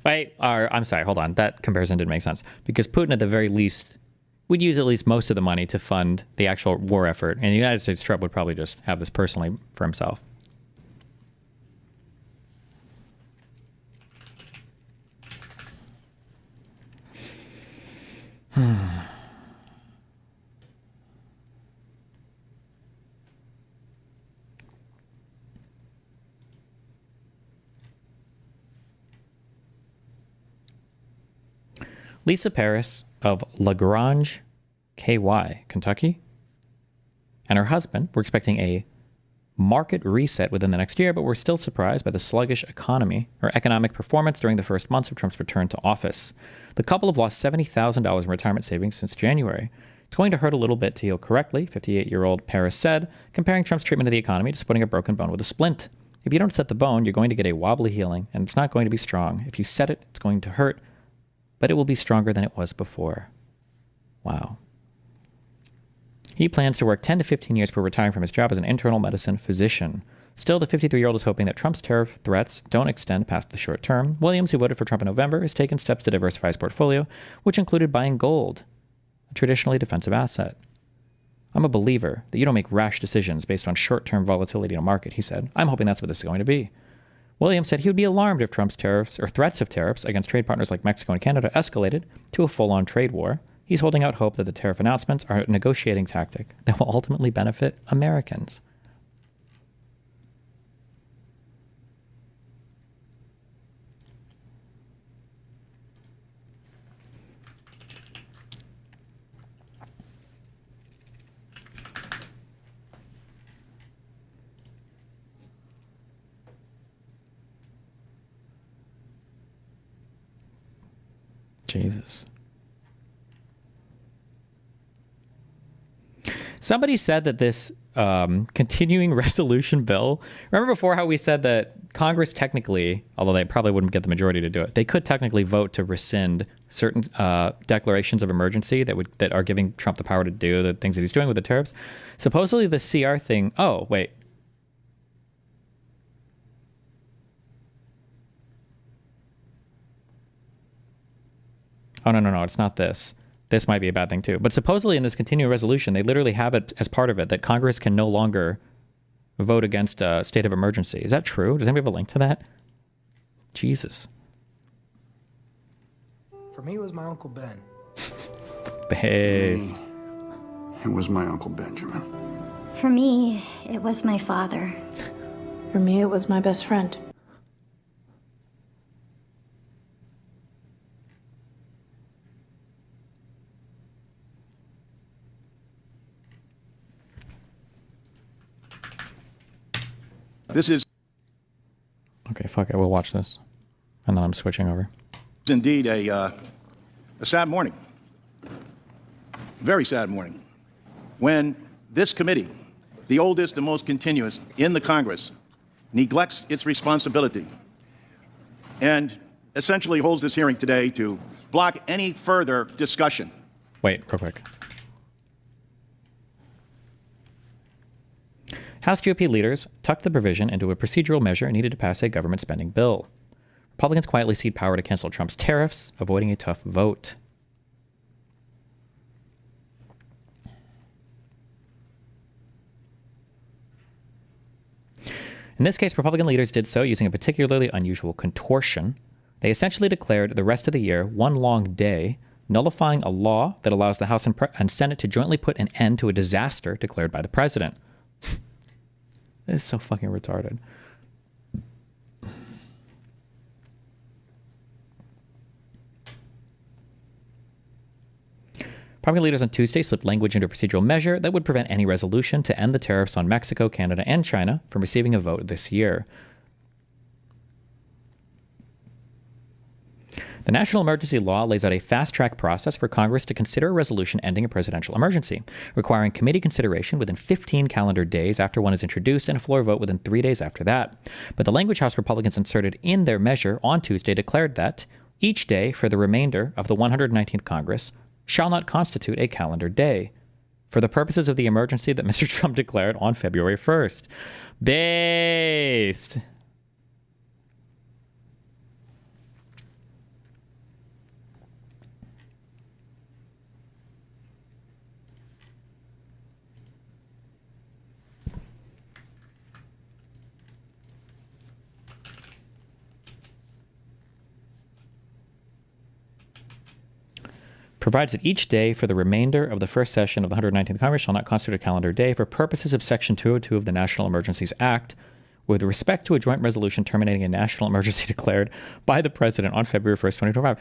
Wait, I'm sorry, hold on. That comparison didn't make sense. Because Putin, at the very least, would use at least most of the money to fund the actual war effort. And the United States, Trump would probably just have this personally for himself. Lisa Paris of LaGrange, KY, Kentucky, and her husband were expecting a market reset within the next year, but were still surprised by the sluggish economy or economic performance during the first months of Trump's return to office. The couple have lost $70,000 in retirement savings since January. It's going to hurt a little bit to heal correctly, 58-year-old Paris said, comparing Trump's treatment of the economy to splitting a broken bone with a splint. If you don't set the bone, you're going to get a wobbly healing, and it's not going to be strong. If you set it, it's going to hurt, but it will be stronger than it was before. Wow. He plans to work 10 to 15 years before retiring from his job as an internal medicine physician. Still, the 53-year-old is hoping that Trump's tariff threats don't extend past the short term. Williams, who voted for Trump in November, has taken steps to diversify his portfolio, which included buying gold, a traditionally defensive asset. I'm a believer that you don't make rash decisions based on short-term volatility in a market, he said. I'm hoping that's what this is going to be. Williams said he would be alarmed if Trump's tariffs or threats of tariffs against trade partners like Mexico and Canada escalated to a full-on trade war. He's holding out hope that the tariff announcements are a negotiating tactic that will ultimately benefit Americans. Jesus. Somebody said that this continuing resolution bill, remember before how we said that Congress technically, although they probably wouldn't get the majority to do it, they could technically vote to rescind certain declarations of emergency that are giving Trump the power to do the things that he's doing with the tariffs. Supposedly the CR thing, oh, wait. Oh, no, it's not this. This might be a bad thing too. But supposedly in this continuing resolution, they literally have it as part of it that Congress can no longer vote against a state of emergency. Is that true? Does anybody have a link to that? Jesus. For me, it was my Uncle Ben. Based. It was my Uncle Benjamin. For me, it was my father. For me, it was my best friend. This is Okay, fuck it. We'll watch this. And then I'm switching over. indeed a sad morning. Very sad morning. When this committee, the oldest and most continuous in the Congress, neglects its responsibility and essentially holds this hearing today to block any further discussion. Wait, real quick. House GOP leaders tucked the provision into a procedural measure needed to pass a government spending bill. Republicans quietly cede power to cancel Trump's tariffs, avoiding a tough vote. In this case, Republican leaders did so using a particularly unusual contortion. They essentially declared the rest of the year one long day, nullifying a law that allows the House and Senate to jointly put an end to a disaster declared by the president. This is so fucking retarded. Republican leaders on Tuesday slipped language into a procedural measure that would prevent any resolution to end the tariffs on Mexico, Canada, and China from receiving a vote this year. The national emergency law lays out a fast-track process for Congress to consider a resolution ending a presidential emergency, requiring committee consideration within 15 calendar days after one is introduced and a floor vote within 3 days after that. But the language House Republicans inserted in their measure on Tuesday declared that each day for the remainder of the 119th Congress shall not constitute a calendar day for the purposes of the emergency that Mr. Trump declared on February 1st. Based. Provides that each day for the remainder of the first session of the 119th Congress shall not constitute a calendar day for purposes of Section 202 of the National Emergencies Act, with respect to a joint resolution terminating a national emergency declared by the president on February 1st, 2025.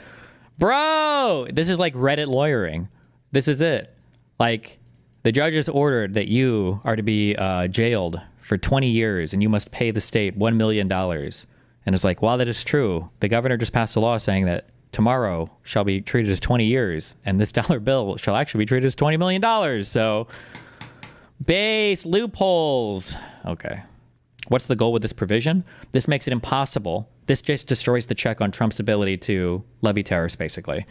Bro, this is like Reddit lawyering. This is it. Like, the judge has ordered that you are to be jailed for 20 years and you must pay the state $1 million. And it's like, while that is true, the governor just passed a law saying that tomorrow shall be treated as 20 years, and this dollar bill shall actually be treated as $20 million. So, base loopholes. Okay. What's the goal with this provision? This makes it impossible. This just destroys the check on Trump's ability to levy tariffs, basically.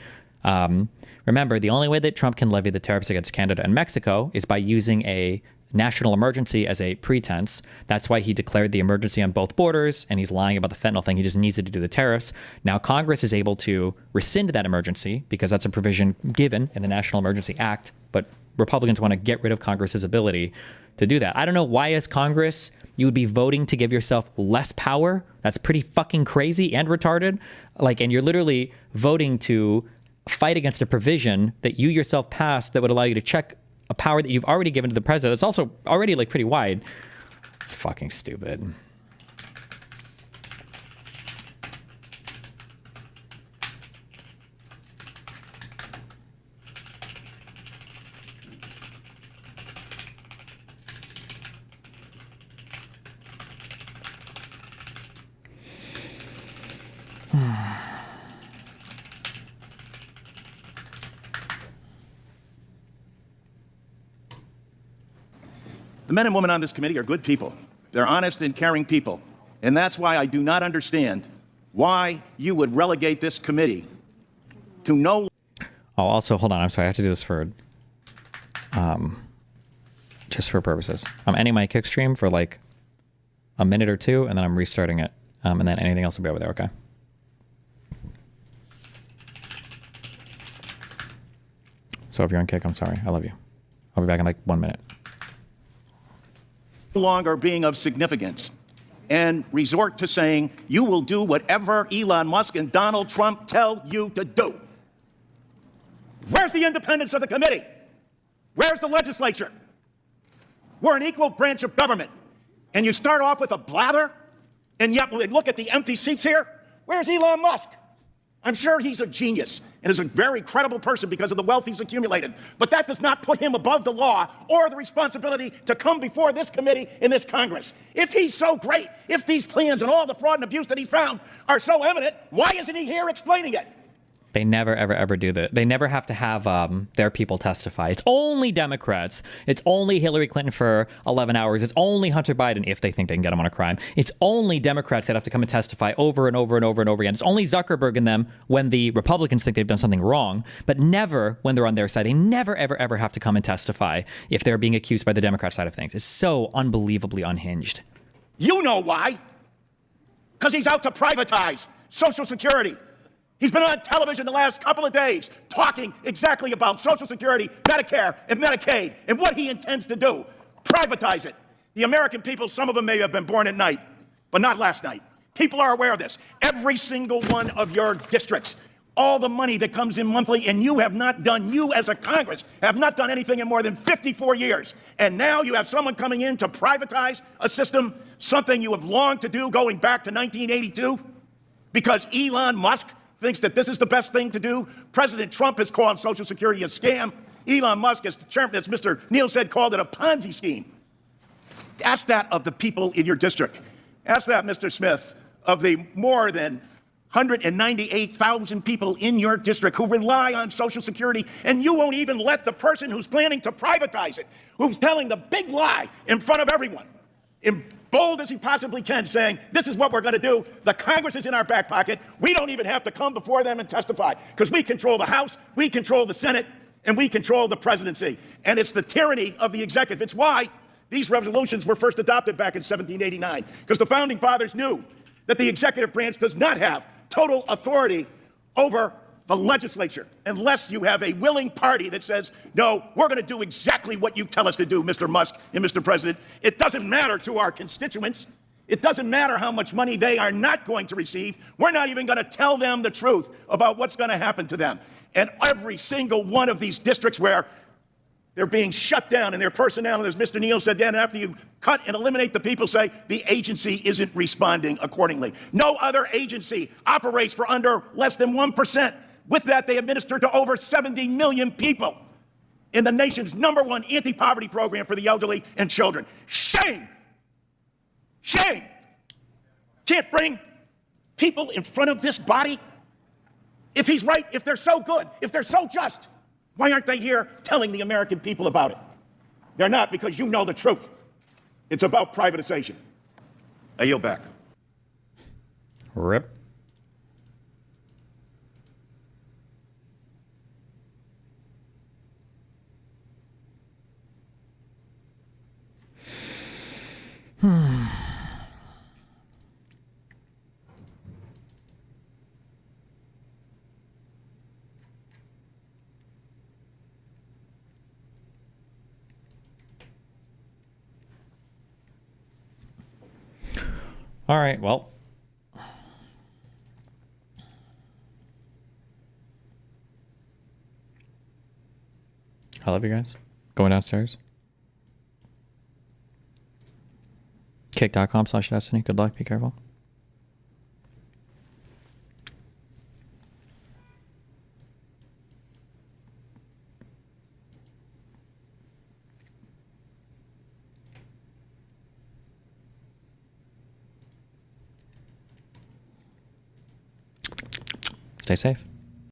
Remember, the only way that Trump can levy the tariffs against Canada and Mexico is by using a national emergency as a pretense. That's why he declared the emergency on both borders, and he's lying about the fentanyl thing. He just needs it to do the tariffs. Now Congress is able to rescind that emergency because that's a provision given in the National Emergency Act, but Republicans want to get rid of Congress's ability to do that. I don't know why as Congress you would be voting to give yourself less power. That's pretty fucking crazy and retarded. Like, and you're literally voting to fight against a provision that you yourself passed that would allow you to check a power that you've already given to the president. It's also already like pretty wide. It's fucking stupid. The men and women on this committee are good people. They're honest and caring people. And that's why I do not understand why you would relegate this committee to no... Oh, also, hold on. I'm sorry. I have to do this for, just for purposes. I'm ending my kick stream for like a minute or two, and then I'm restarting it. And then anything else will be over there, okay? So if you're on kick, I'm sorry. I love you. I'll be back in like 1 minute. No longer being of significance and resort to saying you will do whatever Elon Musk and Donald Trump tell you to do. Where's the independence of the committee? Where's the legislature? We're an equal branch of government. And you start off with a blather, and yet look at the empty seats here. Where's Elon Musk? I'm sure he's a genius and is a very credible person because of the wealth he's accumulated. But that does not put him above the law or the responsibility to come before this committee in this Congress. If he's so great, if these plans and all the fraud and abuse that he found are so evident, why isn't he here explaining it? They never, ever, ever do that. They never have to have their people testify. It's only Democrats. It's only Hillary Clinton for 11 hours. It's only Hunter Biden if they think they can get him on a crime. It's only Democrats that have to come and testify over and over and over and over again. It's only Zuckerberg and them when the Republicans think they've done something wrong, but never when they're on their side. They never, ever, ever have to come and testify if they're being accused by the Democrat side of things. It's so unbelievably unhinged. You know why. Because he's out to privatize Social Security. He's been on television the last couple of days talking exactly about Social Security, Medicare, and Medicaid, and what he intends to do. Privatize it. The American people, some of them may have been born at night, but not last night. People are aware of this. Every single one of your districts, all the money that comes in monthly, and you as a Congress, have not done anything in more than 54 years. And now you have someone coming in to privatize a system, something you have longed to do going back to 1982, because Elon Musk thinks that this is the best thing to do. President Trump has called Social Security a scam. Elon Musk, as Mr. Neal said, called it a Ponzi scheme. Ask that of the people in your district. Ask that, Mr. Smith, of the more than 198,000 people in your district who rely on Social Security, and you won't even let the person who's planning to privatize it, who's telling the big lie in front of everyone, bold as he possibly can, saying, this is what we're going to do. The Congress is in our back pocket. We don't even have to come before them and testify because we control the House, we control the Senate, and we control the presidency. And it's the tyranny of the executive. It's why these resolutions were first adopted back in 1789, because the founding fathers knew that the executive branch does not have total authority over the legislature unless you have a willing party that says, no, we're going to do exactly what you tell us to do, Mr. Musk and Mr. President. It doesn't matter to our constituents. It doesn't matter how much money they are not going to receive. We're not even going to tell them the truth about what's going to happen to them. And every single one of these districts where they're being shut down and their personnel, and as Mr. Neal said, then after you cut and eliminate the people, say the agency isn't responding accordingly. No other agency operates for under less than 1%. With that, they administer to over 70 million people in the nation's #1 anti-poverty program for the elderly and children. Shame! Shame! Can't bring people in front of this body? If he's right, if they're so good, if they're so just, why aren't they here telling the American people about it? They're not, because you know the truth. It's about privatization. I yield back. Rip. All right, well. I love you guys. Going downstairs. Kick.com/Destiny. Good luck. Be careful. Stay safe.